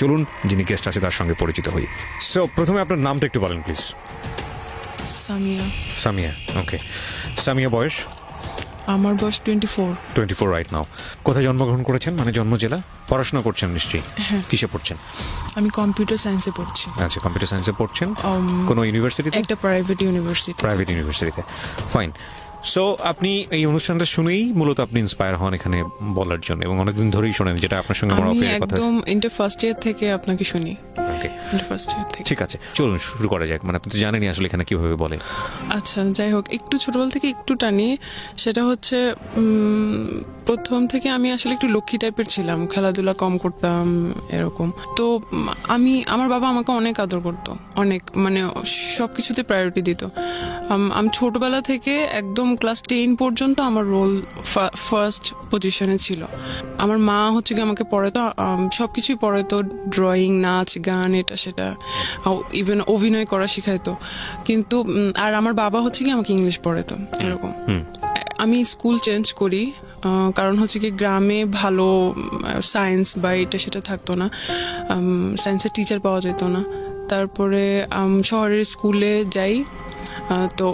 চলুন যিনি গেস্ট আছে তার সঙ্গে পরিচিত হই। সো প্রথমে আপনার নামটা একটু বলেন প্লিজ। সামিয়া। সামিয়া, ওকে। সামিয়া, বয়স? আমার বয়স 24 রাইট নাও। কোথায় জন্মগ্রহণ করেছেন, মানে জন্ম জেলা? পড়াশোনা করছেন নিশ্চয়ই? কিসে পড়ছেন? আমি কম্পিউটার সায়েন্সে পড়ছি। আচ্ছা, কম্পিউটার সায়েন্সে পড়ছেন কোনো ইউনিভার্সিটিতে? একটা প্রাইভেট ইউনিভার্সিটিতে। ফাইন। সো আপনি এই অনুষ্ঠানটা শুনেই মূলত আপনি ইন্সপায়ার হন এখানে বলার জন্য, এবং অনেকদিন ধরেই শোনেন, যেটা আপনার সঙ্গে আমার অফিসের কথা। একদম ইন্টার ফার্স্ট ইয়ার থেকে আপনাকে শুনি। ওকে, ইন্টার ফার্স্ট ইয়ার থেকে। ঠিক আছে, চলুন শুরু করা যাক। মানে আপনি তো জানেনই আসলে এখানে কিভাবে বলে। আচ্ছা, যাই হোক, একটু ছোটবেলা থেকে একটু টানি। সেটা হচ্ছে প্রথম থেকে আমি আসলে একটু লক্ষ্মী টাইপের ছিলাম, খেলাধুলা কম করতাম এরকম। তো আমার বাবা আমাকে অনেক আদর করতো, অনেক, মানে সবকিছুতে প্রায়োরিটি দিত। আমি ছোটবেলা থেকে একদম ক্লাস 10 পর্যন্ত আমার রোল ফার্স্ট পজিশনে ছিল। আমার মা হচ্ছে কি আমাকে পড়াতো, সবকিছুই পড়াতো, ড্রয়িং, নাচ, গান, এটা সেটা, ইভেন অভিনয় করা শিখাইতো। কিন্তু আর আমার বাবা হচ্ছে কি আমাকে ইংলিশ পড়াতো এরকম। আমি স্কুল চেঞ্জ করি, কারণ হচ্ছে কি গ্রামে ভালো সায়েন্স বা এটা সেটা থাকতো না, সায়েন্সের টিচার পাওয়া যেত না। তারপরে শহরের স্কুলে যাই। তো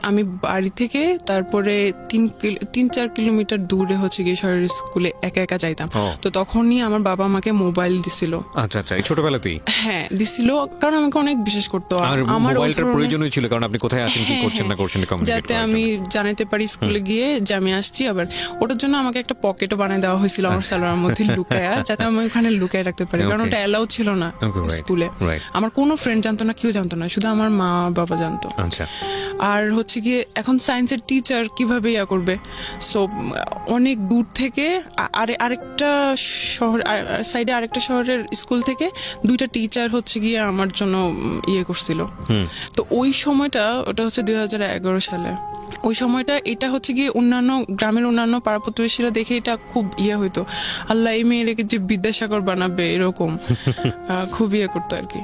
আমি বাড়ি থেকে তারপরে 3-4 কিলোমিটার দূরে হচ্ছে গিয়ে শহরের স্কুলে একা একা যাইতাম। তো তখনই আমার বাবা আমাকে মোবাইল দিছিল। আচ্ছা আচ্ছা, এই ছোটবেলাতেই? হ্যাঁ, দিছিল, কারণ আমাকে অনেক বিশেষ করতো। আমার মোবাইলটার প্রয়োজন ছিল, কারণ আপনি কোথায় আছেন, কি করছেন না করছেন, যাতে আমি জানাতে পারি স্কুলে গিয়ে যে আমি আসছি। আবার ওটার জন্য আমাকে একটা পকেটও বানিয়ে দেওয়া হয়েছিল আমার সালোয়ারের মধ্যে লুকায়া, যাতে আমি ওখানে লুকায় রাখতে পারি, কারণ ওটা অ্যালাউ ছিল না স্কুলে। আমার কোনো ফ্রেন্ড জানতো না, কেউ জানতো না, শুধু আমার মা বাবা জানতো। আচ্ছা। আর হচ্ছে গিয়ে এখন সায়েন্সের টিচার কিভাবে করবে, সো অনেক দূর থেকে আরেকটা শহর, সাইডে আরেকটা শহরের স্কুল থেকে 2টা টিচার হচ্ছে গিয়ে আমার জন্য করছিল। তো ওই সময়টা, ওটা হচ্ছে 2011 সালে। ওই সময়টা এটা হচ্ছে গিয়ে অন্যান্য গ্রামের অন্যান্য পাড়া প্রতিবেশীরা দেখে এটা খুব হইতো, আল্লাহ এই মেয়েকে যে বিদ্যাসাগর বানাবে এরকম, খুব করতো আর কি।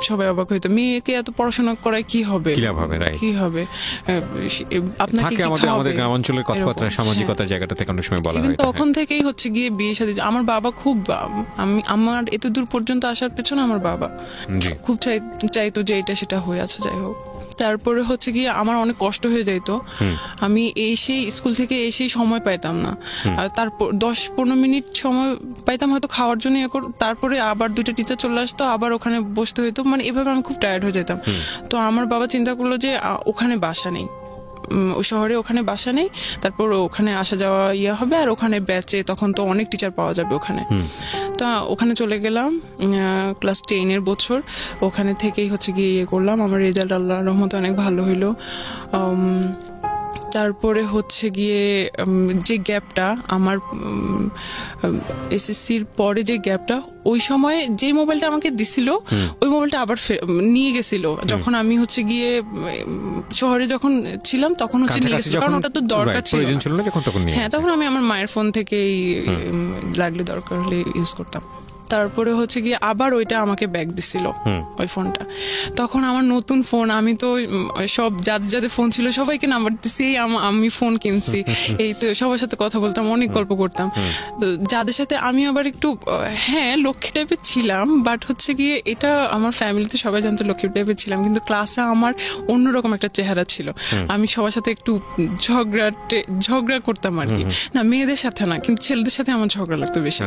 সবাই অবাক হইতো, মেয়েকে এত পড়াশোনা করায় কি হবে, কি হবে, আপনাকে আমাদের গ্রামাঞ্চলের কথাবার্তা, সামাজিকতা জায়গাটা থেকে অনেক সময় বলা হয়। তখন থেকেই হচ্ছে গিয়ে বিয়ে শাদী। আমার বাবা খুব, আমার এত দূর পর্যন্ত আসার পেছনে আমার বাবা খুব চাইতো যে এটা সেটা হয়ে আছে। যাই হোক, তারপরে হচ্ছে গিয়ে আমার অনেক কষ্ট হয়ে যাইতো। আমি স্কুল থেকে এসেই সময় পাইতাম না, তারপর 10-15 মিনিট সময় পাইতাম হয়তো খাওয়ার জন্য। তারপরে আবার 2টা টিচার চলে আসতো, আবার ওখানে বসতে হইতো, মানে এভাবে আমি খুব টায়ার্ড হয়ে যেতাম। তো আমার বাবা চিন্তা করলো যে ওখানে বাসা নেই, ওই শহরে ওখানে বাসা নেই, তারপর ওখানে আসা যাওয়া হবে, আর ওখানে ব্যাচে তখন তো অনেক টিচার পাওয়া যাবে ওখানে। তো ওখানে চলে গেলাম ক্লাস 10-এর বছর। ওখানে থেকেই হচ্ছে গিয়ে করলাম। আমার রেজাল্ট আল্লাহর রহমতে অনেক ভালো হইলো। তারপরে হচ্ছে গিয়ে যে গ্যাপটা আমার এসএসসির পরে, যে গ্যাপটা, ওই সময় যে মোবাইলটা আমাকে দিছিল ওই মোবাইলটা আবার নিয়ে গেছিল, যখন আমি হচ্ছে গিয়ে শহরে যখন ছিলাম তখন হচ্ছে নিয়ে গেছিল, কারণ ওটা তো দরকার ছিল। হ্যাঁ, তখন আমি আমার মায়ের ফোন থেকেই লাগলে দরকার হলে ইউজ করতাম। তারপরে হচ্ছে গিয়ে আবার ওইটা আমাকে ব্যাক দিছিল, ওই ফোনটা। তখন আমার নতুন ফোন, আমি তো সব যাদের ফোন ছিল সবাইকে নাম্বার দিচ্ছি, আমি ফোন কিনছি, এই তো সবার সাথে কথা বলতাম, অনেক গল্প করতাম। তো যাদের সাথে আমি আবার একটু লক্ষ্মী টাইপের ছিলাম, বাট হচ্ছে গিয়ে এটা আমার ফ্যামিলিতে সবাই জানতো লক্ষ্মী টাইপের ছিলাম, কিন্তু ক্লাসে আমার অন্যরকম একটা চেহারা ছিল। আমি সবার সাথে একটু ঝগড়া করতাম আর কি, না মেয়েদের সাথে না, কিন্তু ছেলেদের সাথে আমার ঝগড়া লাগতো বেশি।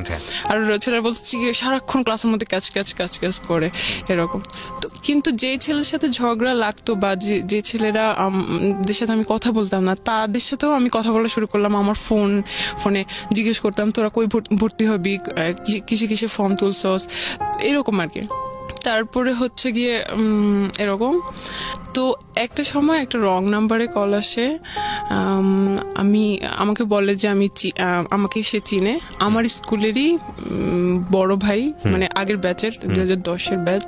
আর ছেলেরা বলছে সারাক্ষণ ক্লাসের মধ্যে কাজ করে এরকম। তো কিন্তু যে ছেলের সাথে ঝগড়া লাগতো বা যে ছেলেরা দের সাথে আমি কথা বলতাম না, তাদের সাথেও আমি কথা বলা শুরু করলাম। আমার ফোনে জিজ্ঞেস করতাম, তোরা কই ভর্তি হবি, কিসে ফর্ম তুলছস, এরকম আর কি। তারপরে হচ্ছে গিয়ে এরকম। তো একটা সময় একটা রং নাম্বারে কল আসে, আমাকে বলে যে আমাকে সে চিনে, আমার স্কুলেরই বড় ভাই, মানে আগের ব্যাচের 2010-এর ব্যাচ।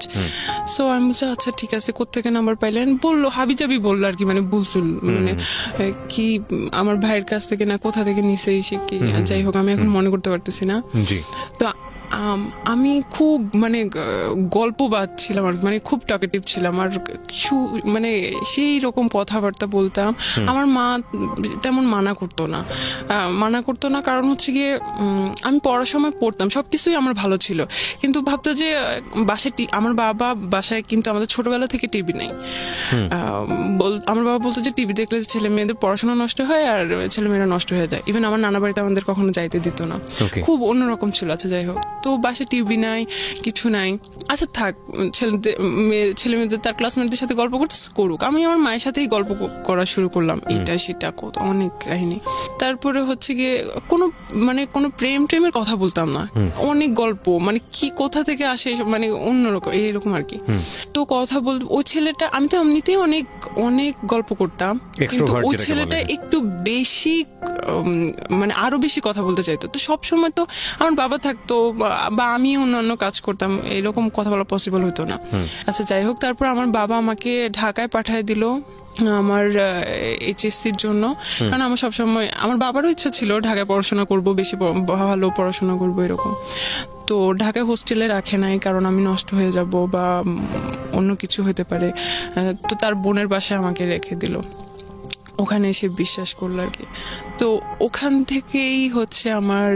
সো আমি বলছি আচ্ছা ঠিক আছে, কোত্থেকে নাম্বার পাইলেন, বললো হাবিজাবি বললো আর কি, মানে বুলসুল, মানে কি আমার ভাইয়ের কাছ থেকে না কোথা থেকে নিছে সে কি, যাই হোক আমি এখন মনে করতে পারতেছি না। তো আমি খুব মানে গল্পবাদ ছিলাম আর মানে খুব টকেটিভ ছিলাম আর মানে সেই রকম কথাবার্তা বলতাম। আমার মা তেমন মানা করতো না কারণ হচ্ছে গিয়ে আমি পড়ার সময় পড়তাম, সবকিছুই আমার ভালো ছিল, কিন্তু ভাবতো যে বাসায় আমার বাবা বাসায় কিন্তু আমাদের ছোটবেলা থেকে টিভি নেই। আমার বাবা বলতো যে টিভি দেখলে ছেলে মেয়েদের পড়াশোনা নষ্ট হয় আর ছেলে মেয়েরা নষ্ট হয়ে যায়। ইভেন আমার নানা বাড়িতে আমাদের কখনো যাইতে দিত না, খুব অন্যরকম ছিল। আচ্ছা যাই হোক, তো বাসায় টিভি নাই, কিছু নাই। আচ্ছা থাক, ছেলে মেয়েদের তার ক্লাসমেটদের সাথে গল্প করুক, আমি আমার মায়ের সাথেই গল্প করা শুরু করলাম, এটা সেটা কত অনেক কাহিনী। তারপরে হচ্ছে গিয়ে কোনো প্রেমের কথা বলতাম না, অনেক গল্প, মানে কি কোথা থেকে আসে মানে অন্যরকম এইরকম আর কি। তো কথা ওই ছেলেটা, আমি তো এমনিতেই অনেক অনেক গল্প করতাম, কিন্তু ওই ছেলেটা একটু বেশি মানে আরো বেশি কথা বলতে চাইতো। তো সবসময় তো আমার বাবা থাকতো বা আমি অন্যান্য কাজ করতাম, এরকম কথা বলা পসিবল হতো না। আচ্ছা যাই হোক, তারপর আমার বাবা আমাকে ঢাকায় পাঠিয়ে দিল আমার এইচএসসির জন্য, কারণ আমার সবসময় আমার বাবারও ইচ্ছা ছিল ঢাকায় পড়াশোনা করব, বেশি ভালো পড়াশোনা করব এরকম। তো ঢাকায় হোস্টেলে রাখে নাই কারণ আমি নষ্ট হয়ে যাব বা অন্য কিছু হতে পারে, তো তার বোনের বাসায় আমাকে রেখে দিল, ওখানে এসে বিশ্বাস করলো আর কি। তো ওখান থেকেই হচ্ছে আমার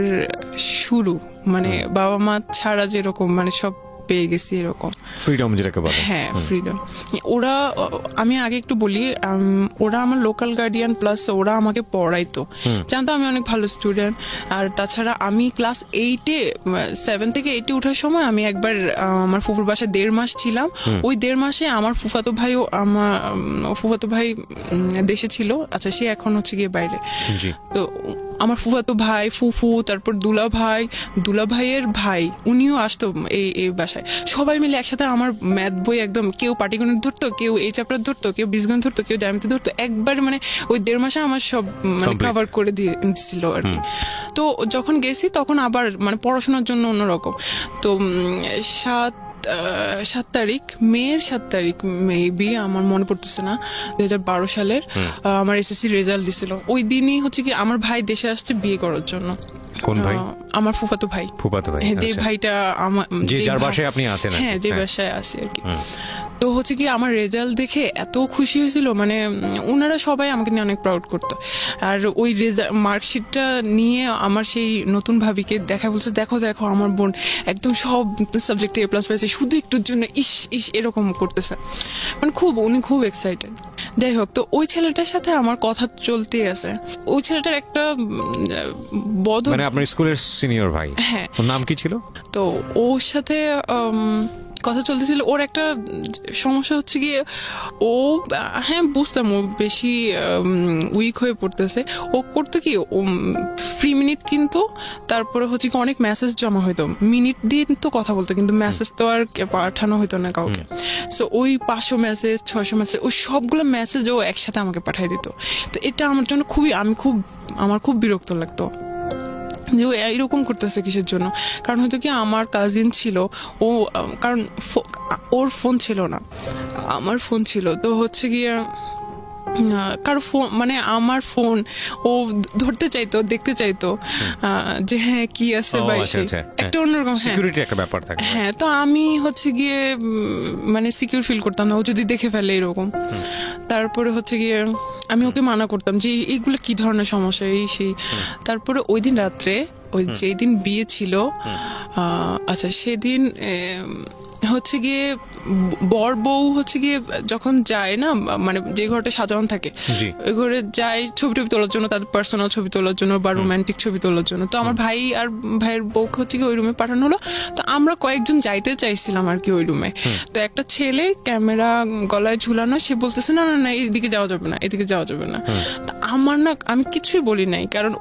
শুরু, মানে বাবা মা ছাড়া যেরকম মানে সব পেয়ে গেছি এরকম ফ্রিডম যেটাকে বলে। হ্যাঁ ফ্রিডম। ওরা, আমি আগে একটু বলি, ওরা আমার লোকাল গার্ডিয়ান প্লাস ওরা আমাকে পড়াইতো, জানতো আমি অনেক ভালো স্টুডেন্ট। আর তাছাড়া আমি ক্লাস 7 থেকে 8 উঠার সময় আমি একবার আমার ফুফুর বাসায় 1.5 মাস ছিলাম। ওই 1.5 মাসে আমার ফুফাতো ভাই দেশে ছিল। আচ্ছা সে এখন হচ্ছে গিয়ে বাইরে। তো আমার ফুফাতো ভাই, ফুফু, তারপর দুলা ভাইয়ের ভাই, উনিও আসতো এই বাসায়। সবাই মিলে একসাথে আমার ম্যাথ বই একদম, কেউ পাটিগণিত ধরতো, কেউ এই চ্যাপ্টার ধরতো, কেউ বীজগণিত ধরতো, কেউ জ্যামিতি ধরতো, একবার মানে ওই 1.5 মাসে আমার সব মানে কভার করে দিয়েছিল আর কি। তো যখন গেছি তখন আবার মানে পড়াশোনার জন্য অন্যরকম। তো 7 তারিখ, মেয়ের 7 তারিখ মেবি, আমার মনে পড়তেছে না, 2012 সালের আমার এসএসসি রেজাল্ট দিছিল। ওই দিনই হচ্ছে কি আমার ভাই দেশে আসছে বিয়ে করার জন্য। কোন ভাই? আমার ফুফাতো ভাই। যে ভাইটা আমার, যার বাসায় আপনি আছেন। হ্যাঁ, যে বাসায় আছি আর কি। তো হচ্ছে কি আমার রেজাল্ট দেখে এত খুশি হয়েছিল, মানে ওনারা সবাই আমাকে নিয়ে অনেক প্রাউড করতো। আর ওই মার্কশিটটা নিয়ে আমার সেই নতুন ভাবিকে দেখা, বলছে দেখো আমার বোন একদম সব সাবজেক্টে A+ পাইছে, শুধু একটুর জন্য ইস এরকম করতেছে, মানে উনি খুব এক্সাইটেড। যাই হোক, তো ওই ছেলেটার সাথে আমার কথা চলতেই আছে। ওই ছেলেটার একটা মানে আপনার স্কুলের সিনিয়র ভাই। হ্যাঁ। ওর নাম কি ছিল? তো ওর সাথে কথা চলতেছিল। ওর একটা সমস্যা হচ্ছে গিয়ে, ও হ্যাঁ বুঝতাম ও বেশি উইক হয়ে পড়তেছে। ও করতো কি, ও ফ্রি মিনিট কিন্তু, তারপরে হচ্ছে কি অনেক মেসেজ জমা হইতো, মিনিট দিয়ে তো কথা বলতো, কিন্তু মেসেজ তো আর পাঠানো হইতো না কাউকে। সো ওই 500 মেসেজ 600 মেসেজ, ওই সবগুলো মেসেজ ও একসাথে আমাকে পাঠিয়ে দিত। তো এটা আমার জন্য আমার খুব বিরক্ত লাগতো যে ও এইরকম করতেছে কিসের জন্য। কারণ হয়তো কি আমার কাজিন ছিল, ও কারণ ওর ফোন ছিল না, আমার ফোন ছিল। তো হচ্ছে গিয়ে কারো ফোন, মানে আমার ফোন ও ধরতে চাইতো, দেখতে চাইতো যে হ্যাঁ কি আছে বা একটা অন্যরকম সিকিউরিটি একটা ব্যাপার থাকে। হ্যাঁ, তো আমি হচ্ছে গিয়ে মানে সিকিউর ফিল করতাম না ও যদি দেখে ফেলে এরকম। তারপরে হচ্ছে গিয়ে আমি ওকে মানা করতাম যে এইগুলো কি ধরনের সমস্যা, এই সেই। তারপরে ওই দিন রাত্রে, ওই যেই দিন বিয়ে ছিল, আচ্ছা সেদিন হচ্ছে গিয়ে বর বউ হচ্ছে গিয়ে যখন যায় না, মানে যে ঘরটা সাজানো থাকে ওই ঘরে যায় ছবি তোলার জন্য, তাদের পার্সোনাল ছবি তোলার জন্য বা রোমান্টিক ছবি তোলার জন্য। তো আমার ভাই আর ভাইয়ের বউকে হচ্ছে গিয়ে ওই রুমে পাঠানো হলো। তো আমরা কয়েকজন যাইতে চাইছিলাম আর কি ওই রুমে। তো একটা ছেলে ক্যামেরা গলায় ঝুলানো, সে বলতেছে না এইদিকে যাওয়া যাবে না, এদিকে যাওয়া যাবে না। আমি কিছুই বলি নাই, কারণ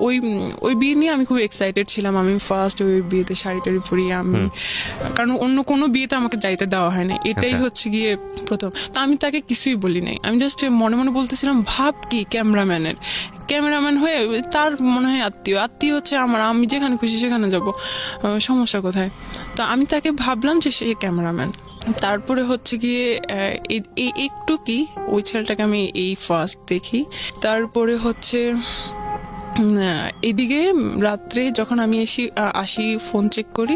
ওই বিয়ে নিয়ে আমি খুব এক্সাইটেড ছিলাম। আমি ফার্স্ট ওই বিয়েতে শাড়ি টাড়ি পরিয়ে আমি, কারণ অন্য কোনো বিয়েতে আমাকে যাইতে দেওয়া হয় না, এটাই হচ্ছে গিয়ে প্রথম। তো আমি তাকে কিছুই বলি নাই, আমি জাস্ট মনে মনে বলতেছিলাম ভাব কি ক্যামেরাম্যান হয়ে তার মনে হয় আত্মীয় হচ্ছে আমার, আমি যেখানে খুশি সেখানে যাব, সমস্যা কোথায়। তো আমি তাকে ভাবলাম যে সে ক্যামেরাম্যান। তারপরে হচ্ছে গিয়ে একটু কি ওই ছেলেটাকে আমি এই ফার্স্ট দেখি। তারপরে হচ্ছে এদিকে রাত্রে যখন আমি আসি ফোন চেক করি,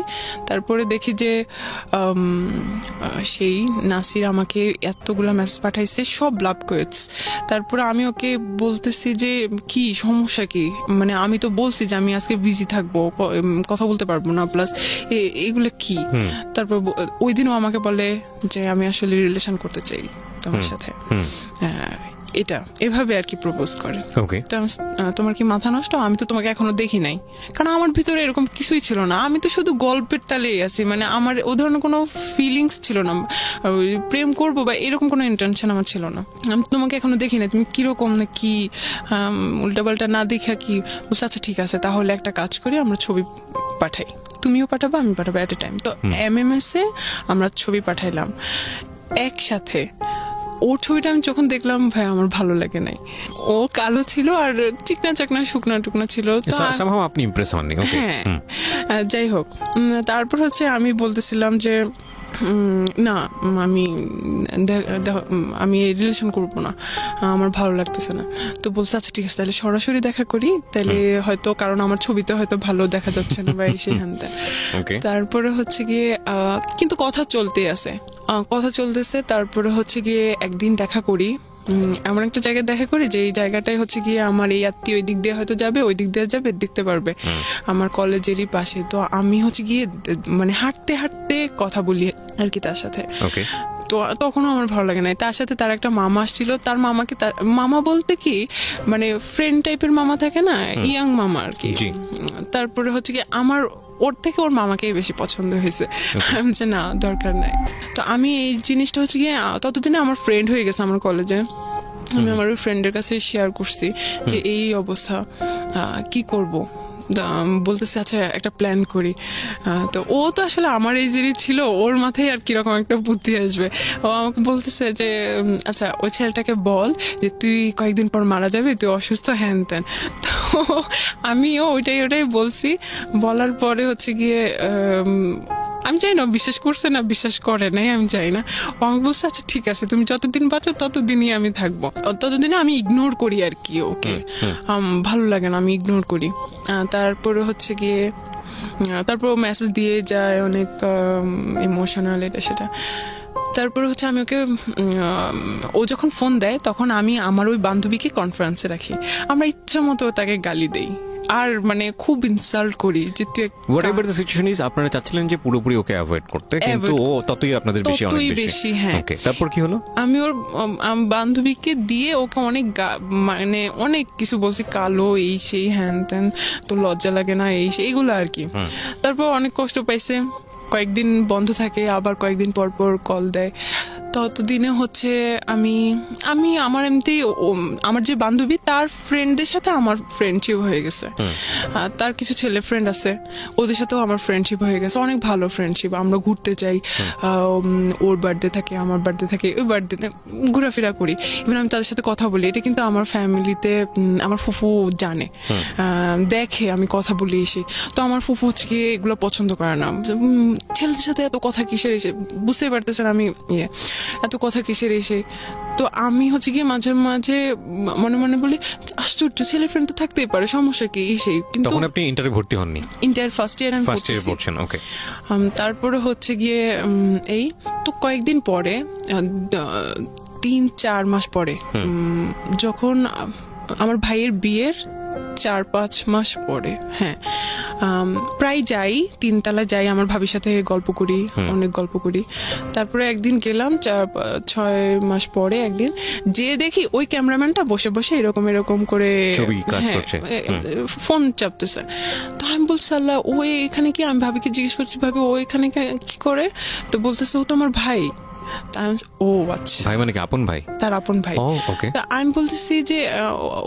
তারপরে দেখি যে সেই নাসির আমাকে এতগুলা মেসেজ পাঠাইছে, সব লাভ কোয়েটস। তারপরে আমি ওকে বলতেছি যে কি সমস্যা কি, মানে আমি তো বলছি যে আমি আজকে বিজি থাকবো, কথা বলতে পারবো না, প্লাস এগুলো কি। তারপর ওই দিনও আমাকে বলে যে আমি আসলে রিলেশন করতে চাই তোমার সাথে, এটা এভাবে আর কি প্রপোজ করে। তোমার কি মাথা নষ্ট, আমি তো তোমাকে এখনো দেখি নাই। কারণ আমার ভিতরে এরকম কিছুই ছিল না, আমি তো শুধু গল্পের তালেই আছি, মানে আমার ও ধরনের কোনো ফিলিংস ছিল না, প্রেম করবো বা এরকম কোনো ইন্টেনশন আমার ছিল না। আমি তোমাকে এখনো দেখি নাই, তুমি কিরকম না কি উল্টাপাল্টা না দেখা কি বলছে। আচ্ছা ঠিক আছে, তাহলে একটা কাজ করি, আমরা ছবি পাঠাই, তুমিও পাঠাবো আমি পাঠাবো এট এ টাইম। তো MMS এ আমরা ছবি পাঠাইলাম একসাথে। ওর ছবিটা আমি যখন দেখলাম ভাই আমার ভালো লাগে নাই, ও কালো ছিল আর চিকনা চাকনা শুকনা টুকনা ছিল। আপনি ইমপ্রেস হননি? হ্যাঁ, যাই হোক, তারপর হচ্ছে আমি বলতেছিলাম যে না আমি রিলেশন করবো না, আমার ভালো লাগতেছে না। তো বলছে আচ্ছা ঠিক আছে, তাহলে সরাসরি দেখা করি, তাহলে হয়তো, কারণ আমার ছবিতে হয়তো ভালো দেখা যাচ্ছে না বা সেখানটা। তারপরে হচ্ছে গিয়ে কিন্তু কথা চলতেছে। তারপরে হচ্ছে গিয়ে একদিন দেখা করি, এমন একটা জায়গায় দেখা করি যে এই জায়গাটাই হচ্ছে গিয়ে আমার এই আত্মীয় ওই দিক দিয়ে হয়তো যাবে, ওই দিক দিয়ে যাবে, দেখতে পারবে, আমার কলেজেরই পাশে। তো আমি হচ্ছে গিয়ে মানে হাঁটতে হাঁটতে কথা বলি আর কি তার সাথে। তো তখনও আমার ভালো লাগে না। তার সাথে তার একটা মামা আসছিল, তার মামাকে, মামা বলতে কি মানে ফ্রেন্ড টাইপের মামা থাকে না, ইয়াং মামা আর কি। তারপরে হচ্ছে কি আমার ওর থেকে ওর মামাকেই বেশি পছন্দ হয়েছে। আমি যে না দরকার নাই। তো আমি এই জিনিসটা হচ্ছে গিয়ে ততদিনে আমার ফ্রেন্ড হয়ে গেছে আমার কলেজে, আমি আমার ওই ফ্রেন্ডের কাছে শেয়ার করছি যে এই অবস্থা, কি করব। বলতেছে আচ্ছা একটা প্ল্যান করি। তো ও তো আসলে আমার এজেরই ছিল, ওর মাথায় আর কিরকম একটা বুদ্ধি আসবে। ও আমাকে বলতেছে যে আচ্ছা ওই ছেলেটাকে বল যে তুই কয়েকদিন পর মারা যাবি, তুই অসুস্থ, হ্যান ত্যান। তো আমিও ওটাই বলছি। বলার পরে হচ্ছে গিয়ে আমি জানি না বিশ্বাস করছে না বিশ্বাস করে নাই, আমি জানি না। ও আমাকে বলছে আচ্ছা ঠিক আছে, তুমি যতদিন বাঁচো ততদিনই আমি থাকবো, ততদিনে আমি ইগনোর করি আর কি ওকে, ভালো লাগে না, আমি ইগনোর করি। তারপরে হচ্ছে গিয়ে তারপর মেসেজ দিয়ে যায় অনেক ইমোশনাল, এটা সেটা। তারপরে হচ্ছে আমি ওকে, ও যখন ফোন দেয় তখন আমি আমার ওই বান্ধবীকে কনফারেন্সে রাখি, আমরা ইচ্ছা মতো তাকে গালি দেই আর মানে খুব ইনসাল্ট করি যে তুই হোয়াটএভার দ্য সিচুয়েশন ইজ। আপনারা চাচ্ছিলেন যে পুরোপুরি ওকে অ্যাভয়েড করতে, কিন্তু ও ততই আপনাদের বেশি, অনেক বেশি। হ্যাঁ, তারপর কি হলো? আমি ওর বান্ধবীকে দিয়ে ওকে অনেক মানে অনেক কিছু বলছি, কালো এই সেই হ্যান ত্যান, তো লজ্জা লাগে না এই সেই, এইগুলো আর কি। তারপর অনেক কষ্ট পাইছে, কয়েকদিন বন্ধ থাকে, আবার কয়েকদিন পর পর কল দেয়। ততদিনে হচ্ছে আমি আমার এমনি আমার যে বান্ধবী তার ফ্রেন্ডদের সাথে আমার ফ্রেন্ডশিপ হয়ে গেছে, তার কিছু ছেলে ফ্রেন্ড আছে, ওদের সাথেও আমার ফ্রেন্ডশিপ হয়ে গেছে, অনেক ভালো ফ্রেন্ডশিপ। আমরা ঘুরতে যাই, ওর বার্থডে থাকে, আমার বার্থডে থাকে, ওই বার্থডেতে ঘোরাফেরা করি, ইভেন আমি তাদের সাথে কথা বলি। এটা কিন্তু আমার ফ্যামিলিতে আমার ফুফু জানে, দেখে আমি কথা বলি এসে। তো আমার ফুফু হচ্ছে গিয়ে এগুলো পছন্দ করে না, ছেলেদের সাথে এত কথা কিসের এসে, বুঝতেই পারতেছেন আমি এত কথা কিসের এসে। তো আমি হচ্ছে গিয়ে মাঝে মাঝে মনে মনে বলি আশ্চর্য, ছেলে ফ্রেন্ড তো থাকতেই পারে, সমস্যা কি এই সেই। কিন্তু তখন আপনি ইন্টারে ভর্তি হননি? ইন্টার ফার্স্ট ইয়ার আমি পড়ছেন। ওকে। তারপরে হচ্ছে গিয়ে এই তো কয়েকদিন পরে, 3-4 মাস পরে, যখন আমার ভাইয়ের বিয়ের 4-5 মাস পরে, হ্যাঁ, প্রায় যাই, 3 তলায় যাই, আমার ভাবির সাথে গল্প করি, অনেক গল্প করি। তারপরে একদিন গেলাম 4-6 মাস পরে, একদিন যে দেখি ওই ক্যামেরাম্যানটা বসে বসে এরকম করে ফোন চাপতেছে। তো আমি বলছি আল্লাহ, ও এখানে কি? আমি ভাবিকে জিজ্ঞেস করছি, ভাবি ও এখানে কি করে? তো বলতেছে ও তো আমার ভাই। ও আচ্ছা, ভাই মানে কি আপন ভাই? তার আপন ভাই। আমি বলতেছি যে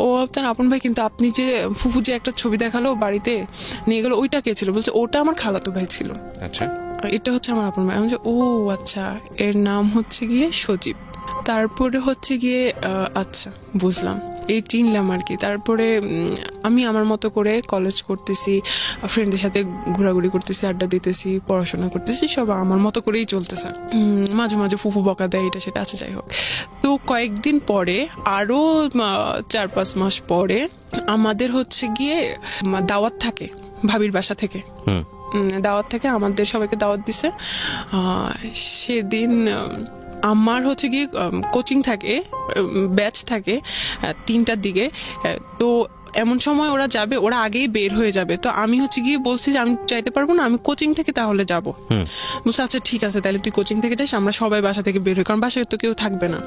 ও তার আপন ভাই, কিন্তু আপনি যে ফুফু যে একটা ছবি দেখালো বাড়িতে নিয়ে গেল, ওইটা কে ছিল? বলছে ওটা আমার খালাতো ভাই ছিল। আচ্ছা, এটা হচ্ছে আমার আপন ভাই। আমি বলছি ও আচ্ছা, এর নাম হচ্ছে গিয়ে সজীব। তারপরে হচ্ছে গিয়ে আচ্ছা বুঝলাম। এই চিনলাম আর কি। তারপরে আমি আমার মতো করে কলেজ করতেছি, ফ্রেন্ডের সাথে ঘোরাঘুরি করতেছি, আড্ডা দিতেছি, পড়াশোনা করতেছি, সব আমার মতো করেই চলতেছে। মাঝে মাঝে ফুফু বকা দেয়, এটা সেটা আছে, যাই হোক। তো কয়েকদিন পরে, আরো 4-5 মাস পরে আমাদের হচ্ছে গিয়ে দাওয়াত থাকে ভাবির বাসা থেকে। দাওয়াত থেকে আমাদের সবাইকে দাওয়াত দিছে। সেদিন আমার হচ্ছে গিয়ে কোচিং থাকে, ব্যাচ থাকে 3টার দিকে। তো এমন সময় ওরা যাবে, ওরা আগেই বের হয়ে যাবে। তো আমি হচ্ছে গিয়ে বলছি যে আমি চাইতে পারবো না, আমি কোচিং থেকে তাহলে যাবো। বলছে আচ্ছা ঠিক আছে, তাহলে তুই কোচিং থেকে যাস, আমরা সবাই বাসা থেকে বের হই, কারণ বাসায় তো কেউ থাকবে না।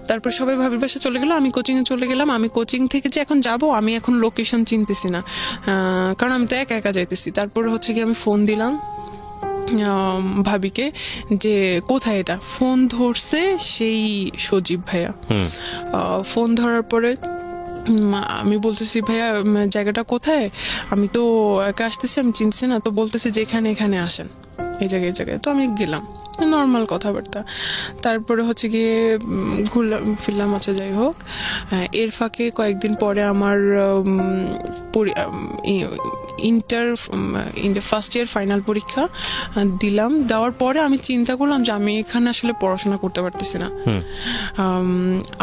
তারপর সবাই ভাবির বাসা চলে গেল, আমি কোচিং এ চলে গেলাম। আমি কোচিং থেকে যে এখন যাব, আমি এখন লোকেশন চিনতেছি না, কারণ আমি তো একা একা যাইতেছি। তারপর হচ্ছে গিয়ে আমি ফোন দিলাম ভাবিকে যে কোথায় এটা। ফোন ধরছে সেই সজীব ভাইয়া। ফোন ধরার পরে আমি বলতেছি ভাইয়া জায়গাটা কোথায়, আমি তো একা আসতেছি, আমি চিনছি না। তো বলতেছে যে এখানে আসেন, এই জায়গায়। তো আমি গেলাম, নর্মাল কথাবার্তা। তারপরে হচ্ছে গিয়ে ঘুরলাম ফিরলাম, আচ্ছা যাই হোক। এর ফাঁকে কয়েকদিন পরে আমার ইন্টার ফার্স্ট ইয়ার ফাইনাল পরীক্ষা দিলাম। দেওয়ার পরে আমি চিন্তা করলাম যে আমি এখানে আসলে পড়াশোনা করতে পারতেছি না।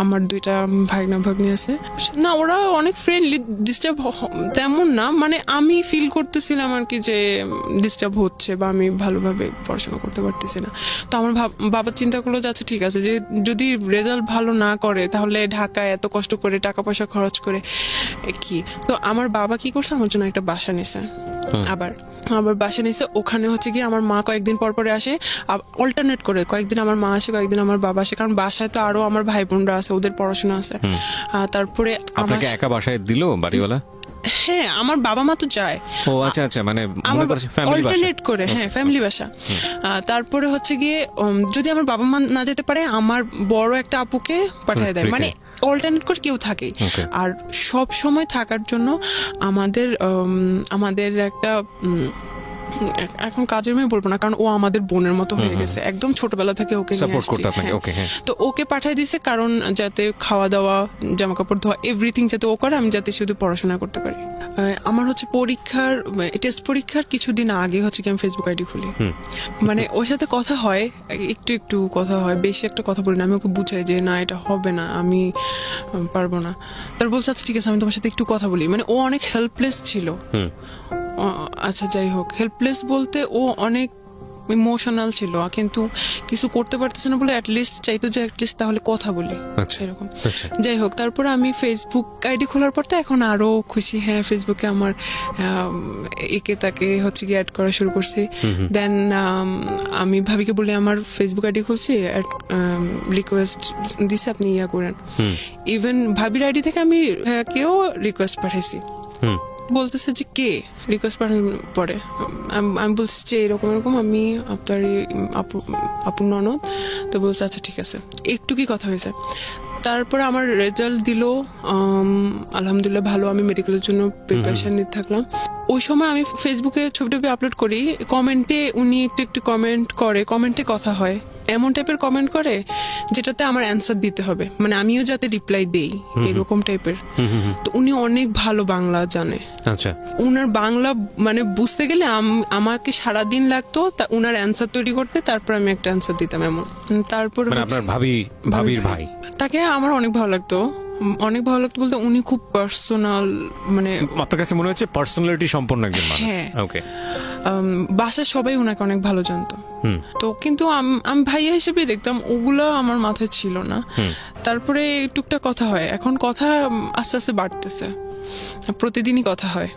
আমার 2টা ভাগ্নি আছে না, ওরা অনেক ফ্রেন্ডলি, ডিস্টার্ব তেমন না, মানে আমি ফিল করতেছিলাম আর কি যে ডিস্টার্ব হচ্ছে বা আমি ভালোভাবে পড়াশোনা করতে পারতেছি না। তো আমার বাবা চিন্তা করলো যে আচ্ছা ঠিক আছে, যে যদি রেজাল্ট ভালো না করে তাহলে ঢাকায় এত কষ্ট করে টাকা পয়সা খরচ করে কি। তো আমার বাবা কি করছে, আমার জন্য একটা বাসা নিছে। আবার বাসা নিছে, ওখানে হচ্ছে গিয়ে আমার মা কয়েকদিন পর পরে আসে, অল্টারনেট করে, কয়েকদিন আমার মা আসে, কয়েকদিন আমার বাবা আসে, কারণ বাসায় তো আরো আমার ভাই বোনরা আছে, ওদের পড়াশোনা আছে। তারপরে আপনাকে একা বাসায় দিল বাড়িওয়ালা? হ্যাঁ, আমার বাবা মা তো যায়। ও আচ্ছা, মানে অল্টারনেট করে, হ্যাঁ ফ্যামিলি বাসা। তারপরে হচ্ছে গিয়ে যদি আমার বাবা মা না যেতে পারে, আমার বড় একটা আপুকে পাঠিয়ে দেয়, মানে অল্টারনেট করে কেউ থাকে। আর সব সময় থাকার জন্য আমাদের একটা এখন কাজের মেয়ে বলবো না, কারণ ও আমাদের বোনের মতো হয়ে গেছে, একদম ছোটবেলা থেকে ওকে সাপোর্ট করতে আপনাকে। তো ওকে পাঠিয়ে দিয়েছে, কারণ যাতে খাওয়া দাওয়া, জামা কাপড় ধোয়া, এভরিথিং যাতে ও করে, আমি যাতে শুধু পড়াশোনা করতে পারি। আমার হচ্ছে টেস্ট পরীক্ষার কিছুদিন আগে হচ্ছে কি আমি ফেসবুক আইডি খুলি, মানে ওর সাথে কথা হয়, একটু কথা হয়, বেশি একটা কথা বলি না। আমি ওকে বুঝাই যে না এটা হবে না, আমি পারবো না। তার বলছে আচ্ছা ঠিক আছে, আমি তোমার সাথে একটু কথা বলি। মানে ও অনেক হেল্পলেস ছিল। আচ্ছা যাই হোক, হেল্পলেস বলতে ও অনেক ইমোশনাল ছিল, কিন্তু কিছু করতে পারতেছে না বলে অ্যাটলিস্ট চাইতো যে অ্যাটলিস্ট তাহলে কথা বলি, এরকম। যাই হোক, তারপরে আমি ফেসবুক আইডি খোলার পর তো এখন আরো খুশি। হ্যাঁ, ফেসবুকে আমার একে তাকে হচ্ছে গিয়ে অ্যাড করা শুরু করছি। দেন আমি ভাবিকে বলে আমার ফেসবুক আইডি খুলছি, রিকোয়েস্ট দিছে আপনি ইয়া করেন। ইভেন ভাবির আইডি থেকে আমি কেউ রিকোয়েস্ট পাঠাইছি। বলতেছে যে কে রিকোয়েস্ট পাঠানোর পরে আমি বলছি যে এরকম আমি আপনার আপুর ননদ। তো বলছে আচ্ছা ঠিক আছে, একটু কি কথা হয়েছে। তারপরে আমার রেজাল্ট দিল, আলহামদুলিল্লাহ ভালো। আমি মেডিকেলের জন্য প্রিপারেশন নিতে থাকলাম। ওই সময় আমি ফেসবুকে ছবি আপলোড করি, কমেন্টে উনি একটু কমেন্ট করে, কমেন্টে কথা হয়, এমন টাইপের কমেন্ট করে যেটাতে আমার অ্যান্সার দিতে হবে, মানে আমিও যাতে রিপ্লাই দেই, এরকম টাইপের। তো উনি অনেক ভালো বাংলা জানে। আচ্ছা, উনার বাংলা মানে বুঝতে গেলে আমাকে সারাদিন লাগতো উনার অ্যান্সার তৈরি করতে, তারপর আমি একটা অ্যান্সার দিতাম এমন। তারপর আপনার ভাবির ভাই, তাকে আমার অনেক ভালো লাগতো বলতে উনি খুব পার্সোনাল, মানে আপনার কাছে মনে হচ্ছে পার্সোনালিটি সম্পন্ন একজন মানুষ। ওকে, বাসার সবাই উনাকে অনেক ভালো জানতো। তো কিন্তু আমি ভাইয়া হিসেবে দেখতাম, ওগুলো আমার মাথায় ছিল না। তারপরে টুকটাক কথা হয়, এখন কথা আস্তে আস্তে বাড়তেছে, প্রতিদিনই কথা হয়,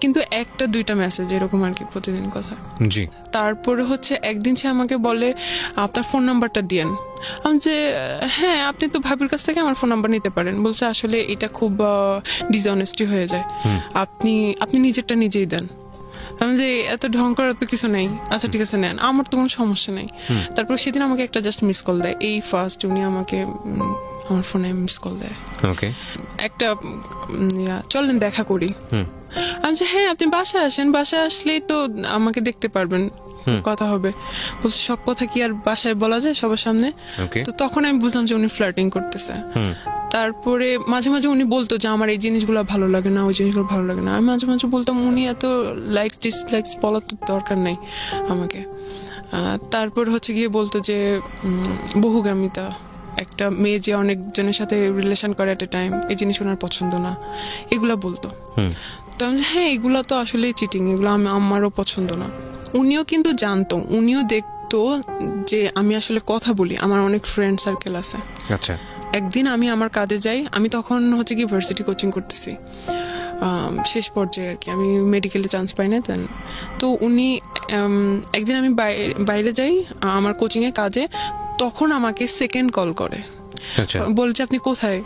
কিন্তু 1-2টা মেসেজ এরকম আর কি, প্রতিদিন কথা। জি। তারপরে হচ্ছে একদিন সে আমাকে বলে আপনার ফোন নাম্বারটা দিয়েন। আমি যে হ্যাঁ, আপনি তো ভাবির কাছ থেকে আমার ফোন নাম্বার নিতে পারেন। বলছে আসলে এটা খুব ডিসঅনেস্টি হয়ে যায়, আপনি নিজেরটা নিজেই দেন। আমি যে এত ঢং করার তো কিছু নেই, আচ্ছা ঠিক আছে নেন, আমার তো কোনো সমস্যা নেই। তারপর সেদিন আমাকে একটা জাস্ট মিস কল দেয়, এই ফার্স্ট উনি আমাকে আমার ফোনে মিস কল দেয়। একটা চলেন দেখা করি। আমি যে হ্যাঁ, আপনি বাসায় আসেন, বাসায় আসলেই তো আমাকে দেখতে পারবেন, কথা হবে। বলছে সব কথা কি আর বাসায় বলা যায় সবার সামনে? ওকে। তো তখন আমি বুঝলাম যে উনি ফ্লার্টিং করতেছে। তারপরে মাঝে মাঝে উনি বলতো যে আমার এই জিনিসগুলো ভালো লাগে না, ওই জিনিসগুলো ভালো লাগে না। আমি মাঝে মাঝে বলতাম উনি এত লাইকস ডিসলাইকস বলার তো দরকার নেই আমাকে। তারপর হচ্ছে গিয়ে বলতো যে বহুগামিতা, একটা মেয়ে যে অনেকজনের সাথে রিলেশন করে এট এ টাইম, এই জিনিস ওনার পছন্দ না, এগুলা বলতো। তো আমি হ্যাঁ এগুলা তো আসলে চিটিং, এগুলো আমারও পছন্দ না। উনিও কিন্তু জানতো, উনিও দেখতো যে আমি আসলে কথা বলি, আমার অনেক ফ্রেন্ড সার্কেল আছে। আচ্ছা। একদিন আমি আমার কাজে যাই, আমি তখন হচ্ছে কি ভার্সিটি কোচিং করতেছি শেষ পর্যায়ে আর কি, আমি মেডিকেলে চান্স পাই না তেন। তো উনি একদিন আমি বাইরে যাই আমার কোচিং এ কাজে, তখন আমাকে সেকেন্ড কল করে, বলছে আপনি কোথায়?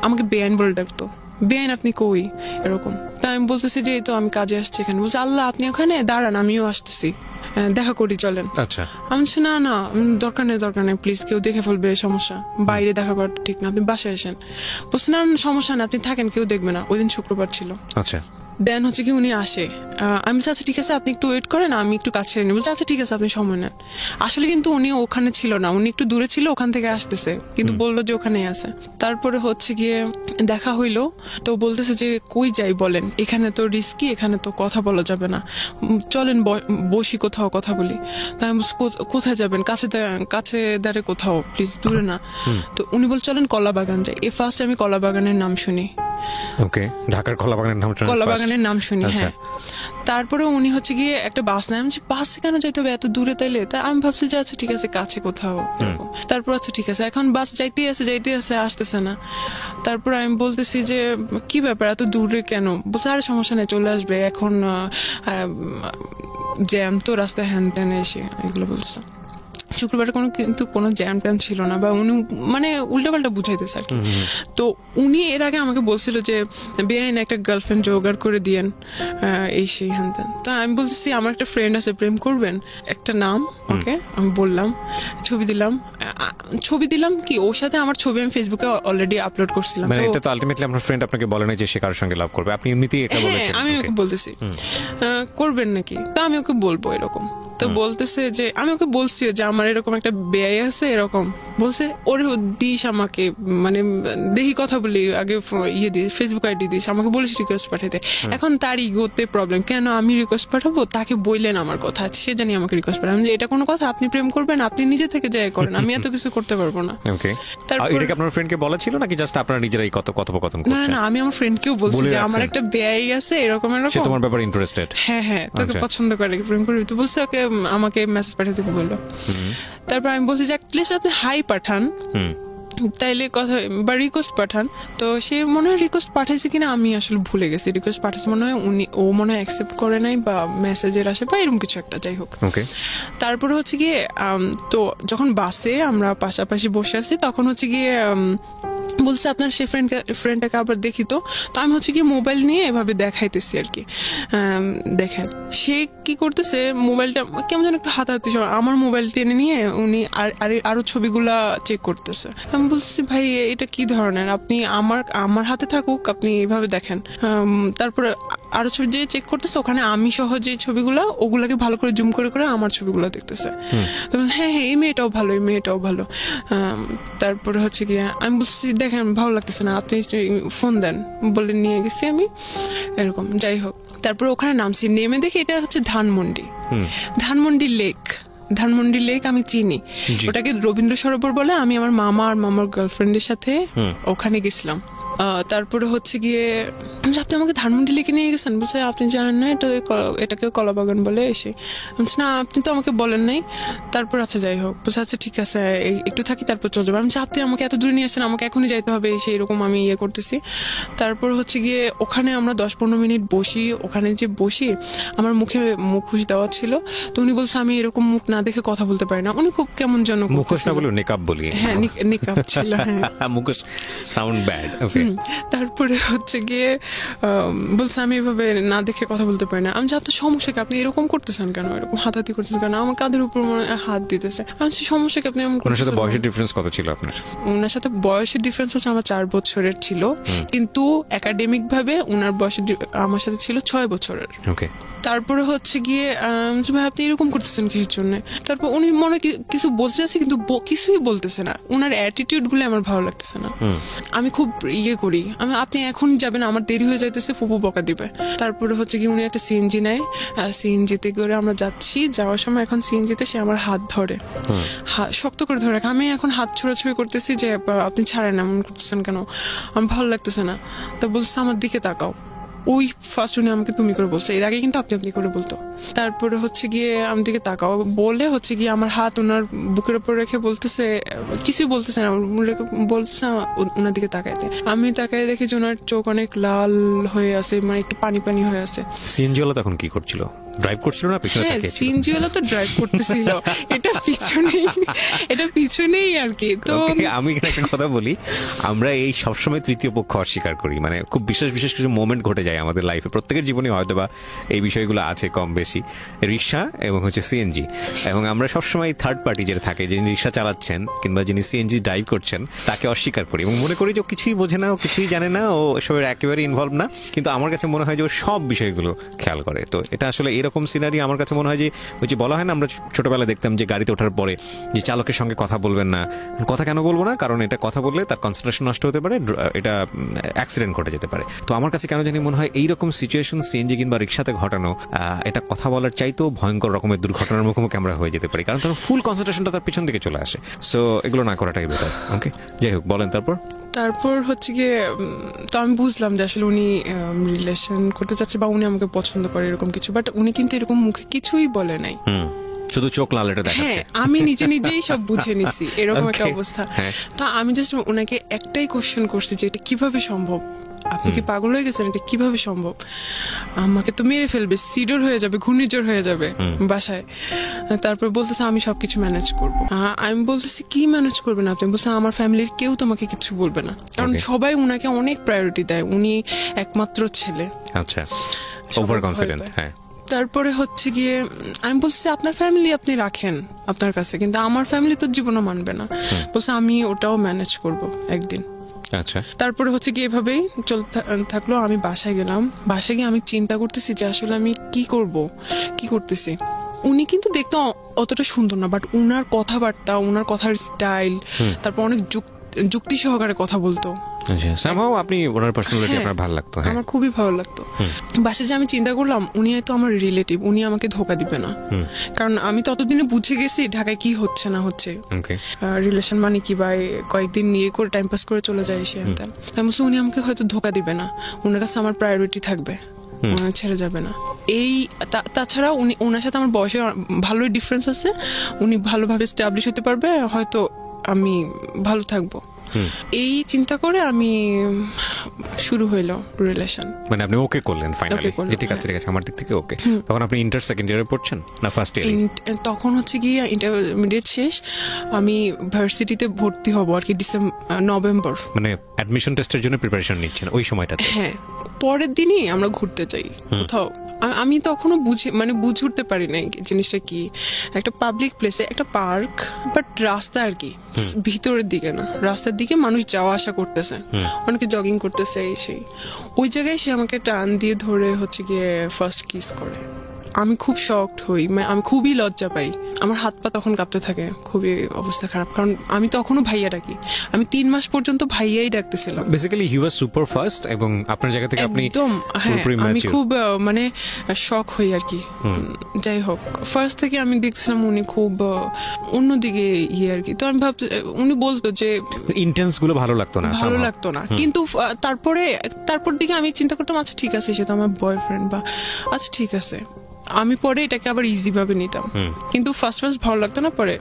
আমাকে বেআইন বলে ডাকতো, বেআইন আপনি কই এরকম। তা আমি বলতেছি যে এই তো আমি কাজে আসছি এখানে। বলছে আল্লাহ আপনি ওখানে দাঁড়ান, আমিও আসতেছি, দেখা করি চলেন। আচ্ছা। আমি বলছি না না দরকার নেই প্লিজ, কেউ দেখে ফেলবে, সমস্যা, বাইরে দেখা করা ঠিক না, আপনি বাসায় আসেন। বলছে না সমস্যা না, আপনি থাকেন, কেউ দেখবে না। ওই দিন শুক্রবার ছিল। আচ্ছা। দেন হচ্ছে কি উনি আসে, আমি বলছি আচ্ছা ঠিক আছে আপনি একটু ওয়েট করেন, আমি একটু কাজ ছেড়ে নিই। বলছে আচ্ছা ঠিক আছে আপনি সময় নেন। আসলে কিন্তু উনি ওখানে ছিল না, উনি একটু দূরে ছিল, ওখান থেকে আসতেছে, কিন্তু বললো যে ওখানেই আছে। তারপরে হচ্ছে গিয়ে দেখা হইলো, তো বলতেছে যে কই যাই বলেন, এখানে তো রিস্কি, এখানে তো কথা বলা যাবে না, চলেন বসি কোথাও কথা বলি। তাই আমি কোথায় যাবেন? কাছে দাঁড়ে কোথাও, প্লিজ দূরে না। তো উনি বল চলেন কলাবাগান যাই। ফার্স্ট আমি কলাবাগানের নাম শুনি। ওকে, ঢাকার কলাবাগানের নাম শুনি। হ্যাঁ। তারপরে উনি হচ্ছে গিয়ে একটা বাস নেয়। আমি বাসে কেন যাইতে হবে এত দূরে? তাইলে তা আমি ভাবছি যে আচ্ছা ঠিক আছে কাছে কোথাও এরকম। তারপর আচ্ছা ঠিক আছে, এখন বাস যাইতেই আছে আসতেছে না। তারপর আমি বলতেছি যে কি ব্যাপার এত দূরে কেন? বলছে আরে সমস্যা নেই চলে আসবে, এখন জ্যাম তো রাস্তায়, হ্যান ত্যান এসে এগুলো বলছে। শুক্রবার কিন্তু কোনো জ্যাম ট্যাম ছিল না, বা উনি মানে উল্টাপাল্টা বুঝাইতেছে আর কি। তো উনি এর আগে আমাকে বলছিল যে বেআইন একটা গার্লফ্রেন্ড জোগাড় করে দিয়েন, এই সেই হ্যান ত্যান। তা আমি বলতেছি আমার একটা ফ্রেন্ড আছে, প্রেম করবেন, একটা নাম ওকে আমি বললাম, ছবি দিলাম কি ওর সাথে আমার ছবি আমি ফেসবুকে অলরেডি আপলোড করছিলাম। মানে এটা তো আলটিমেটলি আপনার ফ্রেন্ড আপনাকে বলে না যে সে কারোর সঙ্গে লাভ করবে, আপনি এমনিতেই এটা বলেছেন? আমি ওকে বলতেছি করবেন নাকি, তা আমি ওকে বলবো এরকম। তো বলতেছে যে আমি ওকে বলছি যে আমার এরকম একটা বেআই আছে এরকম। বলছে ওরে দিস আমাকে, মানে দেখি কথা বলি আগে, ইয়ে দিস ফেসবুক আইডি দিস, আমাকে বলিস রিকোয়েস্ট পাঠাইতে। এখন তার ইগোতে প্রবলেম, কেন আমি রিকোয়েস্ট পাঠাবো? তাকে বললেন আমার কথা, সে জানি আমাকে রিকোয়েস্ট পাঠাবো। এটা কোনো কথা? আপনি প্রেম করবেন আপনি নিজে থেকে যাই করেন, আমি এত কিছু করতে পারবো না। ওকে, এটা কি আপনার ফ্রেন্ডকে বলা ছিল নাকি জাস্ট আপনারা নিজেরাই কথোপকথন করছেন? না আমি আমার ফ্রেন্ডকেও বলছি যে আমার একটা বেআই আছে এরকম এরকম, সে তোমার ব্যাপারে ইন্টারেস্টেড। হ্যাঁ তোকে পছন্দ করে, প্রেম করবি? তো বলছে ওকে আমাকে মেসেজ পাঠাতে বললো। তারপর আমি বলছি যে প্লিজ আপনি হাই পাঠান, তাইলে কথা বা রিকোয়েস্ট পাঠান। তো সে মনে হয় রিকোয়েস্ট পাঠাইছে কিনা আমি আসলে ভুলে গেছি, রিকোয়েস্ট পাঠাইছে মনে হয়, ও মনে হয় অ্যাকসেপ্ট করে নাই বা মেসেজের আসে বা এরকম কিছু একটা, যাই হোক। তারপরে হচ্ছে গিয়ে তো যখন বাসে আমরা পাশাপাশি বসে আছি তখন হচ্ছে গিয়ে বলছে আপনার সে ফ্রেন্ডটাকে আবার দেখি। তো আমি হচ্ছে গিয়ে মোবাইল নিয়ে এভাবে দেখাইতেছি আর কি, দেখেন সে কি করতেছে, মোবাইলটা কেমন যেন একটু হাতাহাতি, আমার মোবাইল টেনে নিয়ে উনি আরো ছবিগুলা চেক করতেছে। আমি বলছি ভাই এটা কি ধরনের, আপনি আমার হাতে থাকুক, আপনি এইভাবে দেখেন। তারপরে আরো ছবি যে চেক করতেছে, ওখানে আমি সহ যে ছবিগুলা ওগুলাকে ভালো করে জুম করে করে আমার ছবিগুলো দেখতেছে। হ্যাঁ এই মেয়েটাও ভালো। তারপরে হচ্ছে গিয়ে আমি বলছি দেখেন ভালো লাগতেছে না, আপনি ফোন দেন বলে নিয়ে গেছি আমি এরকম, যাই হোক। তারপরে ওখানে নামছি, নেমে দেখি এটা হচ্ছে ধানমন্ডি লেক আমি চিনি, ওটাকে রবীন্দ্র সরোবর বলে। আমি আমার মামা আর মামার গার্লফ্রেন্ডের সাথে ওখানে গেছিলাম। তারপরে হচ্ছে গিয়ে আপনি আমাকে ধানমন্ডি লেকে নিয়ে গেছেন। বলছে আপনি জানেন না এটাকে কলাবাগান বলে। এসে বলছি না আপনি তো আমাকে বলেন নাই। তারপর আচ্ছা যাই হোক, বলছে আচ্ছা ঠিক আছে একটু থাকি তারপর চলে যাবো। আমি আপনি আমাকে এত দূরে নিয়ে আসেন, আমাকে এখনই যাইতে হবে, এরকম আমি ইয়ে করতেছি। তারপর হচ্ছে গিয়ে ওখানে আমরা 10-15 মিনিট বসি। ওখানে যে বসি আমার মুখে মুখোশ দেওয়া ছিল, তো উনি বলছে আমি এরকম মুখ না দেখে কথা বলতে পারি না। উনি খুব কেমন যেন, মুখোশ না বলে নেকাব বলি। হ্যাঁ নেকাব ছিল। মুখোশ সাউন্ড ব্যাড। ওকে, তারপরে হচ্ছে গিয়ে বলছে আমি এভাবে না দেখে কথা বলতে পারি না। আমি যে আপনার সমস্যা কি, আপনি এরকম করতেছেন কেন, এরকম হাতাহাতি করতেছেন কেন, আমার কাঁধের উপর হাত দিতেছে। আমি সমস্যা কি, আপনি এমন ওনার সাথে করতেছেন? বয়সের ডিফারেন্স কত ছিল আপনার? ওনার সাথে বয়সের ডিফারেন্স হচ্ছে আমার 4 বছরের ছিল, কিন্তু একাডেমিক ভাবে ওনার বয়সের আমার সাথে ছিল 6 বছরের। ওকে। তারপরে হচ্ছে গিয়ে ভাই আপনি এরকম করতেছেন কিসের জন্য। তারপর উনি মনে কিছু বলতে চাচ্ছে কিন্তু কিছুই বলতেছে না, ওনার অ্যাটিটিউড গুলো আমার ভালো লাগতেছে না। আমি খুব করি, আপনি এখন যাবেন, আমার দেরি হয়ে যাইতেছে, ফুপু বকা দিবে। তারপরে হচ্ছে কি উনি একটা সিএনজি নেয়, সিএনজিতে করে আমরা যাচ্ছি, যাওয়ার সময় এখন সিএনজিতে সে আমার হাত ধরে, শক্ত করে ধরে রাখে। আমি এখন হাত ছোড়াছুড়ি করতেছি যে আপনি ছাড়েন, এমন করতেছেন কেন, আমার ভালো লাগতেছে না। তা বলছে আমার দিকে তাকাও। ওই ফার্স্ট উনি আমাকে তুমি করে বলছে, এর আগে কিন্তু আপনি আপনি করে বলতো। তারপরে হচ্ছে গিয়ে আমার দিকে তাকাও বলে হচ্ছে গিয়ে আমার হাত ওনার বুকের উপর রেখে বলতেছে, কিছুই বলতেছে না, বলতেছে ওনার দিকে তাকাইতে। আমি তাকাই দেখি যে ওনার চোখ অনেক লাল হয়ে আছে, মানে একটু পানি পানি হয়ে আছে। সিএনজিওয়ালা তখন কি করছিল? ড্রাইভ করছিল না পিছনে তাকিয়ে ছিল? সিএনজিওয়ালা তো ড্রাইভ করতেছিল, এটা পিছনেই আর কি। তো আমি একটা কথা বলি, আমরা এই সবসময় তৃতীয় পক্ষ অস্বীকার করি, মানে খুব বিশেষ বিশেষ কিছু মোমেন্ট ঘটে যায় আমাদের লাইফে, প্রত্যেকের জীবনে হয়তো বা এই বিষয়গুলো আছে কম বেশি, রিক্সা এবং হচ্ছে সিএনজি, এবং আমরা সবসময় থার্ড পার্টি যেটা থাকে, যিনি রিক্সা চালাচ্ছেন কিংবা যিনি সিএনজি ড্রাইভ করছেন তাকে অস্বীকার করি এবং মনে করি যে ও কিছুই বোঝে না, ও কিছুই জানে না, ও এসবের একেবারে ইনভলভ না। কিন্তু আমার কাছে মনে হয় যে ও সব বিষয়গুলো খেয়াল করে। তো এটা আসলে এরকম সিনারি আমার কাছে মনে হয় যে ওই যে বলা হয় না, আমরা ছোটবেলায় দেখতাম যে গাড়িতে ওঠার পরে যে চালকের সঙ্গে কথা বলবেন না। কথা কেন বলবো না? কারণ এটা কথা বললে তার কনসেন্ট্রেশন নষ্ট হতে পারে, এটা অ্যাক্সিডেন্ট ঘটে যেতে পারে। তো আমার কাছে কেন জানি মনে হয় এইরকম সিচুয়েশন সিএনজি কিংবা রিক্সাতে ঘটানো, এটা কথা বলার চাইতেও ভয়ঙ্কর রকমের দুর্ঘটনার মুখোমুখি আমরা হয়ে যেতে পারি, কারণ তার ফুল কনসেন্ট্রেশনটা তার পিছন দিকে চলে আসে। সো এগুলো না করাটাই বেটার। ওকে, যাই হোক, বলেন তারপর হচ্ছে গিয়ে তো আমি বুঝলাম যে আসলে উনি রিলেশন করতে চাচ্ছে বা উনি আমাকে পছন্দ করে এরকম কিছু, বাট উনি কিন্তু এরকম মুখে কিছুই বলে নাই, শুধু চোখ লাল এটা দেখাচ্ছে। আমি নিজেই সব বুঝে নিছি এরকম একটা অবস্থা। তো আমি জাস্ট ওনাকে একটাই কোশ্চেন করছি যে এটা কিভাবে সম্ভব, আপনি কি পাগল হয়ে গেছেন, এটা কিভাবে সম্ভব, আমাকে তো মেরে ফেলবে, সিডর হয়ে যাবে, ঘূর্ণিঝড় হয়ে যাবে বাসায়। তারপর বলতেছে আমি সবকিছু ম্যানেজ করবো। আমি বলতেছি কি ম্যানেজ করবেন আপনি? বলছে আমার ফ্যামিলির কেউ তোমাকে কিছু বলবে না, কারণ সবাই উনাকে অনেক প্রায়োরিটি দেয়, উনি একমাত্র ছেলে। আচ্ছা, ওভার কনফিডেন্ট। হ্যাঁ। তারপরে হচ্ছে গিয়ে আমি বলছি আপনার ফ্যামিলি আপনি রাখেন আপনার কাছে, কিন্তু আমার ফ্যামিলি তো জীবনও মানবে না। বলছে আমি ওটাও ম্যানেজ করব একদিন। আচ্ছা। তারপরে হচ্ছে গিয়ে এভাবেই চলতে থাকলো। আমি বাসায় গেলাম, বাসায় গিয়ে আমি চিন্তা করতেছি যে আসলে আমি কি করতেছি। উনি কিন্তু দেখতে অতটা সুন্দর না, বাট উনার কথাবার্তা, উনার কথার স্টাইল, তারপর অনেক যুক্তি সহকারে কথা বলতো। আপনি ওনার পার্সোনালিটি আপনার ভালো লাগতো? আমার খুবই ভালো লাগতো। বাসায় যে আমি চিন্তা করলাম উনি হয়তো আমার রিলেটিভ, উনি আমাকে ধোকা দিবে না, কারণ আমি ততদিনে বুঝে গেছি ঢাকায় কি হচ্ছে না হচ্ছে, রিলেশন মানে কি, বা কয়েকদিন নিয়ে করে টাইম পাস করে চলে যায় এসে। আমি বলছি উনি আমাকে হয়তো ধোকা দিবে না, ওনার কাছে আমার প্রায়োরিটি থাকবে, ছেড়ে যাবে না। তাছাড়া ওনার সাথে আমার বয়সে ভালোই ডিফারেন্স আছে, উনি ভালোভাবে স্টাবলিশ হতে পারবে, হয়তো আমি ভালো থাকবো। এই চিন্তা করে আমি শুরু হইলো রিলেশন। মানে আপনি ওকে করলেন ফাইনালি? ঠিক আছে আমার দিক থেকে ওকে। তখন আপনি ইন্টার সেকেন্ড ইয়ারে পড়ছেন না ফার্স্ট ইয়ারে? তখন হচ্ছে গিয়ে ইন্টারমিডিয়েট শেষ, আমি ভার্সিটিতে ভর্তি হব আর কি নভেম্বর। মানে অ্যাডমিশন টেস্টের জন্য প্রিপারেশন নিচ্ছেন ওই সময়টাতে? হ্যাঁ, পরের দিনই আমরা ঘুরতে যাই কোথাও। আমি তখনও বুঝে উঠতে পারি নাই জিনিসটা কি। একটা পাবলিক প্লেসে, একটা পার্ক, বাট রাস্তা আর কি, ভিতরের দিকে না, রাস্তার দিকে মানুষ যাওয়া আসা করতেছে, অনেকে জগিং করতেছে, সেই ওই জায়গায় সে আমাকে টান দিয়ে ধরে হচ্ছে গিয়ে ফার্স্ট কিস করে। আমি খুব শকড হই, আমি খুবই লজ্জা পাই, আমার হাত পা তখন কাঁপতে থাকে, খুবই অবস্থা খারাপ, কারণ আমি তখনও ভাইয়া ডাকি, আমি 3 মাস পর্যন্ত ভাইয়াই ডাকতেছিলাম। Basically he was super fast, এবং আপনার জায়গা থেকে আপনি একদম, হ্যাঁ, আমি খুব মানে শক হই আর কি। যাই হোক, ফার্স্ট থেকে আমি দেখছিলাম উনি খুব অন্যদিকে আর কি। তো আমি ভাবছি, উনি বলতো যে ইন্টেন্স গুলো ভালো লাগতো না, কিন্তু তারপর দিকে আমি চিন্তা করতাম আচ্ছা ঠিক আছে, সে তো আমার বয়ফ্রেন্ড, বা আচ্ছা ঠিক আছে, আমি পরে এটাকে আবার ইজি ভাবে নিতাম, কিন্তু ফার্স্ট ভালো লাগতো না। পরে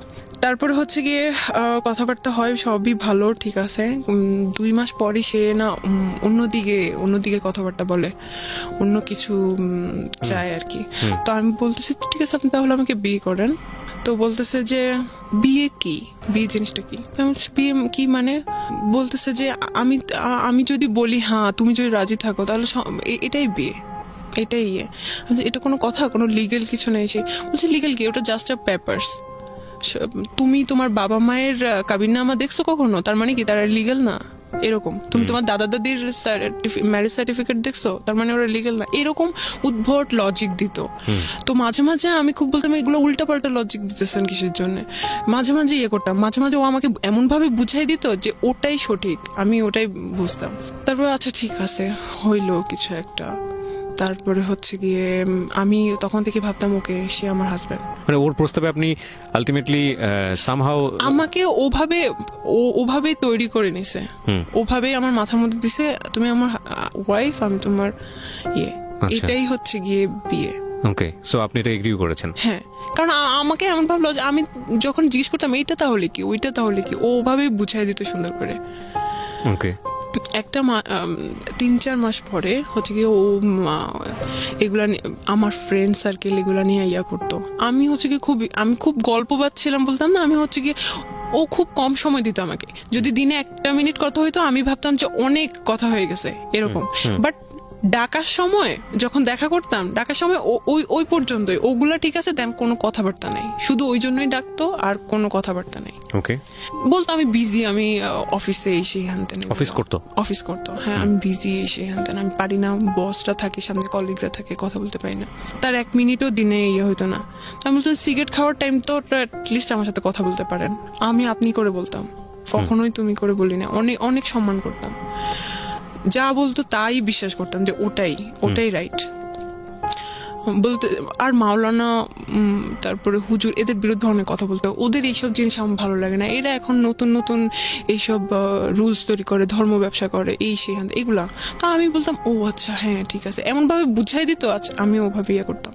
তারপরে হচ্ছে গিয়ে কথাবার্তা হয়, সবই ভালো, ঠিক আছে। 2 মাস পরে সে না অন্যদিকে কথাবার্তা বলে, অন্য কিছু চায় আর কি। তো আমি বলতেছি ঠিক আছে, আপনি তাহলে আমাকে বিয়ে করেন। তো বলতেছে যে বিয়ে কি, বিয়ে জিনিসটা কি? আমি বলছি, বিয়ে কি মানে? বলতেছে যে আমি যদি বলি হ্যাঁ, তুমি যদি রাজি থাকো তাহলে এটাই বিয়ে, এটাই ইয়ে। এটা কোনো কথা, কোনো লিগেল কিছু নেই। সে বলছে লিগেল কি, ওটা জাস্ট আ পেপারস। তুমি তোমার বাবা মায়ের কাবিননামা দেখছো কখনো? তার মানে কি তারা লিগেল না? এরকম। তুমি তোমার দাদা দাদির ম্যারেজ সার্টিফিকেট দেখছো? তার মানে ওরা লিগেল না? এরকম উদ্ভট লজিক দিত। তো মাঝে মাঝে আমি খুব বলতাম এগুলো উল্টাপাল্টা লজিক দিতেছেন কিসের জন্য। মাঝে মাঝে ইয়ে করতাম, মাঝে মাঝে ও আমাকে এমন ভাবে বুঝাই দিত যে ওটাই সঠিক, আমি ওটাই বুঝতাম। তারপরে আচ্ছা ঠিক আছে, হইলো কিছু একটা। তারপরে হচ্ছে গিয়ে আমি তখন থেকে ভাবতাম ওকে, সে আমার হাজবেন্ড। মানে ওর প্রস্তাবে আপনি আলটিমেটলি সামহাউ আমাকে ওভাবে তৈরি করে নিছে, ওভাবেই আমার মাথার মধ্যে দিছে তুমি আমার ওয়াইফ, আমি তোমার ইয়ে। এটাই হচ্ছে গিয়ে বিয়ে। ওকে, সো আপনি এটা এগ্রিও করেছেন? হ্যাঁ, কারণ আমাকে এমন ভাবলো, আমি যখন জিজ্ঞেস করতাম এইটা তাহলে কি, ওইটা তাহলে কি, ও ওভাবেই বুঝাই দিত সুন্দর করে। ওকে। একটা 3-4 মাস পরে হচ্ছে গিয়ে ও এগুলা আমার ফ্রেন্ড সার্কেল এগুলা নিয়ে ইয়া করতো। আমি হচ্ছে গিয়ে আমি খুব গল্পবাদ ছিলাম বলতাম না, আমি হচ্ছে গিয়ে ও খুব কম সময় দিত আমাকে। যদি দিনে 1 মিনিট কথা হইতো আমি ভাবতাম যে অনেক কথা হয়ে গেছে এরকম। বাট ডাকার সময় যখন দেখা করতাম, ডাকার সময় ওই পর্যন্তই, ওগুলা ঠিক আছে, দেন কোনো কথাবার্তা নাই, শুধু ওই জন্যই ডাকতো, আর কোনো কথাবার্তা নেই। ওকে, বলতো আমি বিজি, আমি অফিসে এসে হানতেন। অফিস করতো, হ্যাঁ আমি বিজি এসে হানতেন, আমি পারি না, বসরা থাকে সামনে, কলিগরা থাকে, কথা বলতে পারি না। তার 1 মিনিটও দিনে ইয়ে হইতো না। আমি বলতাম সিগারেট খাওয়ার টাইম তো অ্যাটলিস্ট আমার সাথে কথা বলতে পারেন। আমি আপনি করে বলতাম, কখনোই তুমি করে বলি না। অনেক অনেক সম্মান করতাম, যা বলতো তাই বিশ্বাস করতাম যে ওটাই রাইট বলতে। আর মাওলানা, তারপরে হুজুর, এদের বিরুদ্ধে অনেক কথা বলতে। ওদের এইসব জিনিস আমার ভালো লাগে না। এরা এখন নতুন নতুন এইসব রুলস তৈরি করে, ধর্ম ব্যবসা করে, এই সেখান এগুলা। তো আমি বলতাম ও আচ্ছা হ্যাঁ ঠিক আছে, এমন ভাবে বুঝাই দিত। আচ্ছা, আমি ওভাবে ইয়ে করতাম।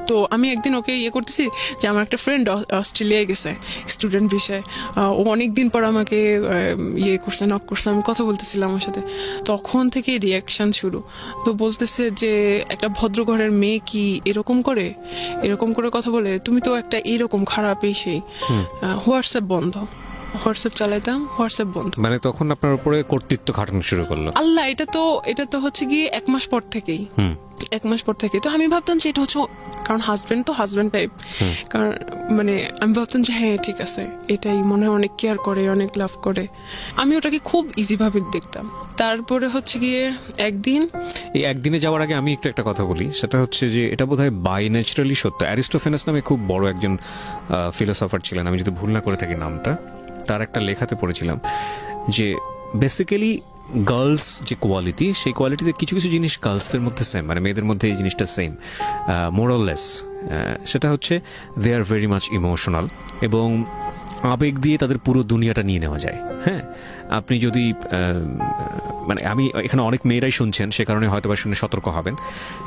তো আমি একদিন ওকে ইয়ে করতেছি যে আমার একটা ফ্রেন্ড অস্ট্রেলিয়ায় গেছে স্টুডেন্ট বিষয়ে। ও অনেকদিন পর আমাকে ইয়ে করছে, নক করছে, আমি কথা বলতেছিলাম আমার সাথে। তখন থেকে রিয়াকশন শুরু। তো বলতেছে যে একটা ভদ্র ঘরের মেয়ে কি এরকম করে কথা বলে? তুমি তো একটা এরকম খারাপ, এই সেই। হোয়াটসঅ্যাপ বন্ধ, হোয়াটসঅ্যাপ চালাইতাম, হোয়াটসঅ্যাপ বন্ধ। মানে তখন আপনার উপরে কর্তৃত্ব খাটানো শুরু করলো? আল্লাহ, এটা তো হচ্ছে গিয়ে 1 মাস পর থেকেই। 1 মাস পর থেকে তো আমি ভাবতাম যে এটা হচ্ছে, কারণ হাজবেন্ড তো হাজবেন্ড টাইপ, কারণ মানে আমি ভাবতাম যে হ্যাঁ ঠিক আছে, এটাই মনে হয় অনেক কেয়ার করে, অনেক লাভ করে। আমি ওটাকে খুব ইজি ভাবে দেখতাম। তারপরে হচ্ছে গিয়ে একদিনে যাওয়ার আগে আমি একটা কথা বলি, সেটা হচ্ছে যে এটা বোধহয় বাই ন্যাচারালি সত্য। অ্যারিস্টোফেনাস নামে খুব বড় একজন ফিলোসফার ছিলেন, আমি যদি ভুল না করে থাকি নামটা, তার একটা লেখাতে পড়েছিলাম যে বেসিক্যালি গার্লস যে কোয়ালিটি, সেই কোয়ালিটিতে কিছু কিছু জিনিস গার্লসদের মধ্যে সেম, মানে মেয়েদের মধ্যে এই জিনিসটা সেম, মোরাললেস। সেটা হচ্ছে দে আর ভেরি মাচ ইমোশনাল, এবং আবেগ দিয়ে তাদের পুরো দুনিয়াটা নিয়ে নেওয়া যায়। হ্যাঁ, আপনি যদি মানে আমি এখানে অনেক মেয়েরাই শুনছেন, সে কারণে হয়তো বা শুনে সতর্ক হবেন।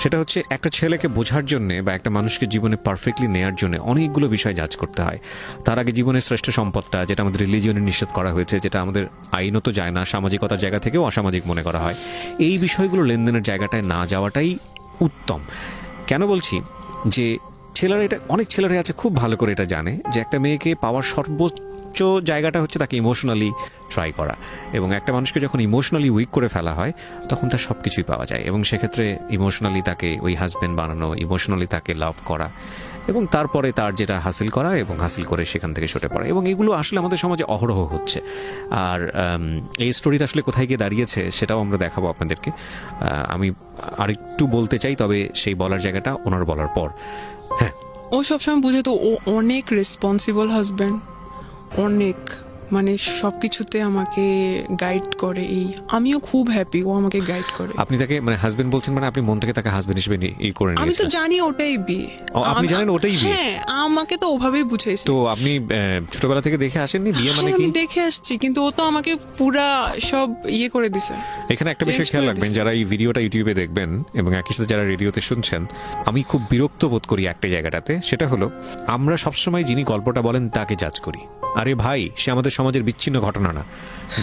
সেটা হচ্ছে একটা ছেলেকে বোঝার জন্যে বা একটা মানুষকে জীবনে পারফেক্টলি নেওয়ার জন্য অনেকগুলো বিষয় জাজ করতে হয়। তার আগে জীবনের শ্রেষ্ঠ সম্পদটা, যেটা আমাদের রিলিজিয়নে নিষেধ করা হয়েছে, যেটা আমাদের আইনত যায় না, সামাজিকতার জায়গা থেকেও অসামাজিক মনে করা হয়, এই বিষয়গুলো লেনদেনের জায়গাটায় না যাওয়াটাই উত্তম। কেন বলছি যে ছেলেরা, এটা অনেক ছেলেরা আছে খুব ভালো করে এটা জানে যে একটা মেয়েকে পাওয়ার সর্বোচ্চ জায়গাটা হচ্ছে তাকে ইমোশনালি ট্রাই করা, এবং একটা মানুষকে যখন ইমোশনালি উইক করে ফেলা হয় তখন তার সব কিছুই পাওয়া যায়, এবং সেক্ষেত্রে ইমোশনালি তাকে ওই হাজব্যান্ড বানানো, ইমোশনালি তাকে লাভ করা, এবং তারপরে তার যেটা হাসিল করা, এবং হাসিল করে সেখান থেকে সরে পড়া, এবং এগুলো আসলে আমাদের সমাজে অহরহ হচ্ছে। আর এই স্টোরিটা আসলে কোথায় গিয়ে দাঁড়িয়েছে সেটাও আমরা দেখাবো আপনাদেরকে। আমি আরেকটু বলতে চাই, তবে সেই বলার জায়গাটা ওনার বলার পর। হ্যাঁ, ও সবসময় বুঝে তো, ও অনেক রেসপন্সিবল হাজবেন্ড, অনেক, মানে সবকিছুতে আমাকে গাইড করে। আমিও খুব হ্যাপি ও আমাকে গাইড করে। আপনি তাকে মানে হাজবেন্ড বলছেন, মানে আপনি মন থেকে তাকে হাজবেন্ড হিসেবে করে নিয়েছেন? আমি তো জানি ওটাই বিয়ে। আপনি জানেন ওটাই বিয়ে? হ্যাঁ, আমাকে তো ওভাবেই বুঝাইছে। তো আপনি ছোটবেলা থেকে দেখে আসেননি বিয়ে মানে কি? আমি দেখে আসছি, কিন্তু ও তো আমাকে পুরা সব ইয়ে করে দিছে। এখানে একটা বিষয় খেয়াল রাখবেন, যারা এই ভিডিওটা ইউটিউবে দেখবেন এবং একই সাথে যারা রেডিওতে শুনছেন, আমি খুব বিরক্ত বোধ করি একটা জায়গাটাতে, সেটা হলো আমরা সবসময় যিনি গল্পটা বলেন তাকে জাজ করি। আরে ভাই, সে আমাদের সমাজের বিচ্ছিন্ন ঘটনা না,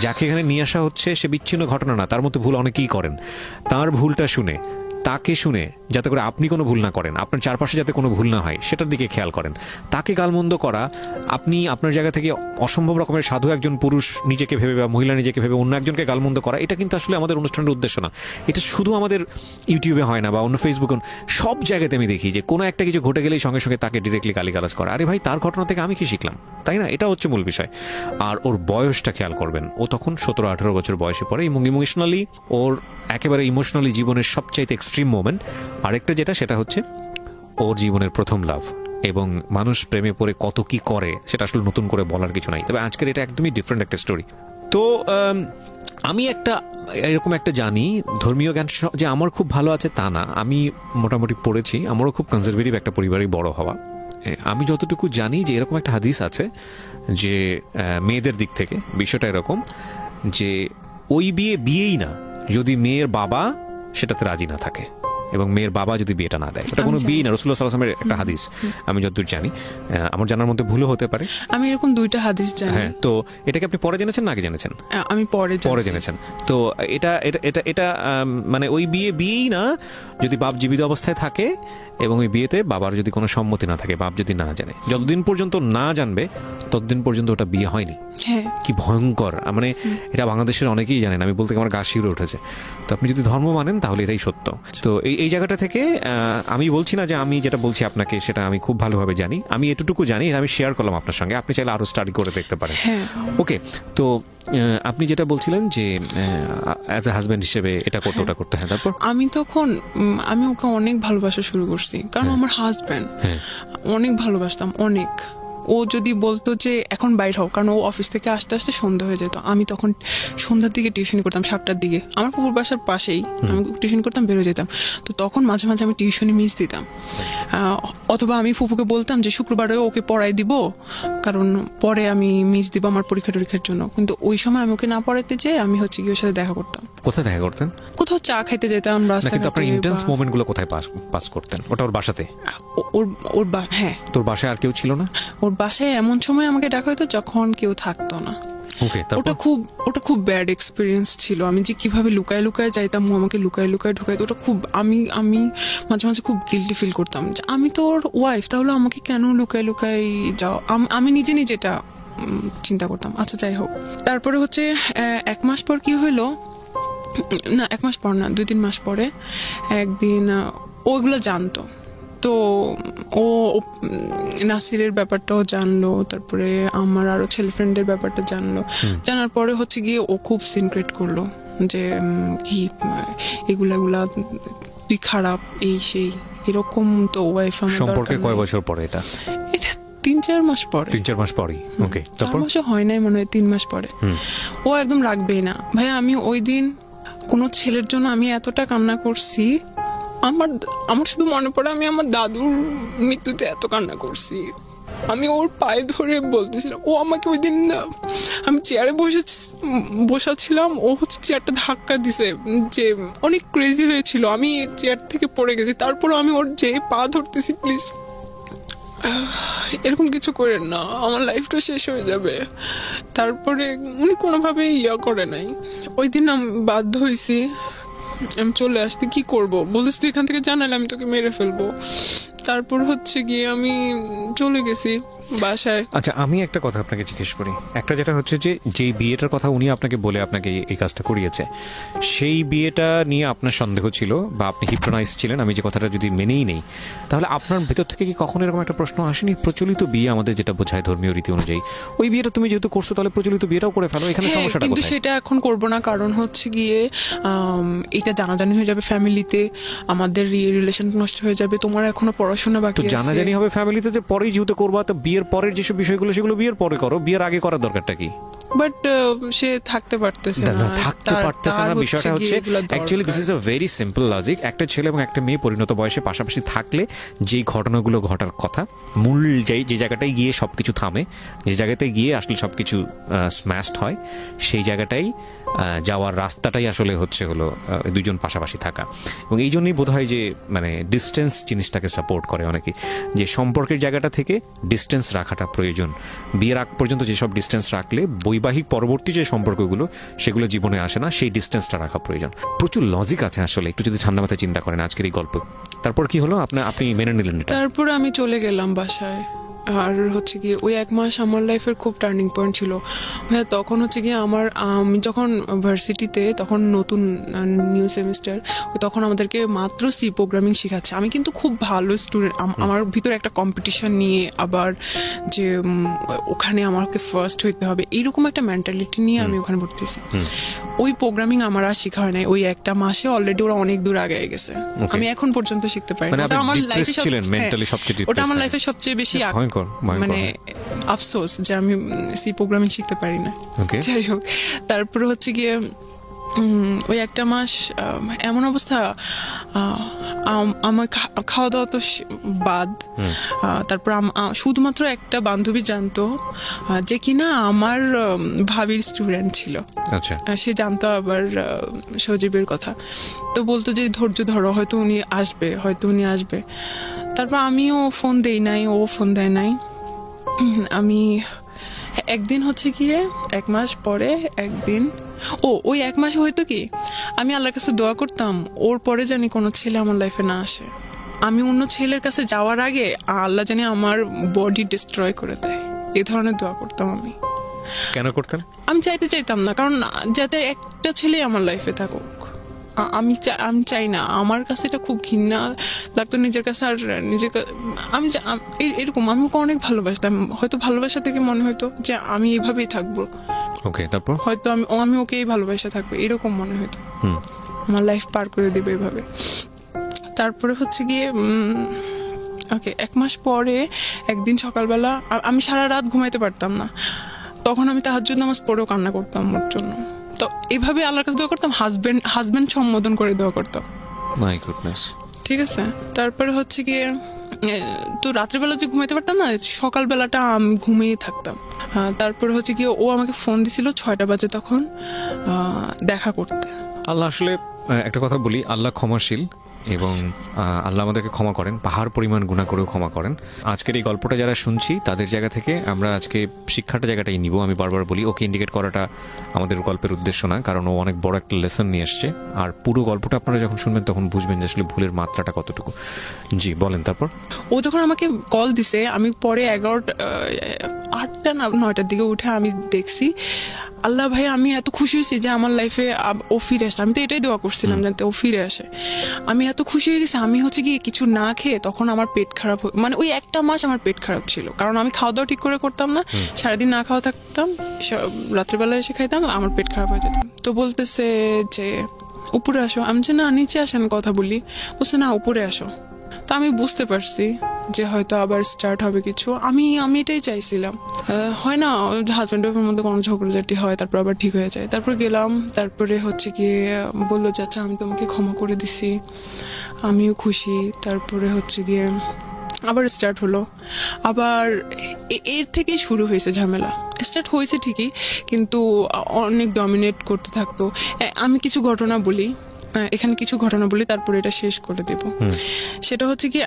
যাকে এখানে নিয়ে আসা হচ্ছে সে বিচ্ছিন্ন ঘটনা না, তার মতো ভুল অনেকেই করেন। তার ভুলটা শুনে তাকে শুনে যাতে করে আপনি কোনো ভুল না করেন, আপনার চারপাশে যাতে কোনো ভুল না হয় সেটার দিকে খেয়াল করেন। তাকে গালমন্দ করা, আপনি আপনার জায়গা থেকে অসম্ভব রকমের সাধু একজন পুরুষ নিজেকে ভেবে বা মহিলা নিজেকে ভেবে অন্য একজনকে গালমন্দ করা, এটা কিন্তু আসলে আমাদের অনুষ্ঠানের উদ্দেশ্য না। এটা শুধু আমাদের ইউটিউবে হয় না বা অন্য ফেসবুকে, সব জায়গাতে আমি দেখি যে কোনো একটা কিছু ঘটে গেলেই সঙ্গে সঙ্গে তাকে ডিরেক্টলি গালিগালাজ করা। আরে ভাই, তার ঘটনা থেকে আমি কি শিখলাম, তাই না? এটা হচ্ছে মূল বিষয়। আর ওর বয়সটা খেয়াল করবেন, ও তখন 17-18 বছর বয়সে পড়ে এবং ইমোশনালি ওর একেবারে ইমোশনালি জীবনের সবচাইতে এক্সট্রিম মোমেন্ট। আরেকটা যেটা, সেটা হচ্ছে ওর জীবনের প্রথম লাভ, এবং মানুষ প্রেমে পড়ে কত কি করে সেটা আসলে নতুন করে বলার কিছু নাই। তবে আজকের এটা একদমই ডিফারেন্ট একটা স্টোরি। তো আমি এরকম একটা জানি, ধর্মীয় জ্ঞান যে আমার খুব ভালো আছে তা না, আমি মোটামুটি পড়েছি, আমারও খুব কনজারভেটিভ একটা পরিবারে বড় হওয়া। আমি যতটুকু জানি যে এরকম একটা হাদিস আছে যে মেয়েদের দিক থেকে বিষয়টা এরকম যে ওই বিয়েই না যদি মেয়ের বাবা সেটাতে রাজি না থাকে এবং মেয়ের বাবা যদি বিয়েটা না দেয়, ওটা কোনো বিয়ে না। রাসূলুল্লাহ সাল্লাল্লাহু আলাইহি ওয়াসাল্লামের একটা হাদিস, আমি যতদূর জানি, আমার জানার মধ্যে ভুলও হতে পারে। আমি এরকম 2টা হাদিস জানি। হ্যাঁ, তো এটাকে আপনি পরে জেনেছেন না আগে জেনেছেন? আমি পরে জেনেছেন। তো এটা এটা এটা এটা মানে ওই বিয়েই না যদি বাপ জীবিত অবস্থায় থাকে এবং ওই বিয়েতে বাবার যদি কোনো সম্মতি না থাকে, বাপ যদি না জানে, যতদিন পর্যন্ত না জানবে ততদিন পর্যন্ত ওটা বিয়ে হয়নি। হ্যাঁ, কি ভয়ঙ্কর! মানে এটা বাংলাদেশের অনেকেই জানেন, আমি বলতে আমার গা শিউরে উঠেছে। তো আপনি যদি ধর্ম মানেন তাহলে এটাই সত্য। তো এই জায়গাটা থেকে আমি বলছি না যে আমি যেটা বলছি আপনাকে সেটা আমি খুব ভালোভাবে জানি, আমি এতটুকু জানি, আমি শেয়ার করলাম আপনার সঙ্গে, আপনি চাইলে আরো স্টাডি করে দেখতে পারেন। ওকে, তো আপনি যেটা বলছিলেন যে অ্যাজ এ হাজবেন্ড হিসেবে এটা করতে ওটা করতে, হ্যাঁ, তারপর আমি ওকে অনেক ভালোবাসা শুরু করছি, কারণ আমার হাজবেন্ড, অনেক ভালোবাসতাম, অনেক। ও যদি বলতো যে এখন বাইর হও, কারণ ও অফিস থেকে আসতে আসতে সন্ধ্যা হয়ে যেত, আমি তখন সন্ধ্যার দিকে টিউশনি করতাম, 7টার দিকে, আমার পুকুর বাসার পাশেই, আমি টিউশনি করতাম, বেরোয় যেতাম। তো তখন মাঝে মাঝে আমি টিউশনি মিস দিতাম, অথবা আমি ফুপুকে বলতাম যে শুক্রবারে ওকে পড়াই দিব, কারণ পরে আমি মিস দিব আমার পরীক্ষার জন্য। কিন্তু ওই সময় আমি ওকে না পড়াইতে যেয়ে আমি হচ্ছে কি ওর সাথে দেখা করতাম। কোথায় দেখা করতেন? কোথাও চা খাইতে যেতাম রাস্তায়। আপনার ইন্টেন্স মোমেন্টগুলো কোথায় পাস করতেন? ওটা ওর বাসাতে? হ্যাঁ। তোর বাসায় আর কেউ ছিল না? ওর বাসায় এমন সময় আমাকে ডাকা হতো যখন কেউ থাকতো না। ওটা খুব ব্যাড এক্সপিরিয়েন্স ছিল। আমি যে কিভাবে লুকায় লুকায় যাইতাম, ও আমাকে লুকায় লুকায় ঢুকাইতো, ওটা খুব আমি মাঝে মাঝে খুব গিল্টি ফিল করতাম যে আমি তো ওর ওয়াইফ, তাহলে আমাকে কেন লুকায় লুকায় যাও, আমি নিজে এটা চিন্তা করতাম। আচ্ছা, যাই হোক, তারপরে হচ্ছে 1 মাস পর কি হইলো, না 1 মাস পর না, 2-3 মাস পরে একদিন ওইগুলো জানতো, তো ও নাসিরের ব্যাপারটাও জানলো, তারপরে আমার আরো ছেলে ফ্রেন্ডদের ব্যাপারটা জানলো। জানার পরে হচ্ছে গিয়ে ও খুব সিনক্রেট করলো যে কি এগুলা তুই খারাপ, এই সেই এরকম। তো ওয়াইফ আমার সম্পর্কে কয় বছর পরে? এটা 3-4 মাস পরে। 3-4 মাস পরেই? ওকে, 4 মাসও হয় নাই মনে হয়, 3 মাস পরে। ও একদম রাখবেই না ভাই। আমি ওই দিন কোনো ছেলের জন্য আমি এতটা কান্না করছি, আমার শুধু মনে পড়ে আমি আমার দাদুর মৃত্যুতে এত কান্না করছি। আমি ওর পায়ে ধরে বলতেছিলাম, ও আমাকে ওই দিন, আমি চেয়ারে বসাছিলাম, ও হচ্ছে চেয়ারটা ধাক্কা দিছে, যে অনেক ক্রেজি হয়েছিল, আমি চেয়ার থেকে পড়ে গেছি। তারপরও আমি ওর যে পা ধরতেছি, প্লিজ এরকম কিছু করেন না, আমার লাইফটা শেষ হয়ে যাবে। তারপরে উনি কোনোভাবেই করে নাই। ওই দিন আমি বাধ্য হয়েছি, আমি চলে আসতে। কি করবো, বলছিস তুই এখান থেকে জানালে আমি তোকে মেরে ফেলবো। তারপর হচ্ছে গিয়ে আমি চলে গেছি বাসায়। আচ্ছা, আমি একটা কথা আপনাকে জিজ্ঞেস করি। একটা যেটা হচ্ছে যে বিয়েটার কথা উনি আপনাকে বলে আপনাকে এই কাজটা করিয়েছে, সেই বিয়েটা নিয়ে আপনার সন্দেহ ছিল বা আপনি হিপনোটাইজ ছিলেন, আমি যে কথাটা যদি মেনেই নেই, তাহলে আপনার ভেতর থেকে কি কখনো এরকম একটা প্রশ্ন আসেনি, প্রচলিত বিয়ে আমাদের যেটা বোঝায় ধর্মীয় রীতি অনুযায়ী, ওই বিয়েটা তুমি যেহেতু করছো তাহলে প্রচলিত বিয়েটাও করে ফেলো, এখানে সমস্যাটা কোথায়? কিন্তু সেটা এখন করবো না, কারণ হচ্ছে গিয়ে এটা জানাজানি হয়ে যাবে ফ্যামিলিতে, আমাদের রিলেশন নষ্ট হয়ে যাবে। তোমার এখনো পড়াশোনা বাকি আছে। জানাজানি হবে ফ্যামিলিতে, যে পরেই যেহেতু করবা, তো বিয়ের পরের যেসব বিষয়গুলো সেগুলো বিয়ের পরে করো, বিয়ের আগে করার দরকারটা কি? বাট সে থাকতে পারতেছে না। বিষয়টা হচ্ছে actually this is a very simple logic. একটা ছেলে এবং একটা মেয়ে পরিণত বয়সে পাশাপাশি থাকলে যেই ঘটনাগুলো ঘটার কথা, মূল যে জায়গাটায় গিয়ে সবকিছু থামে, যে জায়গাটায় গিয়ে আসলে সবকিছু স্ম্যাশড হয়, সেই জায়গাটাই যাওয়ার রাস্তাটাই আসলে হলো দুজন পাশাপাশি থাকা। এবং এই জন্যই বোধ হয় যে মানে ডিস্টেন্স জিনিসটাকে সাপোর্ট করে অনেকে, যে সম্পর্কের জায়গাটা থেকে ডিস্টেন্স রাখাটা প্রয়োজন। বিয়ের আগ পর্যন্ত যেসব ডিস্টেন্স রাখলে বই বৈবাহিক পরবর্তী যে সম্পর্কগুলো সেগুলো জীবনে আসে না, সেই ডিস্টেন্সটা রাখা প্রয়োজন। প্রচুর লজিক আছে আসলে, একটু যদি ঠান্ডা মাথায় চিন্তা করেন আজকের এই গল্প। তারপর কি হলো, আপনি মেনে নিলেন এটা? তারপর আমি চলে গেলাম বাসায়। আর হচ্ছে গিয়ে ওই 1 মাস আমার লাইফের খুব টার্নিং পয়েন্ট ছিল ভাইয়া। তখন হচ্ছে গিয়ে আমি যখন ভার্সিটিতে, তখন নতুন নিউ সেমিস্টার, তখন আমাদেরকে মাত্র সি প্রোগ্রামিং শেখাচ্ছে। আমি কিন্তু খুব ভালো স্টুডেন্ট, আমার ভিতরে একটা কম্পিটিশন নিয়ে, আবার যে ওখানে আমাকে ফার্স্ট হইতে হবে, এইরকম একটা মেন্টালিটি নিয়ে আমি ওখানে ভর্তি হয়েছি। ওই প্রোগ্রামিং আমার আর শেখা হয় নাই। ওই 1 মাসে অলরেডি ওরা অনেক দূর আগে গেছে, আমি এখন পর্যন্ত শিখতে পারি। ওটা আমার লাইফে সবচেয়ে বেশি মানে আফসোস যে আমি সি প্রোগ্রামিং শিখতে পারি না। যাই হোক, তারপরে হচ্ছে গিয়ে ওই 1 মাস এমন অবস্থা, আমার খাওয়া দাওয়া তো বাদ। তারপর শুধুমাত্র একটা বান্ধবী জানতো যে কিনা আমার ভাবির স্টুডেন্ট ছিল। সে জানতো আবার সজীবের কথা, তো বলতো যে ধৈর্য ধরো, হয়তো উনি আসবে। তারপর আমিও ফোন দেই নাই, ও ফোন দেয় নাই। আমি একদিন হচ্ছে গিয়ে 1 মাস পরে একদিন, ওই 1 মাসে হয়তো কি আমি আল্লাহর কাছে দোয়া করতাম ওর পরে জানি কোনো ছেলে আমার লাইফে না আসে। আমি অন্য ছেলের কাছে যাওয়ার আগে আল্লাহ জানি আমার বডি ডিস্ট্রয় করে দেয়, এই ধরনের দোয়া করতাম আমি। কেন করতেন? আমি চাইতাম না, কারণ যাতে একটা ছেলে আমার লাইফে থাকুক, আমি চাই না। আমার কাছে এটা খুব ঘৃণা লাগতো নিজের কাছে। আর আমি এরকম, আমি ওকে অনেক ভালোবাসতাম। হয়তো ভালোবাসা থেকে মনে হতো যে আমি এইভাবেই থাকবো, তারপর হয়তো আমি ওকে ভালোবাসা থাকবো, এরকম মনে হতো। আমার লাইফ পার করে দিবে এইভাবে। তারপরে হচ্ছে গিয়ে 1 মাস পরে একদিন সকালবেলা আমি সারা রাত ঘুমাইতে পারতাম না। তখন আমি তাহাজ্জুদ নামাজ পড়েও কান্না করতাম ওর জন্য। তো এভাবে আল্লাহর কাছে দোয়া করতাম, হাজবেন্ড সম্বোধন করে দোয়া করতাম। My goodness. ঠিক আছে, তারপরে হচ্ছে গিয়ে তো রাত্রিবেলা যে ঘুমাইতে পারতাম না, সকালবেলাটা আমি ঘুমিয়ে থাকতাম। তারপরে হচ্ছে গিয়ে ও আমাকে ফোন দিছিল 6টা বাজে, তখন দেখা করতে। আল্লাহ আসলে একটা কথা বলি, আল্লাহ ক্ষমাশীল এবং আল্লাহ আমাদেরকে ক্ষমা করেন, পাহাড় পরিমাণ গুনাহ করেও ক্ষমা করেন। আজকের এই গল্পটা যারা শুনছি তাদের জায়গা থেকে আমরা আজকে শিক্ষাটা জায়গাটাই নিব। আমি বারবার বলি, ওকে ইন্ডিকেট করাটা আমাদের গল্পের উদ্দেশ্য না, কারণ ও অনেক বড় একটা লেসন নিয়ে আসছে। আর পুরো গল্পটা আপনারা যখন শুনবেন তখন বুঝবেন যে আসলে ভুলের মাত্রাটা কতটুকু। জি বলেন। তারপর ও যখন আমাকে কল দিছে, আমি পরে 8টা না 9টার দিকে উঠে আমি দেখছি, আল্লাহ ভাই আমি এত খুশি হয়েছি যে আমার লাইফে ও ফিরে আসে। আমি তো এটাই দোয়া করছিলাম যাতে ও ফিরে আসে। আমি এত খুশি হয়ে গেছি। আমি হচ্ছে গিয়ে কিছু না খেয়ে, তখন আমার পেট খারাপ, মানে ওই 1 মাস আমার পেট খারাপ ছিল, কারণ আমি খাওয়া দাওয়া ঠিক করে করতাম না, সারাদিন না খাওয়া থাকতাম, রাত্রিবেলা এসে খাইতাম, আমার পেট খারাপ হয়ে যেত। তো বলতেছে যে উপরে আসো। আমি যে না, নিচে আসেন কথা বলি। বলছে না, উপরে আসো। তো আমি বুঝতে পারছি যে হয়তো আবার স্টার্ট হবে কিছু। আমি এটাই চাইছিলাম। হয় না, হাজব্যান্ড ওয়াইফের মধ্যে কোনো ঝগড়াঝাটি হয়, তারপর আবার ঠিক হয়ে যায়। তারপর গেলাম, তারপরে হচ্ছে গিয়ে বললো যে আচ্ছা আমি তোমাকে ক্ষমা করে দিছি, আমিও খুশি। তারপরে হচ্ছে গিয়ে আবার স্টার্ট হলো। আবার এর থেকেই শুরু হয়েছে ঝামেলা। স্টার্ট হয়েছে ঠিকই, কিন্তু অনেক ডমিনেট করতে থাকতো। আমি কিছু ঘটনা বলি, এখানে কিছু ঘটনা বলি, তারপরে এটা শেষ করে দেব। সেটা হচ্ছে কি,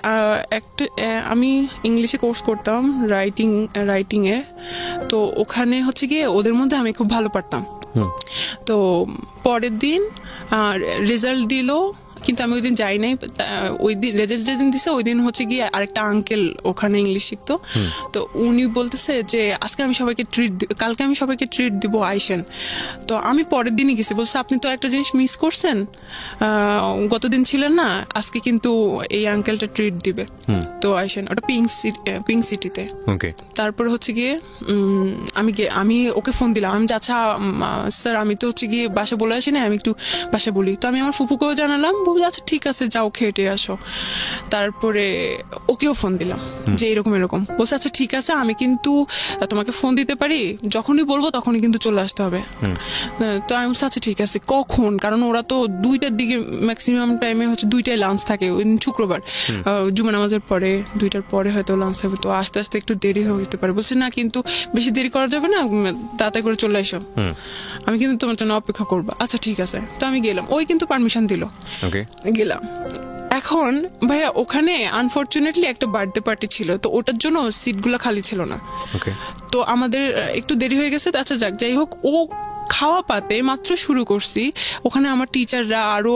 আমি ইংলিশে কোর্স করতাম রাইটিং এ। তো ওখানে হচ্ছে গিয়ে ওদের মধ্যে আমি খুব ভালো পারতাম। তো পরের দিন রেজাল্ট দিল, কিন্তু আমি ওই দিন যাই নাই। ওই দিন রেজাল্ট যেদিন দিছে ওই দিন হচ্ছে গিয়ে আরেকটা আঙ্কেল ওখানে ইংলিশ শিখতো। তো উনি বলতেছে যে আজকে আমি সবাইকে কালকে আমি সবাইকে ট্রিট দিব, আইসেন। তো আমি পরের দিনই গেছি। বলছে আপনি তো একটা জিনিস মিস করছেন, গতদিন ছিলেন না, আজকে কিন্তু এই আঙ্কেলটা ট্রিট দিবে, তো আইসেন। ওটা পিঙ্ক সিটিতে। তারপর হচ্ছে গিয়ে আমি ওকে ফোন দিলাম। আমি আচ্ছা স্যার, আমি তো হচ্ছে গিয়ে বাসা বলে আসি না, আমি একটু বাসা বলি। তো আমি আমার ফুপুকেও জানালাম, বলছি আচ্ছা ঠিক আছে, যাও খেটে আসো। তারপরে ওকেও ফোন দিলাম যে এরকম বলছে আচ্ছা ঠিক আছে, আমি কিন্তু তোমাকে ফোন দিতে পারি, যখনই বলবো তখনই কিন্তু চলে আসতে হবে। তো আমি বলছি আচ্ছা ঠিক আছে, কখন? কারণ ওরা তো 2টার দিকে ম্যাক্সিমাম টাইমে হচ্ছে 2টায় লাঞ্চ থাকে, শুক্রবার জুমা নামাজের পরে 2টার পরে হয়তো লাঞ্চ থাকবে। তো আস্তে আস্তে একটু দেরি হতে পারে। বলছে না, কিন্তু বেশি দেরি করা যাবে না, তাড়াতাড়ি করে চলে এসো, আমি কিন্তু তোমার জন্য অপেক্ষা করবো। আচ্ছা ঠিক আছে। তো আমি গেলাম, ওই কিন্তু পারমিশন দিল, গেলাম। এখন ভাইয়া ওখানে আনফরচুনেটলি একটা বার্থডে পার্টি ছিল, তো ওটার জন্য সিটগুলো খালি ছিল না। তো আমাদের একটু দেরি হয়ে গেছে। আচ্ছা যাক, যাই হোক, ও খাওয়া পাতে মাত্র শুরু করছি, ওখানে আমার টিচাররা আরো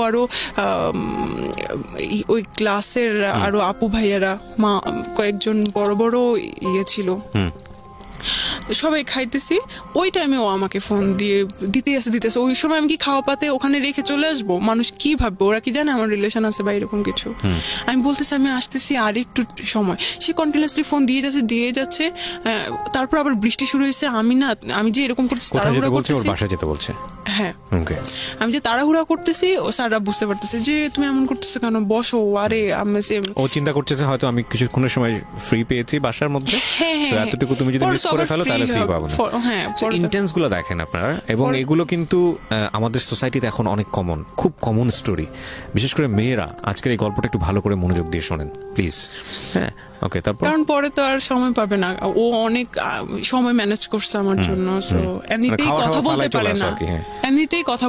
ওই ক্লাসের আরো আপু ভাইয়ারা, কয়েকজন বড় বড় ইয়ে ছিল, সবাই খাইতেছি। ওই টাইমে ও আমাকে ফোন দিতেছে। ওই সময় আমি কি খাওয়া পাতে ওখানে রেখে চলে আসবো? মানুষ কি ভাববে? ওরা কি জানে আমার রিলেশন আছে বা এরকম কিছু? আমি বলতেছি আমি আসতেছি, আর একটু সময়। সে কন্টিনিউয়াসলি ফোন দিয়ে যাচ্ছে। তারপর আবার বৃষ্টি শুরু হয়েছে। আমি যে এরকম করতেছি, তাড়াহুড়া করতেছি, বাসায় যেতে বলছে। হ্যাঁ, আমি যে তাড়াহুড়া করতেছি, ও স্যাররা বুঝতে পারতেছে যে তুমি এমন করতেছো কেন, বসো। আরে ও চিন্তা করতেছে হয়তো আমি কিছুক্ষণের সময় ফ্রি পেয়েছি বাসার মধ্যে, এতটুকু তুমি যদি মিস করে ফেলো তাহলে ফ্রি পাবো না। ইন্টেন্স গুলো দেখেন আপনারা, এবং এগুলো কিন্তু আমাদের সোসাইটিতে এখন অনেক কমন, খুব কমন স্টোরি। বিশেষ করে মেয়েরা আজকের এই গল্পটা একটু ভালো করে মনোযোগ দিয়ে শোনেন প্লিজ। হ্যাঁ, ওকে। তারপর কারণ পরে তো আর সময় পাবে না। ও অনেক সময় ম্যানেজ করছে আমার জন্য। সো এমনিতেই কথা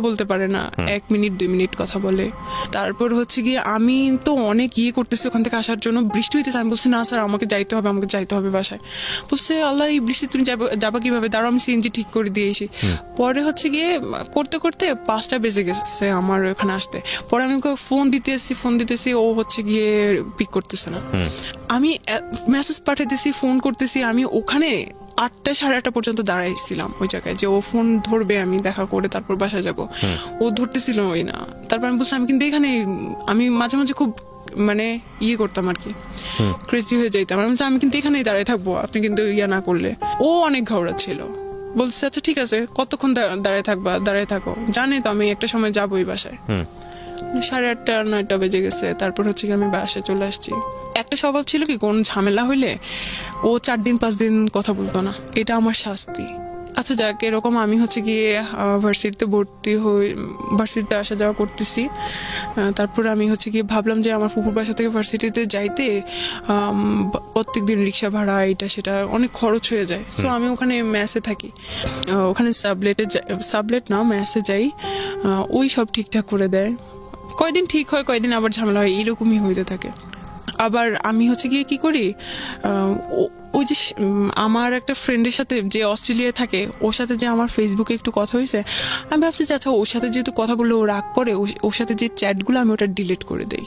বলতে পারে না, এক মিনিট 2 মিনিট কথা বলে। তারপর হচ্ছে গিয়ে আমি তো অনেক করতেছি ওখান থেকে আসার জন্য। বৃষ্টি হইতেছে, আমি বলছি না স্যার, আমাকে যাইতে হবে বাসায়। বলছে আল্লাহ, এই বৃষ্টি তুমি যাবা কিভাবে? দাঁড়াও, আমি সিএনজি ঠিক করে দিয়েছি। পরে হচ্ছে গিয়ে করতে করতে 5টা বেজে গেছে আমার ওখানে আসতে। পরে আমি ওকে ফোন দিতেছি, ও হচ্ছে গিয়ে পিক করতেছে না। আমি মেসেজ পাঠাইতেছি, ফোন করতেছি। আমি ওখানে 8টা 8:30 পর্যন্ত দাঁড়াইছিলাম ওই জায়গায়, যে ও ফোন ধরবে, আমি দেখা করে তারপর বাসায় যাব। ও ধরতেছিল ওই না। তারপর আমি বলছি আমি কিন্তু এখানে, আমি মাঝে মাঝে খুব করতাম আর কি, ক্রেজি হয়ে যাইতাম। আমি কিন্তু এখানেই দাঁড়াই থাকবো, আপনি কিন্তু না করলে। ও অনেক ঘাওড়া ছিল। বলছে আচ্ছা ঠিক আছে, কতক্ষণ দাঁড়ায় থাকো, জানে তো আমি একটা সময় যাবোই বাসায়। 8:30 9টা বেজে গেছে। তারপর হচ্ছে কি আমি বাসায় চলে আসছি। একটা স্বভাব ছিল কি, কোন ঝামেলা হইলে ও 4 দিন 5 দিন কথা বলতো না, এটা আমার শাস্তি। আচ্ছা যাক, এরকম আমি হচ্ছে গিয়ে ভার্সিটিতে ভর্তি হই, ভার্সিটিতে আসা যাওয়া করতেছি। তারপর আমি হচ্ছে গিয়ে ভাবলাম যে আমার ফুপুর বাসা থেকে ভার্সিটিতে যাইতে প্রত্যেকদিন রিক্সা ভাড়া, এটা সেটা অনেক খরচ হয়ে যায়। সো আমি ওখানে মেসে থাকি, ওখানে সাবলেট না মেসে যাই। ওই সব ঠিকঠাক করে দেয়। কয়দিন ঠিক হয়, কয়দিন আবার ঝামেলা হয়, এরকমই হইতে থাকে। আবার আমি হচ্ছে গিয়ে কি করি, ওই যে আমার একটা ফ্রেন্ডের সাথে যে অস্ট্রেলিয়ায় থাকে, ওর সাথে যে আমার ফেসবুকে একটু কথা হয়েছে, আমি ভাবছি যে আচ্ছা ওর সাথে যেহেতু কথা বললে ও রাগ করে, ওর সাথে যে চ্যাটগুলো আমি ওটা ডিলিট করে দেই।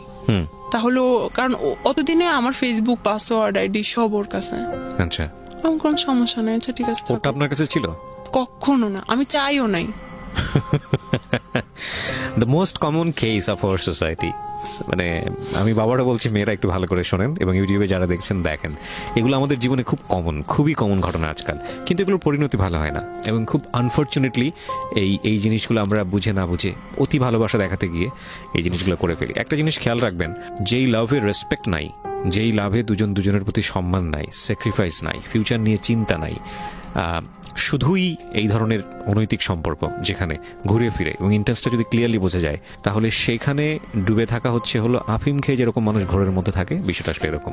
তাহলে কারণ অতদিনে আমার ফেসবুক পাসওয়ার্ড আইডি সব ওর কাছে। আচ্ছা, আমার কোনো সমস্যা নাই। আচ্ছা ঠিক আছে। ওটা আপনার কাছে ছিল? কখনো না, আমি চাইও নাই। The most common case of our society. মানে আমি বাবারা বলছি, মেয়েরা একটু ভালো করে শোনেন, এবং ইউটিউবে যারা দেখছেন দেখেন, এগুলো আমাদের জীবনে খুব খুবই কমন ঘটনা আজকাল। কিন্তু এগুলোর পরিণতি ভালো হয় না, এবং খুব আনফর্চুনেটলি এই জিনিসগুলো আমরা বুঝে না বুঝে অতি ভালোবাসা দেখাতে গিয়ে এই জিনিসগুলো করে ফেলি। একটা জিনিস খেয়াল রাখবেন, যেই লাভের রেসপেক্ট নাই, যেই লাভে দুজনের প্রতি সম্মান নাই, স্যাক্রিফাইস নাই, ফিউচার নিয়ে চিন্তা নাই, শুধুই এই ধরনের অনৈতিক সম্পর্ক যেখানে ঘুরে ফিরে এবং ইন্টারেস্টটা যদি ক্লিয়ারলি বোঝা যায়, তাহলে সেখানে ডুবে থাকা হলো আফিম খেয়ে যেরকম মানুষ ঘোরের মধ্যে থাকে, বিষয়টা আসলে এরকম।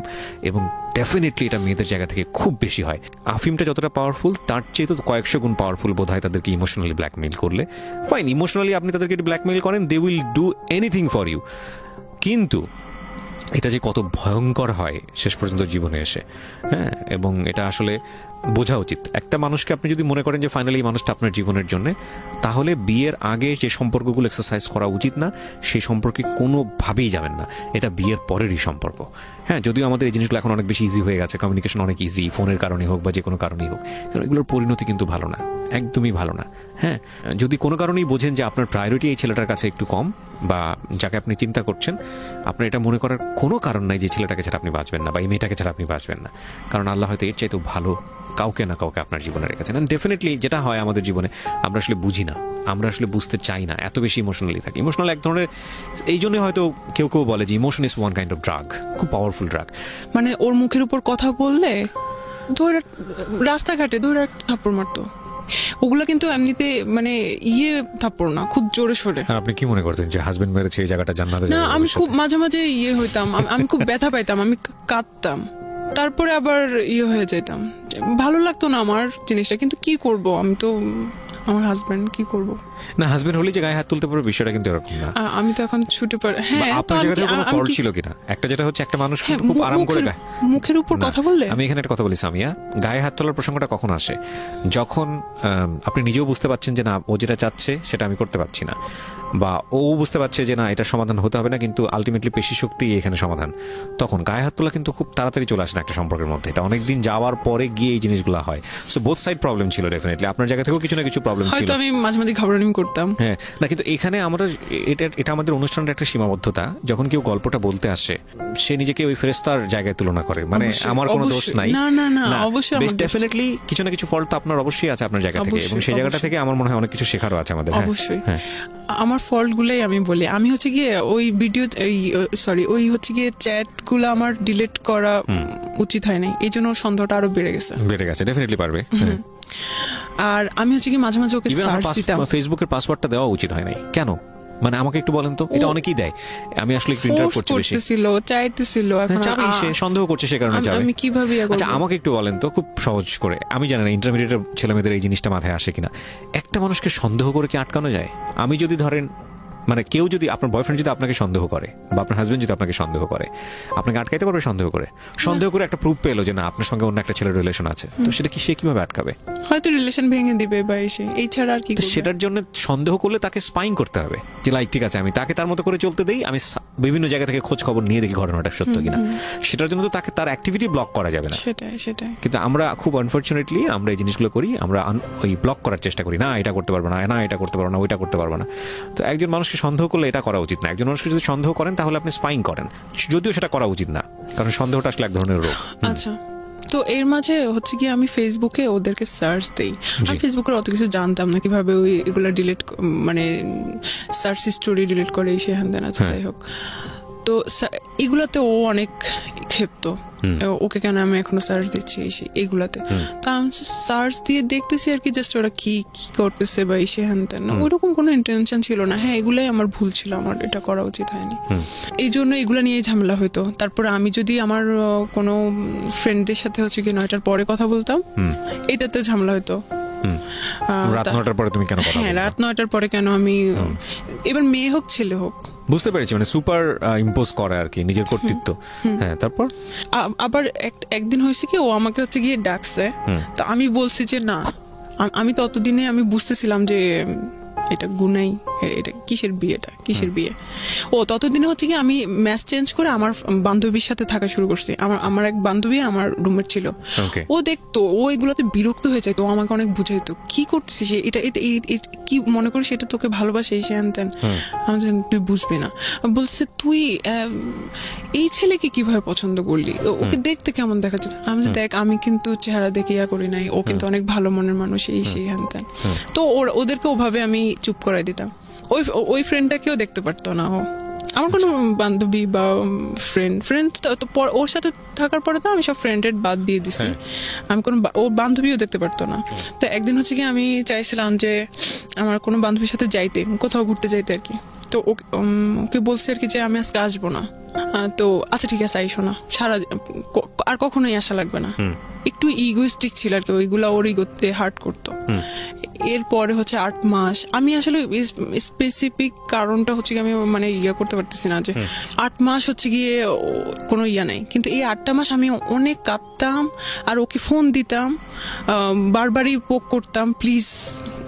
এবং ডেফিনেটলি এটা মেয়েদের জায়গা থেকে খুব বেশি হয়। আফিমটা যতটা পাওয়ারফুল, তার চেয়ে তো কয়েকশো গুণ পাওয়ারফুল বোধ হয় তাদেরকে ইমোশনালি ব্ল্যাকমেইল করলে। ফাইন, ইমোশনালি আপনি তাদেরকে ব্ল্যাকমেইল করেন, they will do anything for you. কিন্তু এটা যে কত ভয়ঙ্কর হয় শেষ পর্যন্ত জীবনে এসে, হ্যাঁ, এবং এটা আসলে বোঝা উচিত। একটা মানুষকে আপনি যদি মনে করেন যে ফাইনালি এই মানুষটা আপনার জীবনের জন্য, তাহলে বিয়ের আগে যে সম্পর্কগুলো এক্সারসাইজ করা উচিত না, সেই সম্পর্কে কোনোভাবেই যাবেন না। এটা বিয়ের পরেরই সম্পর্ক। হ্যাঁ, যদিও আমাদের এই জিনিসগুলো এখন অনেক বেশি ইজি হয়ে গেছে, কমিউনিকেশন অনেক ইজি, ফোনের কারণে হোক বা যে কোনো কারণেই হোক, কারণ এগুলোর পরিণতি কিন্তু ভালো না, একদমই ভালো না। হ্যাঁ, যদি কোনো কারণেই বোঝেন যে আপনার প্রায়োরিটি এই ছেলেটার কাছে একটু কম, বা যাকে আপনি চিন্তা করছেন, আপনার এটা মনে করার কোনো কারণ নাই যে ছেলেটাকে ছাড়া আপনি বাঁচবেন না, বা এই মেয়েটাকে ছাড়া আপনি বাঁচবেন না। কারণ আল্লাহ হয়তো এর চাইতেও ভালো কাউকে না কাউকে আপনার জীবনে রেখেছেন। অ্যান্ড ডেফিনেটলি যেটা হয় আমাদের জীবনে, আমরা আসলে বুঝি না, আমরা আসলে বুঝতে চাই না, এত বেশি ইমোশনালি থাকি। ইমোশনাল এক ধরনের, এই জন্য হয়তো কেউ বলে যে emotion is one kind of drug, খুব পাওয়ারফুল ড্রাগ। মানে ওর মুখের উপর কথা বললে ধরে রাস্তাঘাটে ধরে একটা থাপ্পড় মারতো, ওগুলো কিন্তু এমনিতে মানে থাপ্পড় না, খুব জোরে সোরে। আপনি কি মনে করতেন যে হাজবেন্ড মেরেছে এই জায়গাটা জান্নাতে? না, আমি খুব মাঝে মাঝে হইতাম, আমি খুব ব্যথা পাইতাম, আমি কাঁদতাম, তারপরে আবার হয়ে যেতাম, ভালো লাগতো না আমার জিনিসটা। কিন্তু কি করব, আমি তো আমার হাজবেন্ড, কি করব? না, হাজবেন্ড হলে যে গায়ে হাত তুলতে পারবে বিষয়টা কিন্তু এরকম না। আমি তো এখন ছুটে পড়ে, হ্যাঁ। আপনার জায়গা থেকে কোনো ফল্ট ছিল কিনা? একটা যেটা হচ্ছে একটা মানুষ খুব আরাম করে মুখের উপর কথা বললে, আমি এখানে একটা কথা বলি সামিয়া, গায়ে হাত তোলার প্রসঙ্গটা কখন আসে? যখন আপনি নিজেও বুঝতে পারছেন যে না, ও যেটা চাচ্ছে সেটা আমি করতে পারছি না, বা ও বুঝতে পারছে যে না, এটা সমাধান হতে হবে না, কিন্তু আলটিমেটলি পেশি শক্তি এখানে সমাধান। তখন গায়ে হাত তোলা কিন্তু খুব তাড়াতাড়ি চলে আসে না একটা সম্পর্কের মধ্যে, এটা অনেকদিন যাওয়ার পরে গিয়ে এই জিনিসগুলো হয়। সো বোথ সাইড প্রবলেম ছিল ডেফিনেটলি, আপনার জায়গা থেকেও কিছু না কিছু প্রবলেম ছিল। হয়তো আমি মাঝে মাঝে ঘাবড়ানি করতাম, হ্যাঁ। না, কিন্তু এখানে আমরা এটা আমাদের অনুষ্ঠানের একটা সীমাবদ্ধতা। যখন কেউ গল্পটা বলতে আসে, সে নিজেকে ওই ফেরেশতার জায়গায় তুলনা করে, মানে আমার কোনো দোষ নাই। না না না, অবশ্যই ডেফিনেটলি কিছু না কিছু ফল্ট তো আপনার অবশ্যই আছে আপনার জায়গা থেকে, এবং সেই জায়গাটা থেকে আমার মনে হয় অনেক কিছু শেখারও আছে আমাদের। অবশ্যই আমার ফল্ট গুলাই আমি বলি। আমি হচ্ছে গিয়ে ওই ভিডিও, ওই হচ্ছে গিয়ে চ্যাট গুলো আমার ডিলিট করা উচিত হয় নাই, এই জন্য সন্দেহটা আরো বেড়ে গেছে। ডেফিনেটলি পারবে। আর আমি হচ্ছে কি মাঝে মাঝে ওকে সার্চ দিতাম। ফেসবুকের পাসওয়ার্ডটা দেওয়া উচিত হয় নাই কেন? মানে আমাকে একটু বলেন তো, এটা অনেকেই দেয়। আমি আসলে একটু ইন্টারাপ্ট করছি, বেশি চাইতেছিল, এখন সে সন্দেহ করছে, সে কারণে যাবে। আমি কিভাবে? আচ্ছা, আমাকে একটু বলেন তো খুব সহজ করে, আমি জানি না ইন্টারমিডিয়েটের ছেলেমেয়েদের এই জিনিসটা মাথায় আসে কিনা, একটা মানুষকে সন্দেহ করে কি আটকানো যায়? আমি যদি ধরেন, মানে কেউ যদি, আপনার বয়ফ্রেন্ড যদি আপনাকে সন্দেহ করে, বা আপনার হাজবেন্ড যদি আপনাকে সন্দেহ করে, আপনাকে আটকাইতে পারবে? সন্দেহ করে একটা প্রুফ পেলো যে না, আপনার সঙ্গে অন্য একটা ছেলের রিলেশন আছে, তো সেটা কি সে কিভাবে আটকাবে? হয়তো রিলেশন ভেঙে দিবে বা এসে, এই ছাড়া আর কি। সেটার জন্য সন্দেহ করলে তাকে স্পাইং করতে হবে, যে লাইক ঠিক আছে, আমি তাকে তার মতো করে চলতে দেই, আমি বিভিন্ন জায়গা থেকে খোঁজ খবর নিয়ে দেখি ঘটনাটা সত্য কিনা। সেটার জন্য তো তাকে তার অ্যাক্টিভিটি ব্লক করা যাবে না। সেটাই। কিন্তু আমরা খুব আনফরচুনেটলি আমরা এই জিনিসগুলো করি, আমরা ওই ব্লক করার চেষ্টা করি, না এটা করতে পারবো না, না এটা করতে পারবো না, ওইটা করতে পারবো না। তো একজন মানুষকে সন্দেহ করলে এটা করা উচিত না। একজন মানুষকে যদি সন্দেহ করেন তাহলে আপনি স্পাইং করেন, যদিও সেটা করা উচিত না, কারণ সন্দেহটা আসলে এক ধরনের রোগ। আচ্ছা, তো এর মাঝে হচ্ছে কি আমি ফেসবুকে ওদেরকে সার্চ দেই। আমি ফেসবুকের অত কিছু জানতাম না, কিভাবে ওই এগুলা ডিলিট, মানে সার্চ হিস্টোরি ডিলিট করে, এই সে হ্যান দেন আছে, যাই হোক। তো এগুলাতে ও অনেক ক্ষেপ্ত, ওকে কেন আমি এখনো সার্চ দিচ্ছি এইগুলাতে। তো আমি সার্চ দিয়ে দেখতেছি আর কি, জাস্ট ওরা কি করতেছে বা এসে হ্যান তেন, ওইরকম কোনো ইন্টেনশন ছিল না। হ্যাঁ, এগুলাই আমার ভুল ছিল, আমার এটা করা উচিত হয়নি, এই জন্য এগুলা নিয়ে ঝামেলা হইতো। তারপরে আমি যদি আমার কোনো ফ্রেন্ডদের সাথে হচ্ছে কি 9টার পরে কথা বলতাম, এটাতে ঝামেলা হইতো। রাত 9টার পরে তুমি কেন কথা বলছো? হ্যাঁ, রাত 9টার পরে কেন আমি, এবার মেয়ে হোক ছেলে হোক। বুঝতে পেরেছি, মানে সুপার ইম্পোজ করে আর কি, নিজের কর্তৃত্ব। হ্যাঁ, তারপর আবার একদিন হয়েছে কি, ও আমাকে হচ্ছে গিয়ে ডাকছে, তো আমি বলছি যে না, আমি ততদিনে আমি বুঝতেছিলাম যে এটা গুনাই, এটা কিসের বিয়ে। ও ততদিনে হচ্ছে কি আমি ম্যাচ চেঞ্জ করে আমার বান্ধবীর সাথে থাকা শুরু করছি। আমার এক বান্ধবী আমার রুমমেট ছিল, ও দেখতো, ও এগুলোতে বিরক্ত হয়ে যায়, তো আমাকে অনেক বুঝাইতো কি করতেছিস, এটা কি মনে করিস এটা তোকে ভালোবাসে, এই হ্যান ত্যান। আমি তুই বুঝবি না। বলছে তুই এই ছেলেকে কিভাবে পছন্দ করলি, ওকে দেখতে কেমন দেখা যায়? আমি দেখ, আমি কিন্তু চেহারা দেখে ইয়া করি নাই, ও কিন্তু অনেক ভালো মনের মানুষ, এই সেই হ্যান ত্যান। তো ওদেরকে ওভাবে আমি চুপ করাই দিতাম। ওই ফ্রেন্ডটাকেও দেখতে পারতো না ও, আমার কোনো বান্ধবী বা ফ্রেন্ড তো ওর সাথে থাকার পরে তো আমি সব ফ্রেন্ডের বাদ দিয়ে দিছি, আমি কোনো ও বান্ধবীও দেখতে পারতো না। তো একদিন হচ্ছে কি আমি চাইছিলাম যে আমার কোনো বান্ধবীর সাথে যাইতে, কোথাও ঘুরতে যাইতে আর কি। তো ওকে বলছে আর কি যে আমি আজকে আসবো না। তো আচ্ছা ঠিক আছে, আইসো না, আর কখনোই আসা লাগবে না। একটু ইগোইস্টিক ছিল আর কি, ওইগুলা ওর ইগোতে হার্ট করতো। এরপরে হচ্ছে 8 মাস আমি আসলে স্পেসিফিক কারণটা হচ্ছে আমি মানে করতে পারতেছি না, যে 8 মাস হচ্ছে গিয়ে কোনো নাই, কিন্তু এই 8টা মাস আমি অনেক কাঁদতাম আর ওকে ফোন দিতাম, বারবারই পোক করতাম, প্লিজ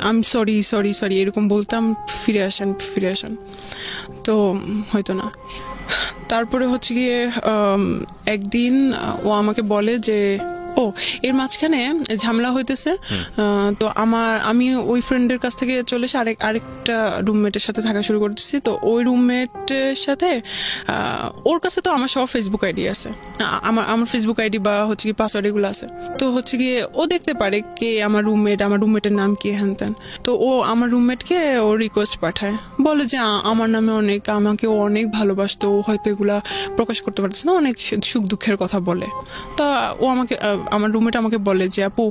আমি সরি এরকম বলতাম, ফিরে আসেন, তো হয়তো না। তারপরে হচ্ছে গিয়ে একদিন ও আমাকে বলে যে এর মাঝখানে ঝামেলা হইতেছে, তো আমি ওই ফ্রেন্ডের কাছ থেকে চলে এসে আরেকটা রুমমেটের সাথে থাকা শুরু করতেছি। তো ওই রুমমেটের সাথে ওর কাছে তো আমার সব ফেসবুক আইডি আছে, আমার ফেসবুক আইডি বা হচ্ছে কি পাসওয়ার্ড এগুলো আছে। তো হচ্ছে গিয়ে ও দেখতে পারে কে আমার রুমমেটের নাম কি হ্যান ত্যান। তো ও আমার রুমমেটকে ও রিকোয়েস্ট পাঠায়, বলে যে আমার নামে আমাকে ও অনেক ভালোবাসতো, ও হয়তো এগুলা প্রকাশ করতে পারছে না, অনেক সুখ দুঃখের কথা বলে। তো ও আমার রুমমেট আমাকে বলে যে আপু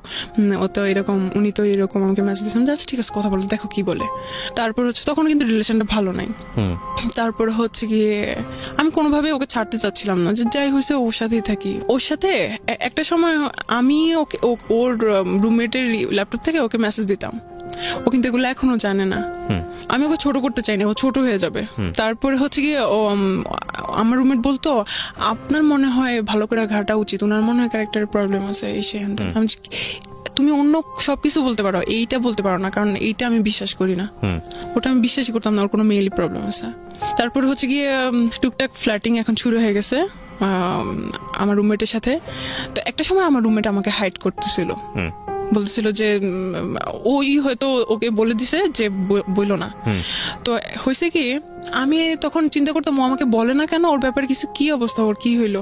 ও তো এরকম, উনি তো এরকম আমাকে মেসেজ দিয়েছেন, যাচ্ছে ঠিক আছে কথা বলে দেখো কি বলে। তারপর হচ্ছে তখন কিন্তু রিলেশনটা ভালো নাই। তারপর হচ্ছে গিয়ে আমি কোনোভাবে ওকে ছাড়তে চাচ্ছিলাম না, যে যাই হয়েছে ওর সাথেই থাকি। ওর সাথে একটা সময় আমি ওর রুমমেটের ল্যাপটপ থেকে ওকে মেসেজ দিতাম, ও কিন্তু এগুলো এখনো জানে না। আমি ওকে ছোট করতে চাই না, ও ছোট হয়ে যাবে। তারপরে হচ্ছে গিয়ে আমার রুমমেট বলতো আপনার মনে হয় ভালো করে ঘাটা উচিত, ওনার মনে হয় ক্যারেক্টারের প্রবলেম আছে এই সে। আমি তুমি অন্য সবকিছু বলতে পারো, এইটা বলতে পারো না, কারণ এইটা আমি বিশ্বাস করি না। ওটা আমি বিশ্বাসই করতাম না ওর কোনো মেইলি প্রবলেম আছে। তারপর হচ্ছে গিয়ে টুকটাক ফ্ল্যাটিং এখন শুরু হয়ে গেছে আমার রুমমেটের সাথে। তো একটা সময় আমার রুমমেট আমাকে হাইড করতেছিল, বলতেছিল যে ওই হয়তো ওকে বলে দিছে যে বইলো না। তো হয়েছে কি, আমি তখন চিন্তা করতাম ও আমাকে বলে না কেন, ওর ব্যাপারে কিছু কি অবস্থা, ওর কি হইলো।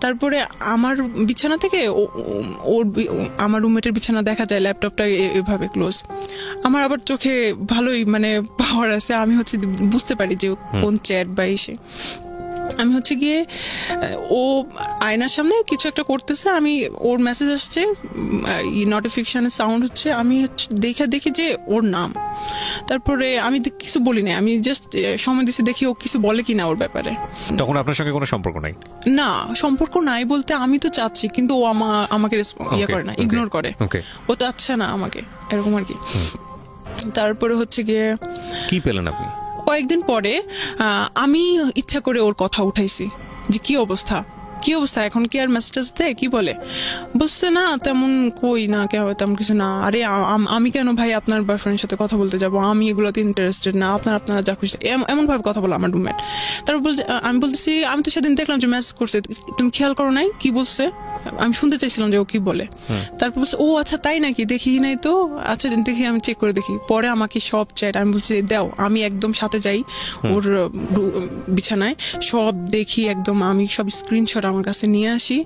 তারপরে আমার বিছানা থেকে ওর আমার রুমমেটের বিছানা দেখা যায়, ল্যাপটপটা এভাবে ক্লোজ। আমার আবার চোখে ভালোই মানে পাওয়ার আছে, আমি হচ্ছে বুঝতে পারি যে কোন চ্যাট বা এসে। আমি হচ্ছে গিয়ে ও আয়নার সামনে কিছু একটা করতেছে, আমি ওর মেসেজ আসছে, নোটিফিকেশনের সাউন্ড হচ্ছে, আমি দেখি যে ওর নাম। তারপরে আমি কিছু বলি না, আমি জাস্ট সময় দিচ্ছি দেখি ও কিছু বলে কিনা ওর ব্যাপারে। তখন আপনার সঙ্গে কোনো সম্পর্ক নাই? না, সম্পর্ক নাই বলতে আমি তো চাচ্ছি, কিন্তু ও আমাকে ইয়ে করে না, ইগনোর করে। ও চাচ্ছে না আমাকে, এরকম আর কি। তারপরে হচ্ছে গিয়ে কি পেলেন আপনি? কয়েকদিন পরে আমি ইচ্ছা করে ওর কথা উঠাইছি যে কি অবস্থা এখন, কি আর মেসেজ দেয়, কি বলে। বলছে না তেমন কই না, তেমন কিছু না। আরে আমি কেন ভাই আপনার বয়ফ্রেন্ডের সাথে কথা বলতে যাবো, আমি এগুলোতে ইন্টারেস্টেড না, আপনারা যা খুশি, এমন ভাবে কথা বলো আমার রুমমেট। তারপর আমি বলতেছি আমি তো সেদিন দেখলাম যে মেসেজ করছে, তুমি খেয়াল করো নাই কি বলছে। আমি শুনতে চাইছিলাম যে ও কি বলে। তারপর বলছে ও আচ্ছা তাই নাকি, দেখি নাই তো, আচ্ছা দেখি, আমি চেক করে দেখি। পরে আমাকে সব চ্যাট, আমি বলছি দাও, আমি একদম সাথে যাই ওর বিছানায়, সব দেখি একদম, আমি সব স্ক্রিনশট আমার কাছে নিয়ে আসি।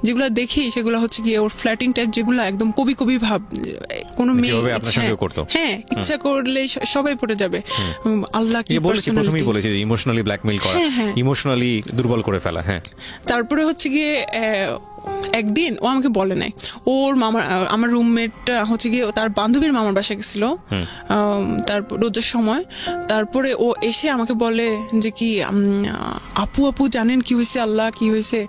যেগুলো দেখি সেগুলো হচ্ছে গিয়ে ওর ফ্ল্যাটিং টাইপ, যেগুলো একদম কবি ভাব, কোনো মেয়ে হ্যাঁ ইচ্ছা করলে সবাই পড়ে যাবে। আল্লাহ কি প্রথমেই বলেছে যে ইমোশনালি ব্ল্যাকমেইল করা, ইমোশনালি দুর্বল করে ফেলা। হ্যাঁ, তারপরে হচ্ছে গিয়ে একদিন ও আমাকে বলে নাই, ওর আমার রুমমেট হচ্ছে গিয়ে তার বান্ধবীর মামার বাসায় গেছিল তারপর রোজার সময়। তারপরে ও এসে আমাকে বলে যে কি আপু জানেন কি হয়েছে, আল্লাহ কি হয়েছে,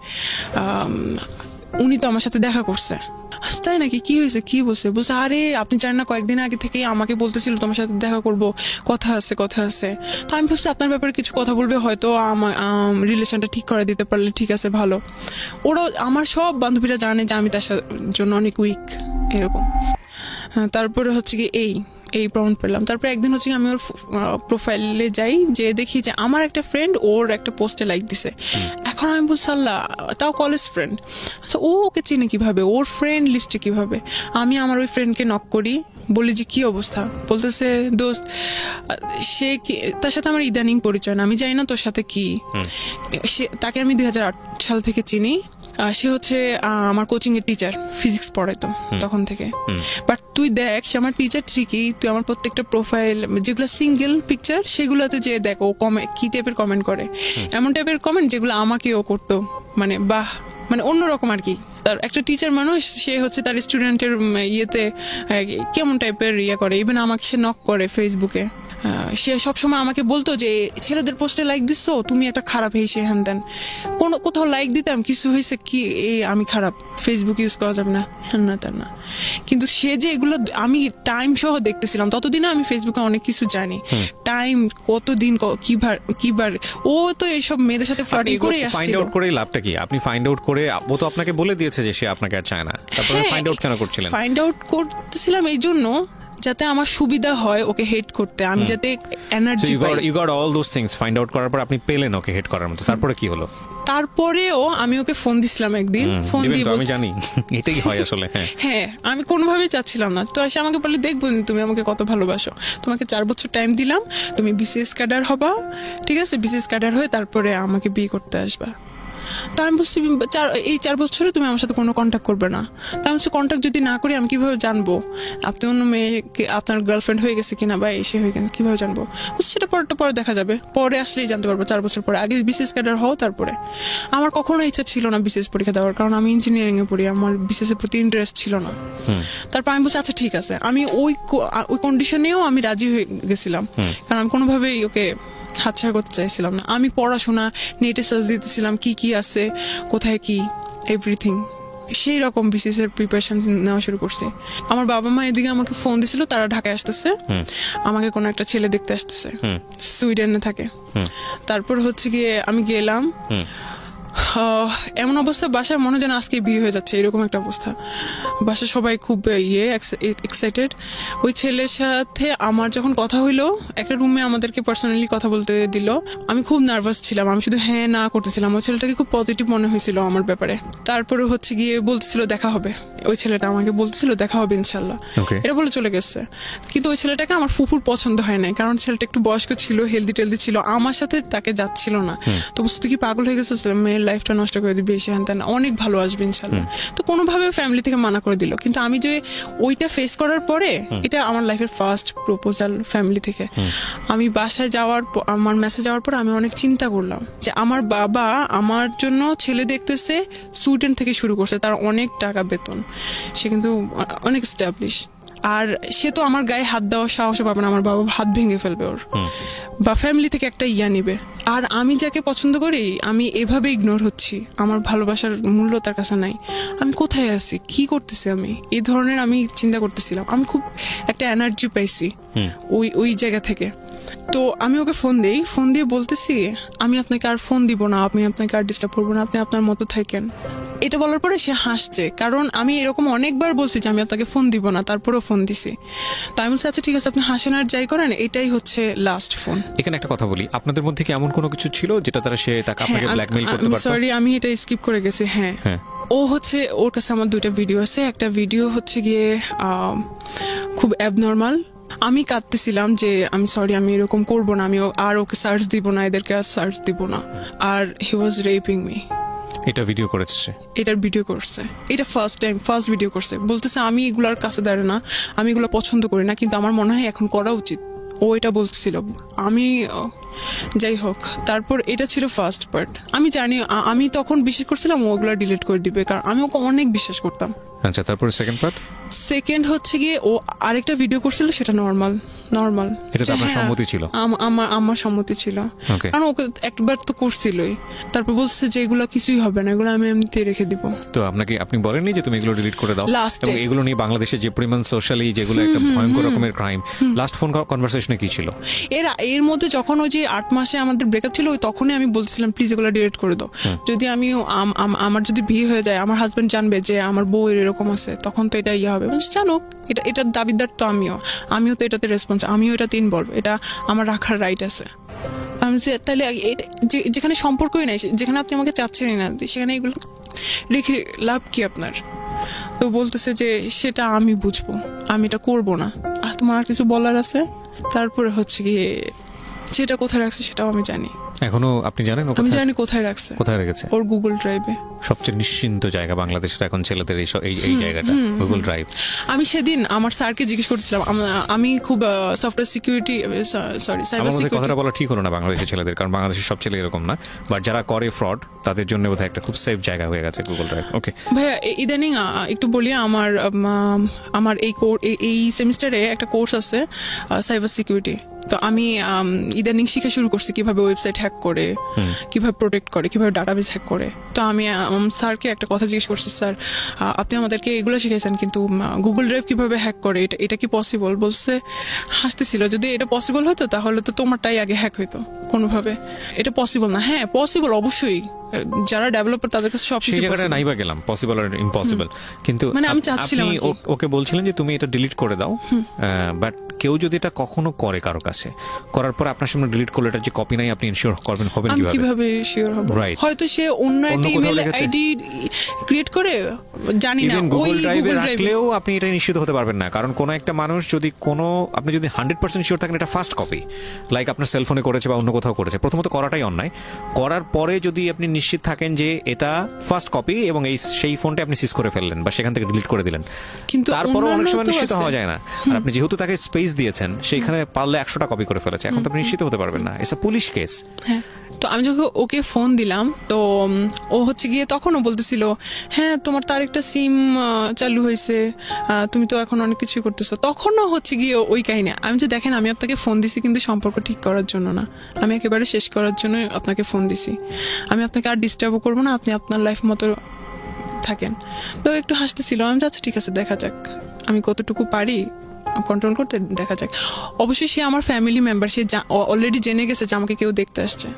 উনি তো আমার সাথে দেখা করছে। তাই নাকি, কি হয়েছে, কি বলছে। আরে আপনি জানেন না, কয়েকদিন আগে থেকে আমাকে বলতেছিল তোমার সাথে দেখা করব, কথা আছে। তো আমি ভাবছি আপনার ব্যাপারে কিছু কথা বলবে, হয়তো আমার রিলেশনটা ঠিক করে দিতে পারলে ঠিক আছে, ভালো। ওরা আমার সব বান্ধবীরা জানে যে আমি তার জন্য অনেক উইক, এরকম। তারপরে হচ্ছে কি এই প্রমাণ পেলাম। তারপরে একদিন হচ্ছে আমি ওর প্রোফাইলে যাই, যে দেখি যে আমার একটা ফ্রেন্ড ওর একটা পোস্টে লাইক দিছে। এখন আমি বলছি আল্লাহ, তাও কলেজ ফ্রেন্ড, ও ওকে চিনে কিভাবে, ওর ফ্রেন্ড লিস্টে কিভাবে। আমি আমার ওই ফ্রেন্ডকে নক করি, বলি যে কি অবস্থা। বলতেছে দোস্ত, সে তার সাথে আমার ইদানিং পরিচয় না, আমি জানি না তোর সাথে কি। তাকে আমি 2008 সাল থেকে চিনি। সে হচ্ছে আমার কোচিং এর টিচার, ফিজিক্স পড়াইতো তখন থেকে। বাট তুই দেখ, সে আমার টিচার ঠিকই, তুই আমার প্রত্যেকটা প্রোফাইল যেগুলো সিঙ্গেল পিকচার, সেগুলোতে যে দেখ ও কি টাইপের কমেন্ট করে, এমন টাইপের কমেন্ট যেগুলো আমাকেও করতো, মানে বাহ, মানে অন্যরকম আর কি। তার একটা টিচার মানুষ, সে হচ্ছে তার স্টুডেন্টের ইয়েতে কেমন টাইপের ইয়ে করে। ইভেন আমাকে সে নক করে ফেসবুকে, সে সবসময় আমাকে বলতো যে ছেলেদের পোস্টে লাইক দিচ্ছ, তুমি একটা খারাপ, সে হ্যান দেন। কোথাও লাইক দিতাম, কিছু হয়েছে কি, আমি খারাপ, ফেসবুক ইউজ করা যাবে না, হ্যান না তার না। কিন্তু সে যে এগুলো আমি টাইম সহ দেখতেছিলাম, ততদিনে আমি ফেসবুকে অনেক কিছু জানি, টাইম কতদিন কিবার ও তো এইসব মেয়েদের সাথে ফ্লার্টিং করে আসছিল। ফাইন্ড আউট করে লাভটা কি? আপনি ফাইন্ড আউট করে, ও তো আপনাকে বলে দিয়েছে যে সে আপনাকে আর চায় না, তারপরে ফাইন্ড আউট কেন করছিলেন? ফাইন্ড আউট করতেছিলাম এই জন্য যাতে আমার সুবিধা হয় ওকে হেট করতে, আমি যাতে এনার্জি পাই। You got all those things find out করার পর আপনি পেলেন ওকে হেট করার মতো। তারপরে কি হলো? তারপরেও আমি ওকে ফোন দিছিলাম একদিন, ফোন দিয়ে আমি জানি এটাই হয় আসলে। হ্যাঁ, আমি কোনোভাবেই চাচ্ছিলাম না। তো এসে আমাকে বলে, দেখবো তুমি আমাকে কত ভালোবাসো, তোমাকে 4 বছর টাইম দিলাম, তুমি বিসিএস ক্যাডার হবা, ঠিক আছে, বিসিএস ক্যাডার হয়ে তারপরে আমাকে বিয়ে করতে আসবা। তো আমি বলছি এই 4 বছরে তুমি আমার সাথে কোনো কন্ট্যাক্ট করবে না। তো আমি কন্ট্যাক্ট যদি না করি আমি কিভাবে জানবো আপনি অন্য মেয়েকে, আপনার গার্লফ্রেন্ড হয়ে গেছে কিনা বা এসে হয়ে গেছে, কিভাবে জানবো? সেটা পরে দেখা যাবে, পরে আসলেই জানতে পারবো, 4 বছর পরে। আগে বিসিএস ক্যাডার হও, তারপরে। আমার কখনো ইচ্ছা ছিল না বিসিএস পরীক্ষা দেওয়ার, কারণ আমি ইঞ্জিনিয়ারিং এ পড়ি, আমার বিসিএস এর প্রতি ইন্টারেস্ট ছিল না। তারপর আমি বলছি আচ্ছা ঠিক আছে, আমি ওই কন্ডিশনেও আমি রাজি হয়ে গেছিলাম, কারণ আমি কোনোভাবেই ওকে হাতছাড়া করতে চাইছিলাম না। আমি পড়াশোনা নেটে সার্চ দিতেছিলাম কি আছে, কোথায় কি, এভরিথিং সেই রকম বিসিএস এর প্রিপারেশন নেওয়া শুরু করছি। আমার বাবা মা এদিকে আমাকে ফোন দিছিল, তারা ঢাকায় আসতেছে, আমাকে কোনো একটা ছেলে দেখতে আসতেছে, সুইডেনে থাকে। তারপর হচ্ছে গিয়ে আমি গেলাম, এমন অবস্থা বাসায় মনে হয় যেন আজকে বিয়ে হয়ে যাচ্ছে, এরকম একটা অবস্থা। বাসায় সবাই খুব এক্সাইটেড। ওই ছেলের সাথে আমার যখন কথা হইলো, একটা রুমে আমাদেরকে পার্সোনালি কথা বলতে দিল। আমি খুব নার্ভাস ছিলাম, আমি শুধু হ্যাঁ না করতেছিলাম। ওই ছেলেটাকে খুব পজিটিভ মনে হয়েছিল আমার ব্যাপারে। তারপরে হচ্ছে গিয়ে বলতেছিল দেখা হবে, ওই ছেলেটা আমাকে বলতেছিল দেখা হবে ইনশাল্লাহ, এটা বলে চলে গেছে। কিন্তু ওই ছেলেটাকে আমার ফুফুর পছন্দ হয় নাই, কারণ ছেলেটা একটু বয়স্ক ছিল, হেলদি টেলদি ছিল, আমার সাথে তাকে যাচ্ছিল না। তো বুঝতে কি পাগল হয়ে গেছে, মেয়ের লাইফটা নষ্ট করে দিবে, বেশি হ্যান অনেক ভালো আসবে ইনশাল্লাহ। তো কোনোভাবে ফ্যামিলি থেকে মানা করে দিল। কিন্তু আমি যে ওইটা ফেস করার পরে, এটা আমার লাইফের ফার্স্ট প্রপোজাল ফ্যামিলি থেকে। আমি বাসায় যাওয়ার আমার মেসেজ যাওয়ার পর আমি অনেক চিন্তা করলাম যে আমার বাবা আমার জন্য ছেলে দেখতেছে, সুইডেন থেকে শুরু করছে, তার অনেক টাকা বেতন, সে কিন্তু অনেক এস্টাবলিশ। আর সে তো আমার গায়ে হাত দেওয়ার সাহস পাবে না, আমার বাবা হাত ভেঙে ফেলবে ওর, বা ফ্যামিলি থেকে একটা ইয়া নিবে। আর আমি যাকে পছন্দ করি, আমি এভাবে ইগনোর হচ্ছি, আমার ভালোবাসার মূল্য তার কাছে নাই। আমি কোথায় আছি, কি করতেছি আমি, এই ধরনের আমি চিন্তা করতেছিলাম। আমি খুব একটা এনার্জি পাইছি ওই জায়গা থেকে। তো আমি ওকে ফোন দিই, ফোন দিয়ে বলতেছি আমি আপনাকে আর ফোন দিব না, আমি আপনাকে আর ডিস্টার্ব করবো না, আপনি আপনার মতো থাকেন। এটা বলার পরে সে হাসছে, কারণ আমি এরকম অনেকবার বলছি যে আমি আপনাকে ফোন দিব না, তারপরেও ফোন দিছি। তো আমি বলছি আচ্ছা ঠিক আছে, আপনি হাসেন আর যাই করেন, এটাই হচ্ছে লাস্ট ফোন। এখানে একটা কথা বলি, আপনাদের মধ্যে কি এমন কোনো কিছু ছিল যেটা তারা তাকে আপনাকে ব্ল্যাকমেইল করতে পারতো? সরি, আমি এটা স্কিপ করে গেছি। হ্যাঁ, ও হচ্ছে, ওর কাছে আমার 2টা ভিডিও আছে। একটা ভিডিও হচ্ছে গিয়ে খুব অ্যাবনর্মাল, আমি কাঁদতেছিলাম যে আমি সরি, আমি এরকম করবো না, আমি আর ওকে সার্চ দিব না, এদেরকে আর সার্চ দিব না। আর হি ওয়াজ রেপিং মি। এটা ভিডিও করেছে, এটার ভিডিও করছে, এটা ফার্স্ট ভিডিও করছে। বলতেছে আমি এগুলার কাছে দাঁড়ায় না, আমি এগুলো পছন্দ করি না, কিন্তু আমার মনে হয় এখন করা উচিত। ও এটা বলতেছিল, আমি যাই হোক। তারপর এটা ছিল ফার্স্ট পার্ট। আমি জানি, আমি তখন বিশ্বাস করছিলাম ওগুলো ডিলিট করে দিবে, কারণ আমি ওকে অনেক বিশ্বাস করতাম। আচ্ছা, তারপর সেকেন্ড পার্ট? সেকেন্ড হচ্ছে গিয়ে ও আরেকটা ভিডিও করছিল, সেটা নর্মাল। এটা আপনার সম্মতি ছিল? আমার সম্মতি ছিল, কারণ ওকে একবার তো করছিলই। তারপর বলছে যে এগুলো কিছুই হবে না, এগুলো আমি এমনিতে রেখে দিব। তো আপনি বলেননি যে তুমি এগুলো ডিলিট করে দাও? এবং এগুলো নিয়ে বাংলাদেশে যে পরিমাণ সোশ্যালি যেগুলো একটা ভয়ঙ্কর রকমের ক্রাইম, লাস্ট ফোন কনভারসেশনে কি ছিল? এর মধ্যে যখন ওই যে 8 মাসে আমাদের ব্রেকআপ ছিল, তখনই আমি বলছিলাম প্লিজ এগুলো ডিলিট করে দাও। যদি আমার যদি বিয়ে হয়ে যায়, আমার হাজবেন্ড জানবে যে আমার বউ এরকম আছে, তখন তো এটা ইয়ে হবে। জানুক, এটার দাবিদার তো আমিও তো এটাতে রেসপন্স, আমিও এটাতে ইনভলভ, এটা আমার রাখার রাইট আছে। আমি যে তাহলে যেখানে সম্পর্কই নাই, যেখানে আপনি আমাকে চাচ্ছেনই না, সেখানে এগুলো রেখে লাভ কি আপনার? তো বলতেছে যে সেটা আমি বুঝবো, আমি এটা করবো না। আর তোমার আর কিছু বলার আছে? তারপরে হচ্ছে গিয়ে সেটা কোথায় রাখছে সেটাও আমি জানি। এখনো আপনি জানেন? আমি জানি কোথায় রাখছে। কোথায় রেখেছে? ওর গুগল ড্রাইভে। সবচেয়ে নিশ্চিন্ত জায়গা বাংলাদেশের এখন ছেলেদের এই জায়গাটা, গুগল ড্রাইভ। আমি সেদিন আমার স্যারকে জিজ্ঞেস করছিলাম, আমি খুব software security, sorry cyber security. কথাটা বলা ঠিক হলো না বাংলাদেশের ছেলেদের, কারণ বাংলাদেশের সব ছেলে এরকম না, বাট যারা করে ফ্রড তাদের জন্য বোধহয় একটা খুব সেফ জায়গা হয়ে গেছে গুগল ড্রাইভ। ওকে ভাইয়া, ইদানিং একটু বলি, আমার এই সেমিস্টারে একটা কোর্স আছে সাইবার সিকিউরিটি। তো আমি ইদানিং শিখা শুরু করছি কিভাবে ওয়েবসাইট হ্যাক করে, কিভাবে প্রোটেক্ট করে, কিভাবে ডাটাবেস হ্যাক করে। তো আমি স্যারকে একটা কথা জিজ্ঞেস করছি, স্যার আপনি আমাদেরকে এগুলো শিখেছেন, কিন্তু গুগল ড্রাইভ কিভাবে হ্যাক করে, এটা কি পসিবল? বলছে, হাসতেছিল, যদি এটা পসিবল হতো তাহলে তো তোমারটাই আগে হ্যাক হইতো কোনোভাবে। এটা পসিবল না। হ্যাঁ পসিবল, অবশ্যই, যারা ডেভেলপার তাদের কাছে সব কিছু জায়গাটা নাই বা গেলাম, পসিবল আর ইম্পসিবল। কিন্তু মানে আমি চাচ্ছিলাম, আপনি ওকে বলছিলেন যে তুমি এটা ডিলিট করে দাও, বাট কেউ যদি এটা কখনো করে কারো কাছে, করার পর আপনার সামনে ডিলিট করলে এটা যে কপি নাই, আপনি ইনশিওর হবেন কিভাবে? শিওর হব, হয়তো সে অন্য একটা ইমেল আইডি ক্রিয়েট করে, জানি না, গুগল ড্রাইভে রাখলেও আপনি এটা নিশ্চিত হতে পারবেন না, কারণ কোন একটা মানুষ যদি আপনি যদি 100% শিওর থাকেন এটা ফার্স্ট কপি, লাইক আপনার সেলফোনে করেছে বা অন্য কোথাও করেছে, প্রথমত করাটাই অন্যায়। করার পরে যদি আপনি নিশ্চিত থাকেন যে এটা ফার্স্ট কপি এবং সেই ফোনটা আপনি সিজ করে ফেললেন বা সেখান থেকে ডিলিট করে দিলেন, কিন্তু তারপরও অনেক সময় নিশ্চিত হওয়া যায় না। আর আপনি যেহেতু তাকে স্পেস দিয়েছেন, সেইখানে পারলে 100টা কপি করে ফেলেছে, এখন তো আপনি নিশ্চিত হতে পারবেন না, ইটস আ পুলিশ কেস। হ্যাঁ, তো আমি যখন ওকে ফোন দিলাম, তো ও হচ্ছে গিয়ে তখনও বলতেছিল, হ্যাঁ তোমার তার একটা সিম চালু হয়েছে, তুমি তো এখন অনেক কিছুই করতেছো। তখনও হচ্ছে গিয়ে ওই কাহিনী। আমি যে দেখেন, আমি আপনাকে ফোন দিছি কিন্তু সম্পর্ক ঠিক করার জন্য না, আমি একেবারে শেষ করার জন্য আপনাকে ফোন দিছি। আমি আপনাকে আর ডিস্টার্বও করবো না, আপনি আপনার লাইফ মতো থাকেন। তো একটু হাসতেছিল, আমি আচ্ছা ঠিক আছে দেখা যাক আমি কতটুকু পারি কন্ট্রোল করতে, দেখা যাক। অবশ্যই সে আমার ফ্যামিলি মেম্বার, সে অলরেডি জেনে গেছে যে আমাকে কেউ দেখতে আসছে।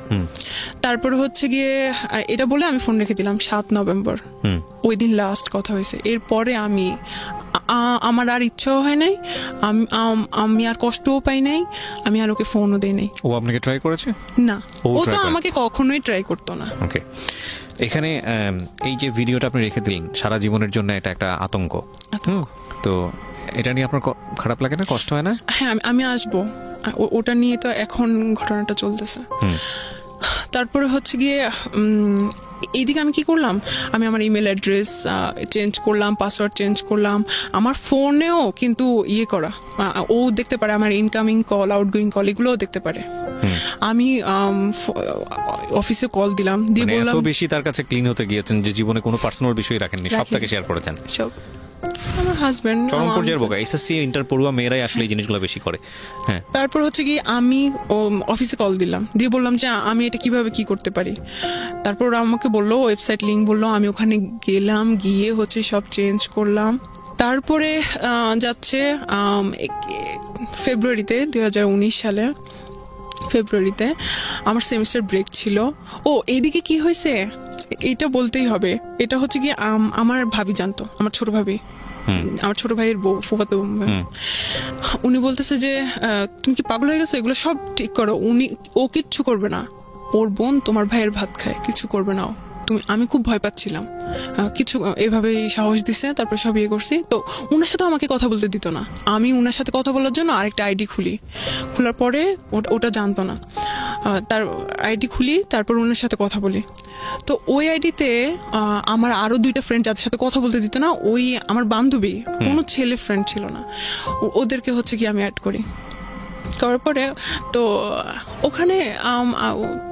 তারপর হচ্ছে গিয়ে এটা বলে আমি ফোন রেখে দিলাম 7 নভেম্বর, ওই দিন লাস্ট কথা হয়েছে। এরপরে আমার আর ইচ্ছাও হয় নাই, আমি আর কষ্টও পাই নাই, আমি আর ওকে ফোনও দেই নাই। ও আপনাকে ট্রাই করেছে? না, ও তো আমাকে কখনোই ট্রাই করতো না। ওকে, এখানে এই যে ভিডিওটা আপনি রেখে দিলেন, সারা জীবনের জন্য এটা একটা আতঙ্ক। তো এটা নিয়ে আপনার খারাপ লাগে না, কষ্ট হয় না? হ্যাঁ, আমি আসবো, ওটা নিয়ে তো এখন ঘটনাটা চলতেছে। তারপরে হচ্ছে গিয়ে এইদিকে আমি কি করলাম, আমি আমার ইমেল অ্যাড্রেস চেঞ্জ করলাম, পাসওয়ার্ড চেঞ্জ করলাম, আমার ফোনেও কিন্তু করা, ও দেখতে পারে আমার ইনকামিং কল, আউটগোয়িং কল, এগুলোও দেখতে পারে। আমি অফিসে কল দিলাম, দিয়ে বললাম এত বেশি তার কাছে ক্লিন হতে গিয়েছেন যে জীবনে কোনো পার্সোনাল বিষয় রাখেননি, সব তাকে শেয়ার করেছেন। সব আমার হাজবেন্ড, চরম পর্যায়ের বোকা। এসএসসি ইন্টার পড়ুয়া মেয়েরাই আসলে এই জিনিসগুলো বেশি করে। হ্যাঁ, তারপর হচ্ছে কি আমি অফিসে কল দিলাম, দিয়ে বললাম যে আমি এটা কিভাবে কি করতে পারি। তারপর ওরা আমাকে বললো, ওয়েবসাইট লিঙ্ক বললো, আমি ওখানে গেলাম, গিয়ে হচ্ছে সব চেঞ্জ করলাম। তারপরে যাচ্ছে ফেব্রুয়ারিতে 2019 সালে ফেব্রুয়ারিতে আমার সেমিস্টার ব্রেক ছিল। ও এইদিকে কি হয়েছে এটা বলতেই হবে, এটা হচ্ছে কি আমার ভাবি জানতো, আমার ছোট ভাবি, আমার ছোট ভাইয়ের বউ, ফুফাতো। উনি বলতেছে যে তুমি কি পাগল হয়ে গেছো, এগুলো সব ঠিক করো। ও কিচ্ছু করবে না, ওর বোন তোমার ভাইয়ের ভাত খায়, কিছু করবে না ও। আমি খুব ভয় পাচ্ছিলাম, কিছু এভাবেই সাহস দিচ্ছে। তারপর সব করছি। তো উনার সাথে আমাকে কথা বলতে দিত না। আমি উনার সাথে কথা বলার জন্য আরেকটা আইডি খোলার পরে ওটা জানতো না, তার আইডি খুলি, তারপর উনার সাথে কথা বলি। তো ওই আইডিতে আমার আরো 2টা ফ্রেন্ড যাদের সাথে কথা বলতে দিত না, ওই আমার বান্ধবী, কোনো ছেলে ফ্রেন্ড ছিল না, ওদেরকে হচ্ছে কি আমি অ্যাড করার পরে তো ওখানে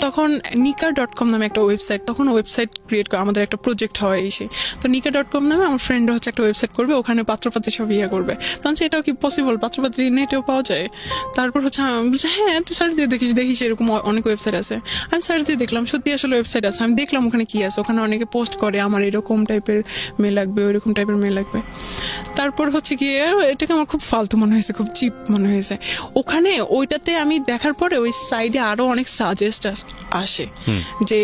তখন nika.com নামে একটা ওয়েবসাইট, তখন ওয়েবসাইট ক্রিয়েট করা আমাদের একটা প্রজেক্ট হয় সেই। তো nika.com নামে আমার ফ্রেন্ড হচ্ছে একটা ওয়েবসাইট করবে, ওখানে পাত্রপাত্রী সব করবে। তখন এটাও কি পসিবল, পাত্রপাত্রী নেটেও পাওয়া যায়? তারপর হচ্ছে আমি বলছি হ্যাঁ তুই সার্চ দিয়ে দেখিস এরকম অনেক ওয়েবসাইট আছে। আমি সার্চ দিয়ে দেখলাম সত্যি আসলে ওয়েবসাইট আছে। আমি দেখলাম ওখানে কি আছে, ওখানে অনেকে পোস্ট করে আমার এরকম টাইপের মেয়ে লাগবে, ওইরকম টাইপের মেয়ে লাগবে। তারপর হচ্ছে কি এটাকে আমার খুব ফালতু মনে হয়েছে, খুব চিপ মনে হয়েছে। ওখানে ওইটাতে আমি দেখার পরে ওই সাইডে আরো অনেক সাজেস্ট আসে যে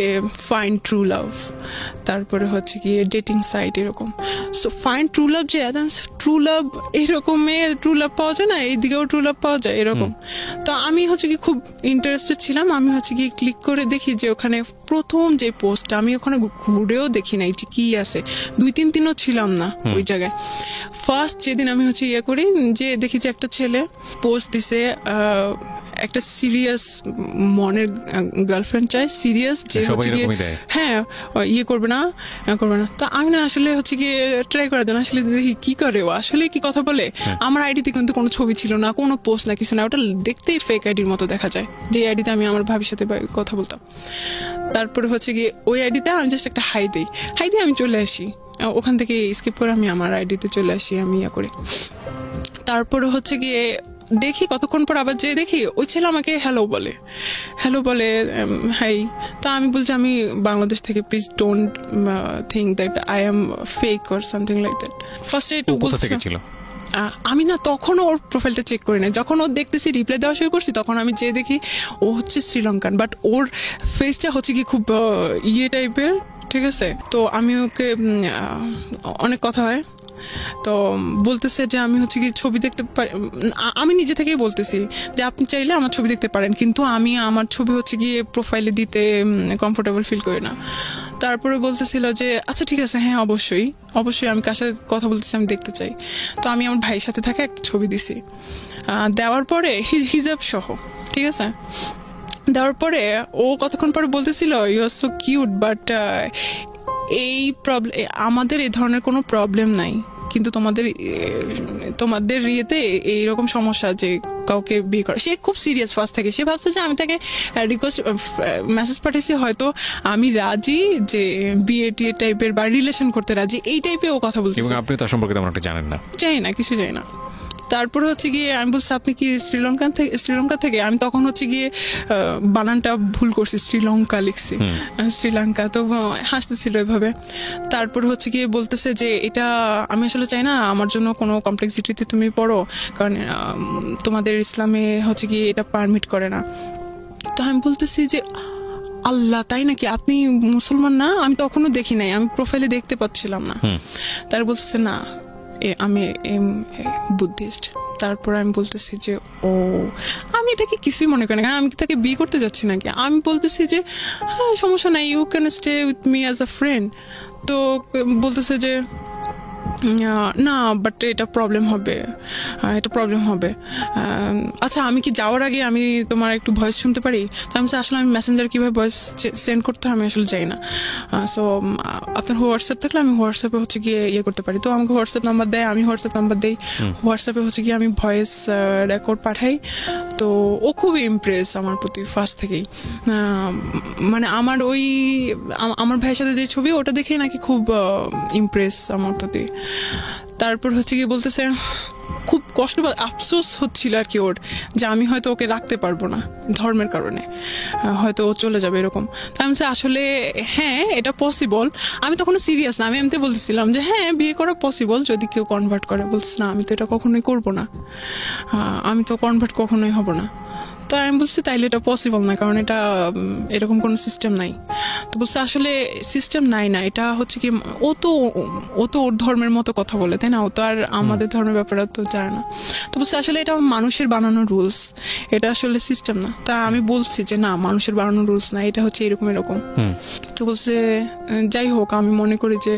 ফাইন্ড ট্রু লাভ, তারপরে হচ্ছে কি ডেটিং সাইট এরকম। সো ফাইন্ড ট্রু লাভ, যে ট্রু লাভ এরকম ট্রু লাভ পাওয়া যায় না, এইদিকেও ট্রু লাভ পাওয়া যায় এরকম। তো আমি হচ্ছে কি খুব ইন্টারেস্টেড ছিলাম। আমি হচ্ছে কি ক্লিক করে দেখি যে ওখানে প্রথম যে পোস্টটা, আমি ওখানে ঘুরেও দেখি নাই যে কি আছে, 2-3 দিনও ছিলাম না ওই জায়গায়। ফার্স্ট যেদিন আমি হচ্ছে করি, যে দেখি যে একটা ছেলে পোস্ট দিছে একটা সিরিয়াস মনের গার্লফ্রেন্ড চাই, সিরিয়াস, যে হচ্ছে কি হ্যাঁ করবে না। তো আমি না আসলে হচ্ছে কি ট্রাই করার জন্য আসলে দেখি কি করে ও, আসলে কি কথা বলে। আমার আইডিতে কিন্তু কোনো ছবি ছিল না, কোনো পোস্ট না, কিছু না, ওটা দেখতেই ফেক আইডির মতো দেখা যায়, যে আইডিতে আমি আমার ভাবির সাথে কথা বলতাম। তারপরে হচ্ছে কি ওই আইডিতে আমি জাস্ট একটা হাই দিই, আমি চলে আসি, ওখান থেকে স্কিপ করে আমি আমার আইডিতে চলে আসি, আমি করি। তারপরে হচ্ছে গিয়ে দেখি কতক্ষণ পর আবার যেয়ে দেখি ওই ছেলে আমাকে হ্যালো বলে হাই। তো আমি বলছি আমি বাংলাদেশ থেকে, please don't think that I am fake or something like that. ফার্স্টে একটু আমি না তখন ওর প্রোফাইলটা চেক করি না, যখন ওর দেখতেছি রিপ্লাই দেওয়া শুরু করছি তখন আমি যেয়ে দেখি ও হচ্ছে শ্রীলঙ্কান, বাট ওর ফেসটা হচ্ছে কি খুব টাইপের, ঠিক আছে। তো আমি ওকে অনেক কথা হয়, তো বলতেছে যে আমি হচ্ছে কি ছবি দেখতে পারি, আমি নিজে থেকেই বলতেছি যে আপনি চাইলে আমার ছবি দেখতে পারেন, কিন্তু আমি আমার ছবি হচ্ছে গিয়ে প্রোফাইলে দিতে কমফোর্টেবল ফিল করি না। তারপরে বলতেছিল যে আচ্ছা ঠিক আছে, হ্যাঁ অবশ্যই আমি কার সাথে কথা বলতেছি আমি দেখতে চাই। তো আমি আমার ভাইয়ের সাথে থাকা একটা ছবি দিছি, দেওয়ার পরে হিজাব সহ, ঠিক আছে। দেওয়ার পরে ও কতক্ষণ পরে বলতেছিল you are so cute, but এই প্রবলেম, আমাদের এই ধরনের কোনো প্রবলেম নাই, কিন্তু তোমাদের ইয়েতে এইরকম সমস্যা যে কাউকে বিয়ে করে। সে খুব সিরিয়াস ফার্স্ট থেকে, সে ভাবছে যে আমি তাকে রিকোয়েস্ট মেসেজ পাঠিয়েছি, হয়তো আমি রাজি যে বিয়ে টিয়ে টাইপের বা রিলেশন করতে রাজি, এই টাইপের ও কথা বলছে। এবং আপনি তার সম্পর্কে তেমন একটা জানেন না? জানি না, কিছু জানি না। তারপরে হচ্ছে গিয়ে আমি বলছি আপনি কি শ্রীলঙ্কা থেকে আমি তখন হচ্ছে গিয়ে বানানটা ভুল করছি, শ্রীলঙ্কা লিখছি, শ্রীলঙ্কা। তো হাসতেছিল এভাবে। তারপর হচ্ছে গিয়ে বলতেছে যে এটা আমি আসলে চাই না আমার জন্য কোনো কমপ্লেক্সিটিতে তুমি পড়ো, কারণ তোমাদের ইসলামে হচ্ছে গিয়ে এটা পারমিট করে না। তো আমি বলতেছি যে আল্লাহ, তাই নাকি? আপনি মুসলমান না? আমি তখনও দেখি নাই, আমি প্রোফাইলে দেখতে পাচ্ছিলাম না। তার বলছে না আমি বুদ্ধিস্ট। তারপর আমি বলতেছি যে ও, আমি এটাকে কিছুই মনে করি না, কারণ আমি তাকে বিয়ে করতে যাচ্ছি নাকি। আমি বলতেছি যে হ্যাঁ সমস্যা নাই, you can stay with me as a friend. তো বলতেছে যে না বাট এটা প্রবলেম হবে, আচ্ছা আমি কি যাওয়ার আগে আমি তোমার একটু ভয়েস শুনতে পারি? তো আমি আসলে আমি মেসেঞ্জার কীভাবে ভয়েস সেন্ড করতে হয় আমি আসলে যাই না। সো আপনার হোয়াটসঅ্যাপ থাকলে আমি হোয়াটসঅ্যাপে হচ্ছে গিয়ে ইয়ে করতে পারি। তো আমাকে হোয়াটসঅ্যাপ নাম্বার দেয়, আমি হোয়াটসঅ্যাপ নাম্বার দিই, হোয়াটসঅ্যাপে হচ্ছে গিয়ে আমি ভয়েস রেকর্ড পাঠাই। তো ও খুবই ইমপ্রেস আমার প্রতি ফার্স্ট থেকেই। মানে আমার আমার ভাইয়ের সাথে যে ছবি ওটা দেখেই নাকি খুব ইমপ্রেস আমার প্রতি। তারপর হচ্ছে কি বলতেছে খুব কষ্ট আফসোস হচ্ছিল আর কি ওর, যে আমি হয়তো ওকে রাখতে পারবো না ধর্মের কারণে, হয়তো ও চলে যাবে এরকম। তাই আমি আসলে হ্যাঁ এটা পসিবল। আমি তখন সিরিয়াস না, আমি এমনি বলতেছিলাম যে হ্যাঁ বিয়ে করা পসিবল যদি কেউ কনভার্ট করে। বলছে না আমি তো এটা কখনোই করবো না, আমি তো কনভার্ট কখনোই হব না। তো আমি বলছি তাইলে এটা পসিবল না, কারণ এটা এরকম কোনো সিস্টেম নাই। তো বলছে আসলে সিস্টেম নাই না, এটা হচ্ছে কি ও তো ওর ধর্মের মতো কথা বলে, তাই না? ও তো আর আমাদের ধর্মের ব্যাপারে তো জানে না। তো বলছে আসলে এটা মানুষের বানানো রুলস, এটা আসলে সিস্টেম না। তা আমি বলছি যে না মানুষের বানানো রুলস না, এটা হচ্ছে এরকম। তো বলছে যাই হোক আমি মনে করি যে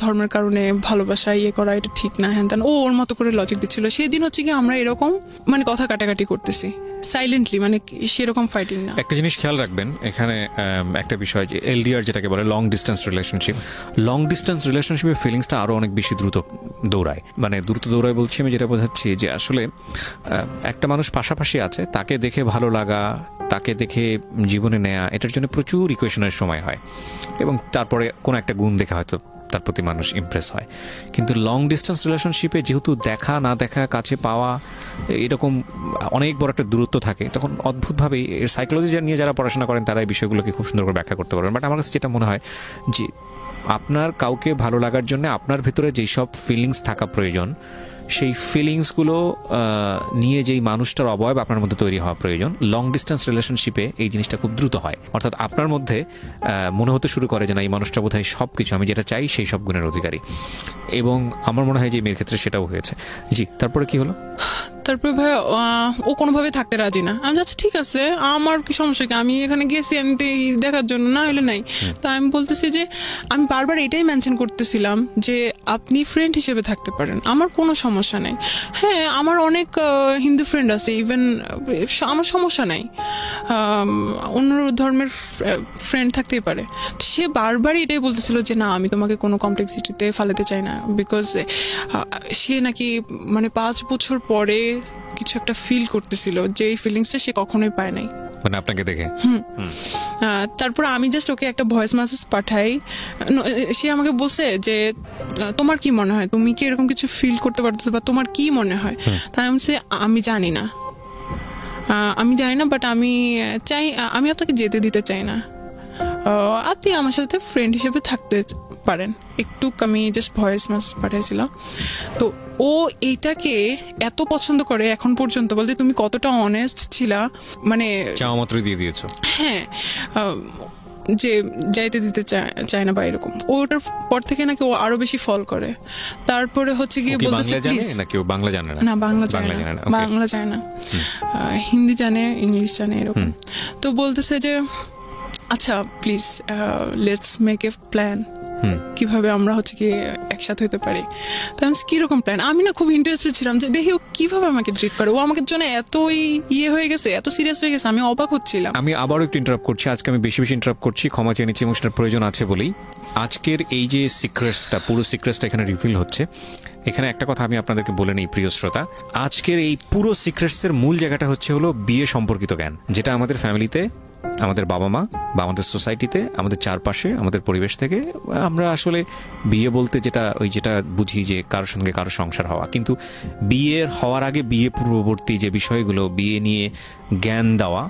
ধর্মের কারণে ভালোবাসা ইয়ে করা এটা ঠিক না, হ্যান ত্যান। ওর মতো করে লজিক দিচ্ছিল। সেদিন হচ্ছে কি আমরা এরকম মানে কথা কাটাকাটি করতেছি সাইলেন্টলি, মানে সেরকম ফাইটিং না। একটা জিনিস খেয়াল রাখবেন এখানে, একটা বিষয় যে এলডিআর যেটাকে বলে লং ডিস্টেন্স রিলেশনশিপের ফিলিংসটা আরো অনেক বেশি দ্রুত দৌড়ায়। মানে দ্রুত দৌড়ায় বলছি আমি যেটা বোঝাচ্ছি যে আসলে একটা মানুষ পাশাপাশি আছে, তাকে দেখে ভালো লাগা, তাকে দেখে জীবনে নেয়া, এটার জন্য প্রচুর ইকুয়েশনের সময় হয়, এবং তারপরে কোনো একটা গুণ দেখে হয়তো তার প্রতি মানুষ ইমপ্রেস হয়। কিন্তু লং ডিস্টেন্স রিলেশনশিপে যেহেতু দেখা না দেখা, কাছে পাওয়া, এরকম অনেক বড় একটা দূরত্ব থাকে, তখন অদ্ভুতভাবেই এর সাইকোলজি নিয়ে যারা পড়াশোনা করেন তারা এই বিষয়গুলোকে খুব সুন্দর করে ব্যাখ্যা করতে পারবেন। বাট আমার কাছে যেটা মনে হয় যে আপনার কাউকে ভালো লাগার জন্য আপনার ভিতরে যেই সব ফিলিংস থাকা প্রয়োজন, সেই ফিলিংসগুলো নিয়ে যেই মানুষটার অবয়ব আপনার মধ্যে তৈরি হওয়া প্রয়োজন। লং ডিস্টেন্স রিলেশনশিপে এই জিনিসটা খুব দ্রুত হয়, অর্থাৎ আপনার মধ্যে মনে হতে শুরু করে যে না এই মানুষটা বোধহয় সব কিছু, আমি যেটা চাই সেই সব গুণের অধিকারী। এবং আমার মনে হয় যে মেয়ের ক্ষেত্রে সেটাও হয়েছে। জি, তারপরে কি হলো? তারপরে ভাই ও কোনোভাবে থাকতে রাজি না। আমি যাচ্ছি ঠিক আছে, আমার কি সমস্যা কি, আমি এখানে গেছি আমি দেখার জন্য, না হলে নাই। তো আমি বলতেছি যে আমি বারবার এটাই মেনশন করতেছিলাম যে আপনি ফ্রেন্ড হিসেবে থাকতে পারেন, আমার কোনো সমস্যা নেই। হ্যাঁ আমার অনেক হিন্দু ফ্রেন্ড আছে, ইভেন আমার সমস্যা নাই, অন্য ধর্মের ফ্রেন্ড থাকতেই পারে। সে বারবার এটাই বলতেছিল যে না আমি তোমাকে কোনো কমপ্লেক্সিটিতে ফালাতে চাই না, বিকজ সে নাকি মানে 5 বছর পরে কিছু একটা ফিল করতেছিল, যে এই ফিলিংসটা সে কখনোই পায় নাই, মানে আপনাকে দেখে। তারপর আমি জাস্ট ওকে একটা ভয়েস মেসেজ পাঠাই, সে আমাকে বলছে যে তোমার কি মনে হয়, তুমি কি এরকম কিছু ফিল করতে পারতেছো, বা তোমার কি মনে হয়? তাই আমি বলছি আমি জানি না, বাট আমি চাই, আমি আপনাকে যেতে দিতে চাই না, আপনি আমার সাথে ফ্রেন্ড হিসেবে থাকতে পারেন। একটু আমি জাস্ট ভয়েস মেসেজ পাঠাইছিলাম। তো ও এইটাকে এত পছন্দ করে এখন পর্যন্ত, বলতে তুমি কতটা অনেস্ট ছিলা, মানে চাওয়া মাত্রই দিয়ে দিয়েছো। হ্যাঁ যে যাইতে দিতে চায় না বা এরকম। ওটার পর থেকে নাকি ও আরো বেশি ফল করে। তারপরে হচ্ছে গিয়ে বলতেছে প্লিজ, নাকি ও বাংলা জানে না? না বাংলা জানে না, হিন্দি জানে, ইংলিশ জানে এরকম। তো বলতেছে যে আচ্ছা please let's make a plan, কিভাবে আমরা হচ্ছে কি একসাথে হতে পারি। তো আমি কিরকম প্ল্যান, আমি না খুব ইন্টারেস্টেড ছিলাম যে দেখি ও কিভাবে আমাকে ট্রিট করে। ও আমাকে জন্য এতই হয়ে গেছে, এত সিরিয়াস হয়ে গেছে, আমি অবাক হচ্ছিলাম। আমি আবারও একটু ইন্টারাপ্ট করছি, আজকে আমি বেশি ইন্টারাপ্ট করছি, ক্ষমা চেয়ে নিচ্ছি, এবং সেটার প্রয়োজন আছে বলেই। আজকের এই যে সিক্রেটসটা, পুরো সিক্রেটসটা এখানে রিভিল হচ্ছে। এখানে একটা কথা আমি আপনাদেরকে বলে নিই প্রিয় শ্রোতা, আজকের এই পুরো সিক্রেটসের মূল জায়গাটা হলো বিয়ে সম্পর্কিত জ্ঞান, যেটা আমাদের ফ্যামিলিতে আমাদের বাবা মা বা আমাদের সোসাইটিতে, আমাদের চারপাশে, আমাদের পরিবেশ থেকে আমরা আসলে বিয়ে বলতে যেটা বুঝি যে কারোর সঙ্গে কারো সংসার হওয়া, কিন্তু বিয়ের হওয়ার আগে বিয়ে পূর্ববর্তী যে বিষয়গুলো, বিয়ে নিয়ে জ্ঞান দেওয়া,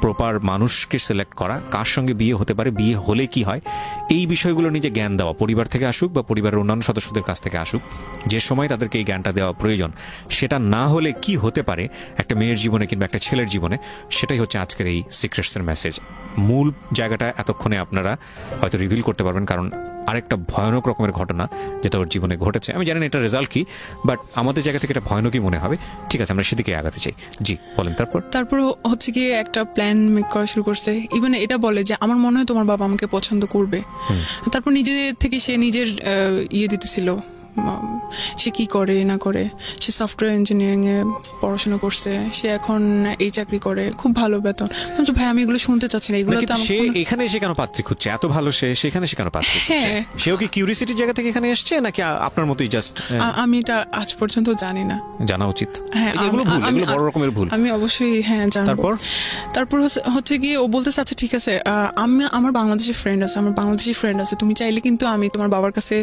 প্রপার মানুষকে সিলেক্ট করা, কার সঙ্গে বিয়ে হতে পারে, বিয়ে হলে কি হয়, এই বিষয়গুলো নিয়ে যে জ্ঞান দেওয়া, পরিবার থেকে আসুক বা পরিবারের অন্যান্য সদস্যদের কাছ থেকে আসুক, যে সময় তাদেরকে এই জ্ঞানটা দেওয়া প্রয়োজন, সেটা না হলে কি হতে পারে একটা মেয়ের জীবনে কিংবা একটা ছেলের জীবনে, সেটাই হচ্ছে আজকের এই সিক্রেটসের মেসেজ। মূল জায়গাটা এতক্ষণে আপনারা হয়তো রিভিল করতে পারবেন, কারণ আরেকটা ভয়ানক রকমের ঘটনা যেটা ওর জীবনে ঘটেছে। আমি জানি না এটা রেজাল্ট কি, বাট আমাদের জায়গা থেকে এটা ভয়ানকই মনে হবে। ঠিক আছে, আমরা সেদিকে আগাতে চাই। জি বলেন। তারপর হচ্ছে কি একটা প্ল্যান মেক করা শুরু করছে। ইভেন এটা বলে যে আমার মনে হয় তোমার বাবা আমাকে পছন্দ করবে। তারপর নিজে থেকে সে নিজের দিতেছিল, সে কি করে না করে। সে সফটওয়্যার ইঞ্জিনিয়ারিং এ পড়াশোনা করছে, সে এখন এই চাকরি করে, খুব ভালো বেতন। ভাই আমি এগুলো শুনতে চাচ্ছি না, এগুলো তো সে এখানে এসে কেন পাত্রী খুঁজছে? এত ভালো সেখানে এসে কেন পাত্রী খুঁজছে? সেও কি কিউরিওসিটির জায়গা থেকে এখানে এসছে, নাকি আপনার মতোই জাস্ট? আমি এটা আজ পর্যন্ত জানি না, জানা উচিত। এগুলো ভুল, এগুলো বড় রকমের ভুল। আমি অবশ্যই জানবো। তারপর হচ্ছে কি ও বলতেছে আচ্ছা ঠিক আছে, আমার বাংলাদেশি ফ্রেন্ড আছে, তুমি চাইলে কিন্তু আমি তোমার বাবার কাছে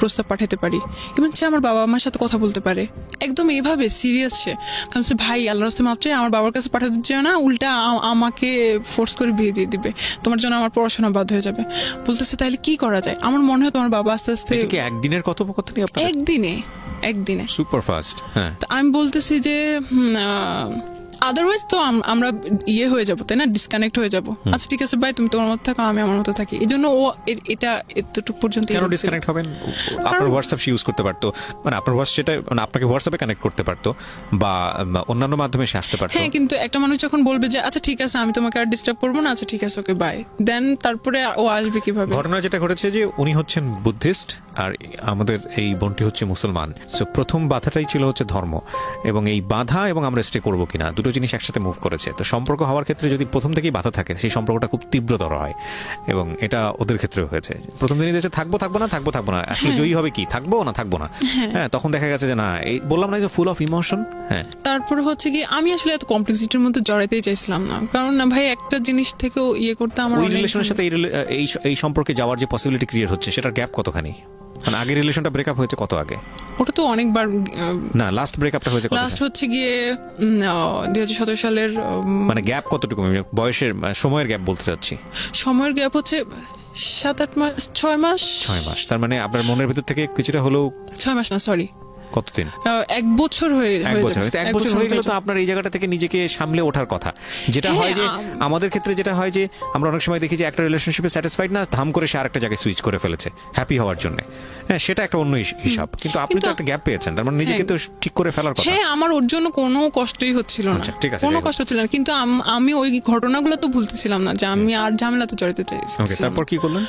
প্রস্তাব পাঠাতে পারি, এবং সে আমার বাবা মার সাথে কথা বলতে পারে। একদম এইভাবে সিরিয়াস সে। তাহলে ভাই আল্লাহর রাস্তায় মাপ চাই, আমার বাবার কাছে পাঠাতে চাই না, উল্টা আমাকে ফোর্স করে বিয়ে দিয়ে দিবে, তোমার জন্য আমার পড়াশোনা বাদ হয়ে যাবে। বলতেছে তাহলে কি করা যায়? আমার মনে হয় তোমার বাবা আস্তে আস্তে। একদিনের কথোপকথনই? একদিনে সুপার ফাস্ট। হ্যাঁ, আমি বলতেছি যে আদারওয়াইজ তো আমরা হয়ে যাবো, তাই না, ডিসকানেক্ট হয়ে যাবো। আচ্ছা ঠিক আছে ভাই, তুমি তোমার মতো থাকো, আমি আমার মতো থাকি। এই জন্য ও এটা এতটুকু পর্যন্ত। কেন ডিসকানেক্ট হবেন? আপনার হোয়াটসঅ্যাপ সে ইউজ করতে পারতো, মানে আপনার সেটা আপনাকে হোয়াটসঅ্যাপে কানেক্ট করতে পারতো বা অন্যান্য মাধ্যমে সে আসতে পারতো। হ্যাঁ, কিন্তু একটা মানুষ যখন বলবে যে আচ্ছা ঠিক আছে আমি তোমাকে আর ডিস্টার্ব করবো না, আচ্ছা ঠিক আছে ওকে বাই, দেন তারপরে ও আসবে কিভাবে? ঘটনা যেটা ঘটেছে যে উনি হচ্ছেন বুদ্ধিস্ট আর আমাদের এই বোনটি হচ্ছে মুসলমান। সো প্রথম বাধাটাই ছিল হচ্ছে ধর্ম, এবং এই বাধা এবং আমরা স্টে করবো কিনা, দুটো জিনিস একসাথে মুভ করেছে। তো সম্পর্ক হওয়ার ক্ষেত্রে যদি প্রথম থেকেই বাধা থাকে, সেই সম্পর্কটা খুব তীব্রতর হয়, এবং এটা ওদের ক্ষেত্রেও হয়েছে। প্রথম দিনই দেখছে থাকবো না, আসলে জয়ী হবে কি থাকবো না। হ্যাঁ, তখন দেখা গেছে যে না, এই বললাম না যে ফুল অফ ইমোশন। হ্যাঁ, তারপর হচ্ছে কি আমি আসলে এত কমপ্লেক্সিটির মধ্যে জড়াইতেই চাইছিলাম না, কারণ না ভাই একটা জিনিস থেকেও করতে আমার ওই রিলেশনের সাথে এই সম্পর্কে যাওয়ার যে পসিবিলিটি ক্রিয়েট হচ্ছে, সেটার গ্যাপ কতখানি? মানে আগে রিলেশনটা ব্রেকআপ হয়েছে কত আগে? ওটা তো অনেকবার। না, লাস্ট ব্রেকআপটা হয়েছে কত? লাস্ট হচ্ছে গিয়ে 2017 সালের। মানে গ্যাপ কতটুকু? বয়সের সময়ের গ্যাপ বলতে চাচ্ছি। সময়ের গ্যাপ হচ্ছে 7-8 মাস, 6 মাস। তার মানে আপনার মনের ভিতর থেকে কিছুটা হলেও। 6 মাস না, সরি, কতদিন? 1 বছর হয়ে গেল। তো আপনার এই জায়গাটা থেকে নিজেকে সামলে ওঠার কথা। যেটা হয় যে আমাদের ক্ষেত্রে যেটা হয় যে আমরা অনেক সময় দেখি যে একটা রিলেশনশিপে স্যাটিসফাইড না, ধাম করে সে আরেকটা জায়গায় সুইচ করে ফেলেছে হ্যাপি হওয়ার জন্য। হ্যাঁ, সেটা একটা অন্য হিসাব। কিন্তু আপনি তো একটা গ্যাপ পেয়েছেন, তার মানে নিজেকে তো ঠিক করে ফেলার কথা। হ্যাঁ, আমার ওর জন্য কোনো কষ্টই হচ্ছিল না, কোনো কষ্ট ছিল না, কিন্তু আমি ওই ঘটনাগুলো তো ভুলতেছিলাম না যে আমি আর ঝামেলাতে জড়াতে চাইছি। তারপর কি করলেন?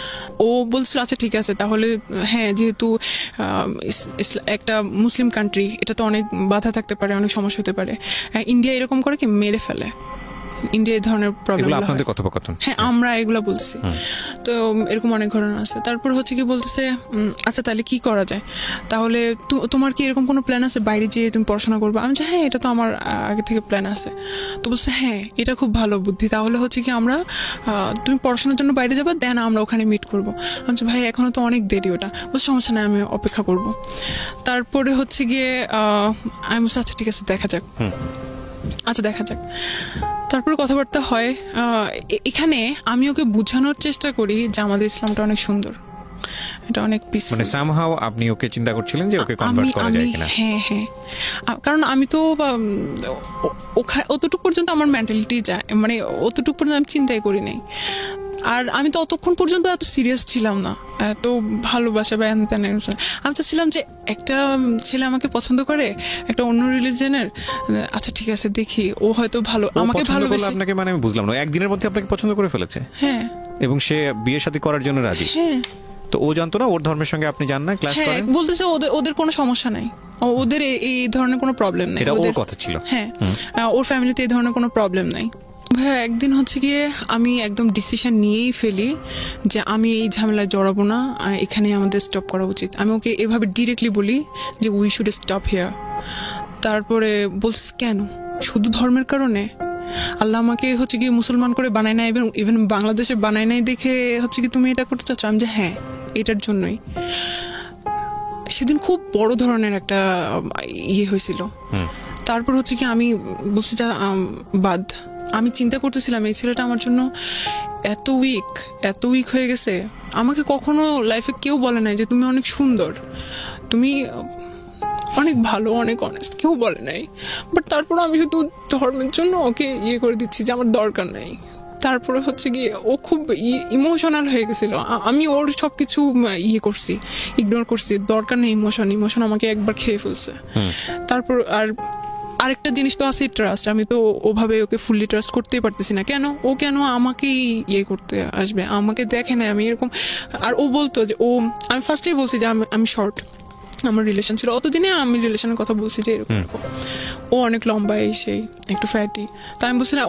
ও বলছিল আচ্ছা ঠিক আছে তাহলে, হ্যাঁ যেহেতু একটা মুসলিম কান্ট্রি, এটা তো অনেক বাধা থাকতে পারে, অনেক সমস্যা হতে পারে। ইন্ডিয়া এরকম করে কি মেরে ফেলে, ইন্ডিয়া এই ধরনের প্রবলেম। আপনাদের কথোপকথন? হ্যাঁ, আমরা এগুলো বলছি। তো এরকম অনেক ঘটনা আছে। তারপর হচ্ছে কি বলতেছে আচ্ছা তাহলে কি করা যায়, তাহলে তোমার কি এরকম কোনো প্ল্যান আছে বাইরে যেয়ে তুমি পড়াশোনা করবে? আমি যে হ্যাঁ, এটা তো আমার আগে থেকে প্ল্যান আছে। তো বলছে হ্যাঁ, এটা খুব ভালো বুদ্ধি, তাহলে হচ্ছে কি আমরা তুমি পড়াশোনার জন্য বাইরে যাবে, দেন আমরা ওখানে মিট করবো। আমি ভাই এখনো তো অনেক দেরি, ওটা বলছে সমস্যা নেই, আমি অপেক্ষা করব। তারপরে হচ্ছে গিয়ে আমি বলছি আচ্ছা ঠিক আছে দেখা যাক। তারপরে কথাবার্তা হয়। এখানে আমি ওকে বোঝানোর চেষ্টা করি যে আমাদের ইসলামটা অনেক সুন্দর, এটা অনেক পিসফুল। মানে সামহাউ আপনি ওকে চিন্তা করছিলেন যে ওকে কনভার্ট করা যায় কিনা? হ্যাঁ, কারণ আমি তো অতটুকু পর্যন্ত আমার মেন্টালিটি যায়, মানে অতটুকু পর্যন্ত আমি চিন্তাই করি নাই। আর আমি তো অতক্ষণ পর্যন্ত এত সিরিয়াস ছিলাম না, এত ভালোবাসা বা আমি চাচ্ছিলাম যে একটা ছেলে আমাকে পছন্দ করে, একটা অন্য রিলিজিয়নের, আচ্ছা ঠিক আছে দেখি, ও হয়তো ভালো আমাকে ভালোবাসে। আপনাকে মানে আমি বুঝলাম না, একদিনের মধ্যে আপনাকে পছন্দ করে ফেলেছে? হ্যাঁ, এবং সে বিয়ে শাদী করার জন্য রাজি? হ্যাঁ। তো ও জানতো না ওর ধর্মের সঙ্গে আপনি যান না, ক্লাস করেন? বলতেছে ওদের কোনো সমস্যা নাই, ওদের এই ধরনের কোনো প্রবলেম নাই। এটা ওর কথা ছিল? হ্যাঁ, ওর ফ্যামিলিতে এই ধরনের কোনো প্রবলেম নাই। ভাইয়া একদিন হচ্ছে গিয়ে আমি একদম ডিসিশন নিয়েই ফেলি যে আমি এই ঝামেলায় জড়াবো না, এখানে আমাদের স্টপ করা উচিত। আমি ওকে এভাবে ডিরেক্টলি বলি যে উই শুড স্টপ হিয়ার। তারপরে বলছিস কেন, শুধু ধর্মের কারণে? আল্লাহ আমাকে হচ্ছে কি মুসলমান করে বানায় নাই, ইভেন বাংলাদেশে বানায় নাই দেখে হচ্ছে কি তুমি এটা করতে চাচ্ছ? আমি যে হ্যাঁ, এটার জন্যই। সেদিন খুব বড় ধরনের একটা ইয়ে হয়েছিল। তারপর হচ্ছে কি আমি বলছি যে বাদ। আমি চিন্তা করতেছিলাম এই ছেলেটা আমার জন্য এত উইক হয়ে গেছে। আমাকে কখনো লাইফে কেউ বলে নাই যে তুমি অনেক সুন্দর, তুমি অনেক ভালো, অনেক অনেস্ট, কেউ বলে নাই। বাট তারপর আমি শুধু ধর্মের জন্য ওকে ইয়ে করে দিচ্ছি যে আমার দরকার নেই। তারপরে হচ্ছে গিয়ে ও খুব ইমোশনাল হয়ে গেছিল। আমি ওর সবকিছু ইয়ে করছি, ইগনোর করছি। দরকার নেই ইমোশন আমাকে একবার খেয়ে ফেলছে। তারপর আরেকটা জিনিস তো আছে, ট্রাস্ট। আমি তো ওভাবে ওকে ফুললি ট্রাস্ট করতেই পারতেছি না। ও কেন আমাকেই ইয়ে করতে আসবে? আমাকে দেখে না আমি এরকম। আর ও বলতো যে আমি ফার্স্টেই বলছি যে আমি শর্ট, আমার রিলেশন ছিল অতদিনে। আমি রিলেশনের কথা বলছি যে এরকম ও অনেক লম্বা, সেই একটু ফ্যাটি। তাই আমি বলছি না,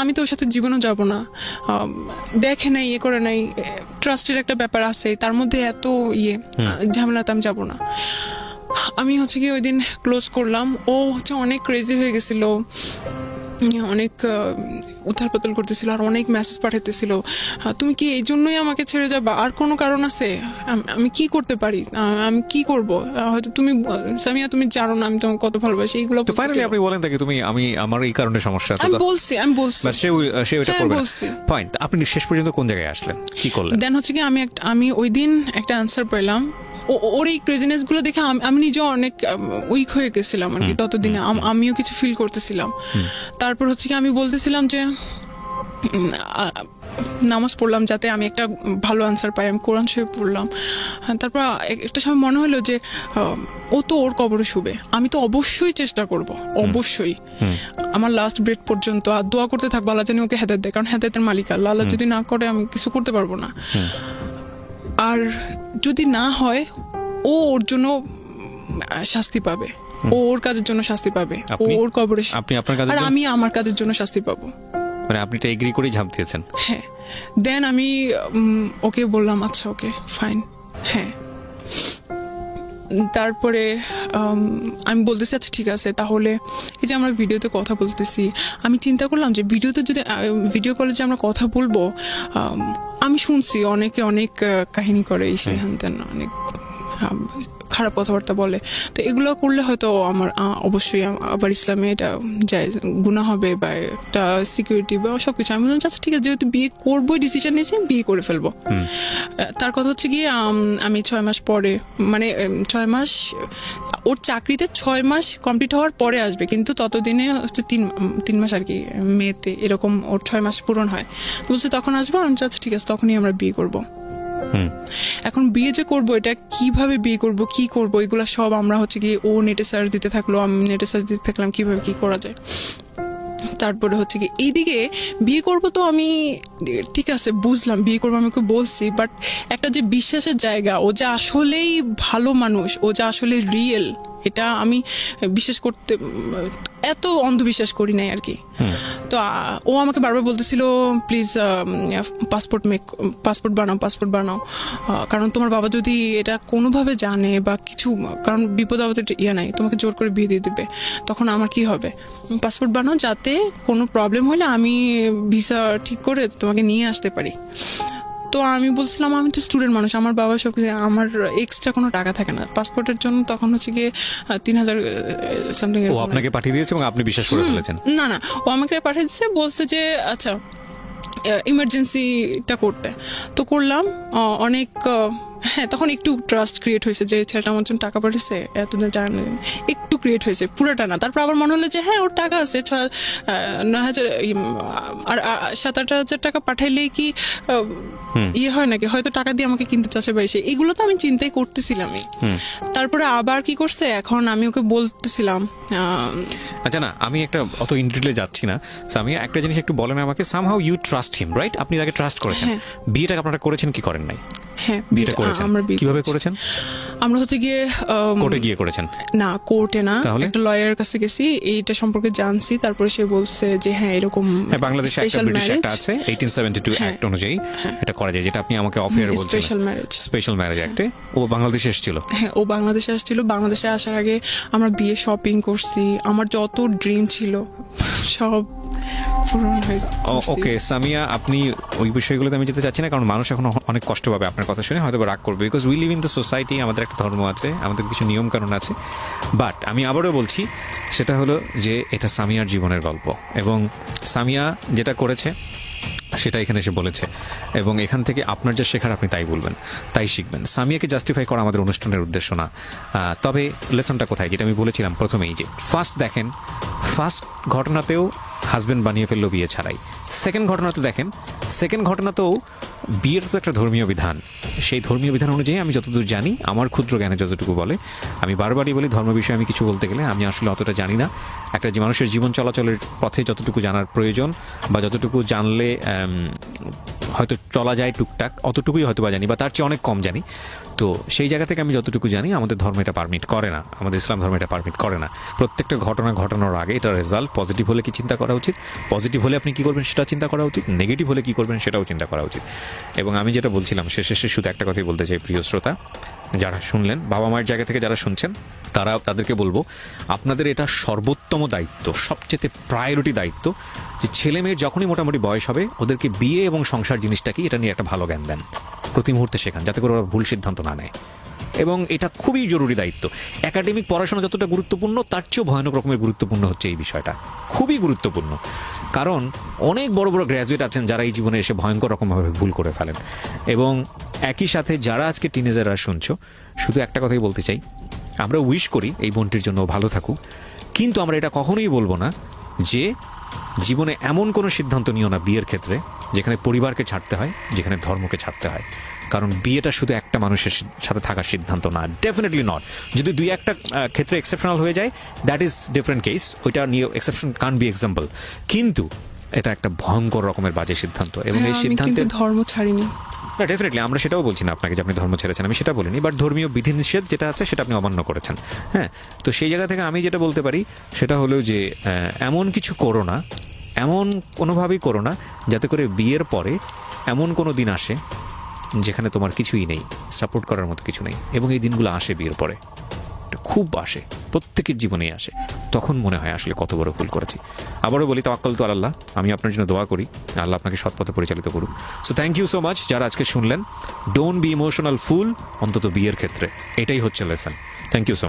আমি তো ওর সাথে জীবনও যাব না। দেখে নাই, ইয়ে করে নাই, ট্রাস্টের একটা ব্যাপার আছে, তার মধ্যে এত ঝামেলাতে আমি যাব না। আমি হচ্ছে কি ওই দিন ক্লোজ করলাম। ও হচ্ছে অনেক ক্রেজি হয়ে গেছিল, অনেক উথাল পাতাল করতেছিল, আর অনেক মেসেজ পাঠাতেছিল, তুমি কি এই জন্যই আমাকে ছেড়ে যাবা? আর কোনো কারণ আছে? আমি কি করতে পারি? আমি কি করব? হয়তো তুমি সামিয়া, তুমি জানো না আমি তোমাকে কত ভালোবাসি। এইগুলো তো ফাইনালি আপনি বলেন তাকে তুমি আমি আমার এই কারণে সমস্যা। আমি বলছি সে ওইটা করবে না। পয়েন্ট, আপনি শেষ পর্যন্ত কোন জায়গায় আসলেন, কি করলেন? দেন হচ্ছে কি আমি ওই দিন একটা অ্যান্সার পেলাম। ওর এই ক্রেজিনেস গুলো দেখে আমি নিজেও অনেক উইক হয়ে গেছিলাম আর কি। ততদিনে আমিও কিছু ফিল করতেছিলাম। তারপর হচ্ছে কি আমি বলতেছিলাম যে নামাজ পড়লাম যাতে আমি একটা ভালো আনসার পাই। আমি কোরআন শরীফ পড়লাম। তারপর একটা সময় মনে হলো যে ও তো ওর কবরে শুবে, আমি তো অবশ্যই চেষ্টা করব, অবশ্যই আমার লাস্ট ব্রেথ পর্যন্ত। আর দোয়া করতে থাকবো আল্লাহ জানি ওকে হেদায়েত দেয়, কারণ হেদায়েতের মালিক আল্লাহ। আল্লাহ যদি না করে আমি কিছু করতে পারবো না। আর যদি না হয়, ওর জন্য শাস্তি পাবে, ওর কাজের জন্য শাস্তি পাবে, ওর কবরে। আর আমি আমার কাজের জন্য শাস্তি পাবো। মানে আপনি এটা এগ্রি করেই ঝাঁপ দিয়েছেন? হ্যাঁ। দেন আমি ওকে বললাম আচ্ছা ওকে ফাইন। হ্যাঁ। তারপরে আমি বলতেছি আচ্ছা ঠিক আছে, তাহলে এই যে আমরা ভিডিওতে কথা বলতেছি, আমি চিন্তা করলাম যে ভিডিও কলে যে আমরা কথা বলবো, আমি শুনছি অনেকে অনেক কাহিনী করে, সেই হানতেন অনেক খারাপ কথাবার্তা বলে। তো এগুলো করলে হয়তো আমার অবশ্যই আবার ইসলামে এটা জায়েজ গুনাহ হবে, বা একটা সিকিউরিটি বা সবকিছু। আমি বললাম আচ্ছা ঠিক আছে, যেহেতু বিয়ে করবোই ডিসিশন নিয়েছি, বিয়ে করে ফেলবো। তার কথা হচ্ছে গিয়ে আমি 6 মাস পরে, মানে 6 মাস ওর চাকরিতে 6 মাস কমপ্লিট হওয়ার পরে আসবে, কিন্তু ততদিনে হচ্ছে 3 মাস আর কি, মেতে এরকম ওর 6 মাস পূরণ হয়। তো বলছে তখন আসবো। আমি আচ্ছা ঠিক আছে, তখনই আমরা বিয়ে করবো। এখন বিয়ে যে করবো, এটা কিভাবে বিয়ে করব, কি করব, এগুলো সব আমরা হচ্ছে কি ও নেটে সার্চ দিতে থাকলো, আমি নেটে সার্চ দিতে থাকলাম কিভাবে কি করা যায়। তারপরে হচ্ছে কি এইদিকে বিয়ে করব, তো আমি ঠিক আছে বুঝলাম বিয়ে করবো, আমি ওকে বলছি। বাট একটা যে বিশ্বাসের জায়গা, ও যে আসলেই ভালো মানুষ, ও যে আসলে রিয়েল, এটা আমি বিশ্বাস করতে এত অন্ধবিশ্বাস করি নাই আর কি। তো ও আমাকে বারবার বলতেছিল প্লিজ পাসপোর্ট বানাও, কারণ তোমার বাবা যদি এটা কোনোভাবে জানে বা কিছু, কারণ বিপদ আপদে নাই, তোমাকে জোর করে বিয়ে দিয়ে দেবে, তখন আমার কি হবে? পাসপোর্ট বানাও, যাতে কোনো প্রবলেম হলে আমি ভিসা ঠিক করে তোমাকে নিয়ে আসতে পারি। তো আমি বলছিলাম আমি তো স্টুডেন্ট মানুষ, আমার বাবা সব কিছু, আমার এক্সট্রা কোনো টাকা থাকে না পাসপোর্টের জন্য। তখন হচ্ছে গিয়ে 3000 সামথিং আপনাকে পাঠিয়ে দিয়েছে এবং আপনি বিশ্বাস করে ফেলেছেন? না, ও আমাকে পাঠিয়ে দিচ্ছে, বলছে যে আচ্ছা ইমার্জেন্সিটা করতে। তো করলাম অনেক। হ্যাঁ, তখন একটু ট্রাস্ট ক্রিয়েট হয়েছে যে ছেলেটা আমার জন্য টাকা পাঠিয়েছে, এতদিন জানেন, একটু ক্রিয়েট হয়েছে, পুরোটা না। তারপর আবার মনে হলো যে হ্যাঁ ওর টাকা আছে, 9,000 আর 7-8,000 টাকা পাঠাইলেই কি ইয়ে হয় নাকি, হয়তো টাকা দিয়ে আমাকে কিনতে চাচ্ছে বা এসে, এগুলো তো আমি চিন্তাই করতেছিলামই। তারপরে আবার কি করছে, এখন আমি ওকে বলতেছিলাম আচ্ছা না, আমি একটা অত ইনডিটেইলে যাচ্ছি না। আমি একটা জিনিস একটু বলেন আমাকে, somehow you trust him, right? আপনি তাকে ট্রাস্ট করেছেন। বিয়েটা আপনারা করেছেন কি করেন নাই? হ্যাঁ, বিয়েটা করেছেন। কিভাবে করেছেন? আমরা হচ্ছে গিয়ে কোর্টে গিয়ে করেছেন? না, কোর্টে না, একটা লয়ারের কাছে গেছি, এইটা সম্পর্কে জানছি। তারপরে সে বলছে যে হ্যাঁ এরকম বাংলাদেশে একটা ব্রিটিশ অ্যাক্ট আছে 1872 অ্যাক্ট অনুযায়ী এটা করা যায়, যেটা আপনি আমাকে অফিয়ারে বলছিলেন, স্পেশাল ম্যারেজ অ্যাক্টে। ও বাংলাদেশে এসেছিল? হ্যাঁ, ও বাংলাদেশে আসছিল। বাংলাদেশে আসার আগে আমরা বিয়ে শপিং করছি, আমার যত ড্রিম ছিল সব পূরণ হয়ে করছি। ওকে সামিয়া, আপনি ওই বিষয়গুলোতে আমি যেতে চাচ্ছি না, কারণ মানুষ এখন অনেক কষ্ট পাবে আপনার কথা শুনে, হয়তো বা রাগ করবে, because we live in the society, আমাদের একটা ধর্ম আছে, আমাদের কিছু নিয়ম কানুন আছে। বাট আমি আবারও বলছি, সেটা হলো যে এটা সামিয়ার জীবনের গল্প, এবং সামিয়া যেটা করেছে সেটা এখানে এসে বলেছে, এবং এখান থেকে আপনার যা শেখার আপনি তাই বলবেন, তাই শিখবেন। সামিয়াকে জাস্টিফাই করা আমাদের অনুষ্ঠানের উদ্দেশ্য না। তবে লেসনটা কোথায়, যেটা আমি বলেছিলাম প্রথমেই, যে ফার্স্ট দেখেন, ফার্স্ট ঘটনাতেও হাজব্যান্ড বানিয়ে ফেললো বিয়ে ছাড়াই। সেকেন্ড ঘটনাতে দেখেন, সেকেন্ড ঘটনাতেও বিয়ের তো একটা ধর্মীয় বিধান, সেই ধর্মীয় বিধান অনুযায়ী আমি যতদূর জানি, আমার ক্ষুদ্র জ্ঞানে যতটুকু বলে, আমি বারবারই বলি ধর্ম বিষয়ে আমি কিছু বলতে গেলে আমি আসলে অতটা জানি না। একটা যে মানুষের জীবন চলাচলের পথে যতটুকু জানার প্রয়োজন, বা যতটুকু জানলে হয়তো চলা যায় টুকটাক, অতটুকুই হয়তো বা জানি, বা তার চেয়ে অনেক কম জানি। তো সেই জায়গা থেকে আমি যতটুকু জানি, আমাদের ধর্ম এটা পারমিট করে না, আমাদের ইসলাম ধর্ম এটা পারমিট করে না। প্রত্যেকটা ঘটনা ঘটানোর আগে এটা রেজাল্ট পজিটিভ হলে কি চিন্তা করা উচিত, পজিটিভ হলে আপনি কি করবেন সেটা চিন্তা করা উচিত, নেগেটিভ হলে কি করবেন সেটাও চিন্তা করা উচিত। এবং আমি যেটা বলছিলাম শেষে শুধু একটা কথাই বলতে চাই, প্রিয় শ্রোতা যারা শুনলেন, বাবা মায়ের জায়গা থেকে যারা শুনছেন, তাদেরকে বলবো, আপনাদের এটা সর্বোত্তম দায়িত্ব, সবচেয়ে প্রায়োরিটি দায়িত্ব, যে ছেলে মেয়ের যখনই মোটামুটি বয়স হবে, ওদেরকে বিয়ে এবং সংসার জিনিসটা কি এটা নিয়ে একটা ভালো জ্ঞান দেন, প্রতি মুহূর্তে শেখান, যাতে করে ওরা ভুল সিদ্ধান্ত না নেয়। এবং এটা খুবই জরুরি দায়িত্ব। একাডেমিক পড়াশোনা যতটা গুরুত্বপূর্ণ, তার চেয়েও ভয়ানক রকমের গুরুত্বপূর্ণ হচ্ছে এই বিষয়টা, খুবই গুরুত্বপূর্ণ। কারণ অনেক বড় বড় গ্র্যাজুয়েট আছেন যারা এই জীবনে এসে ভয়ঙ্কর রকমভাবে ভুল করে ফেলেন। এবং একই সাথে যারা আজকে টিনেজাররা শুনছো, শুধু একটা কথাই বলতে চাই, আমরা উইশ করি এই বোনটির জন্য ভালো থাকুক, কিন্তু আমরা এটা কখনোই বলবো না যে জীবনে এমন কোনো সিদ্ধান্ত নিও না বিয়ের ক্ষেত্রে যেখানে পরিবারকে ছাড়তে হয়, যেখানে ধর্মকে ছাড়তে হয়। কারণ বিয়েটা শুধু একটা মানুষের সাথে থাকার সিদ্ধান্ত না, ডেফিনেটলি নট। যদি দুই একটা ক্ষেত্রে এক্সেপশনাল হয়ে যায়, দ্যাট ইজ ডিফারেন্ট কেস, ওইটা নিয়ে এক্সেপশন কান বি এক্সাম্পল, কিন্তু এটা একটা ভয়ঙ্কর রকমের বাজে সিদ্ধান্ত। এবং এই সিদ্ধান্তে ধর্ম ছাড়িনি না, ডেফিনেটলি আমরা সেটাও বলছি না আপনাকে যে আপনি ধর্ম ছেড়েছেন, আমি সেটা বলিনি, বাট ধর্মীয় বিধিনিষেধ যেটা আছে সেটা আপনি অমান্য করেছেন। হ্যাঁ, তো সেই জায়গা থেকে আমি যেটা বলতে পারি সেটা হলো যে এমন কিছু করো না, এমন কোনোভাবেই করো না যাতে করে বিয়ের পরে এমন কোনো দিন আসে যেখানে তোমার কিছুই নেই, সাপোর্ট করার মতো কিছু নেই। এবং এই দিনগুলো আসে বিয়ের পরে, খুব আসে, প্রত্যেকের জীবনেই আসে। তখন মনে হয় আসলে কত বড় ভুল করেছি। আবারও বলি, তাওয়াক্কাল তু আলাল্লাহ, আমি আপনার জন্য দোয়া করি, আল্লাহ আপনাকে সৎ পথে পরিচালিত করুক। So thank you so much যারা আজকে শুনলেন। ডোন্ট বি ইমোশনাল ফুল, অন্তত বিয়ের ক্ষেত্রে, এটাই হচ্ছে lesson. Thank you so much.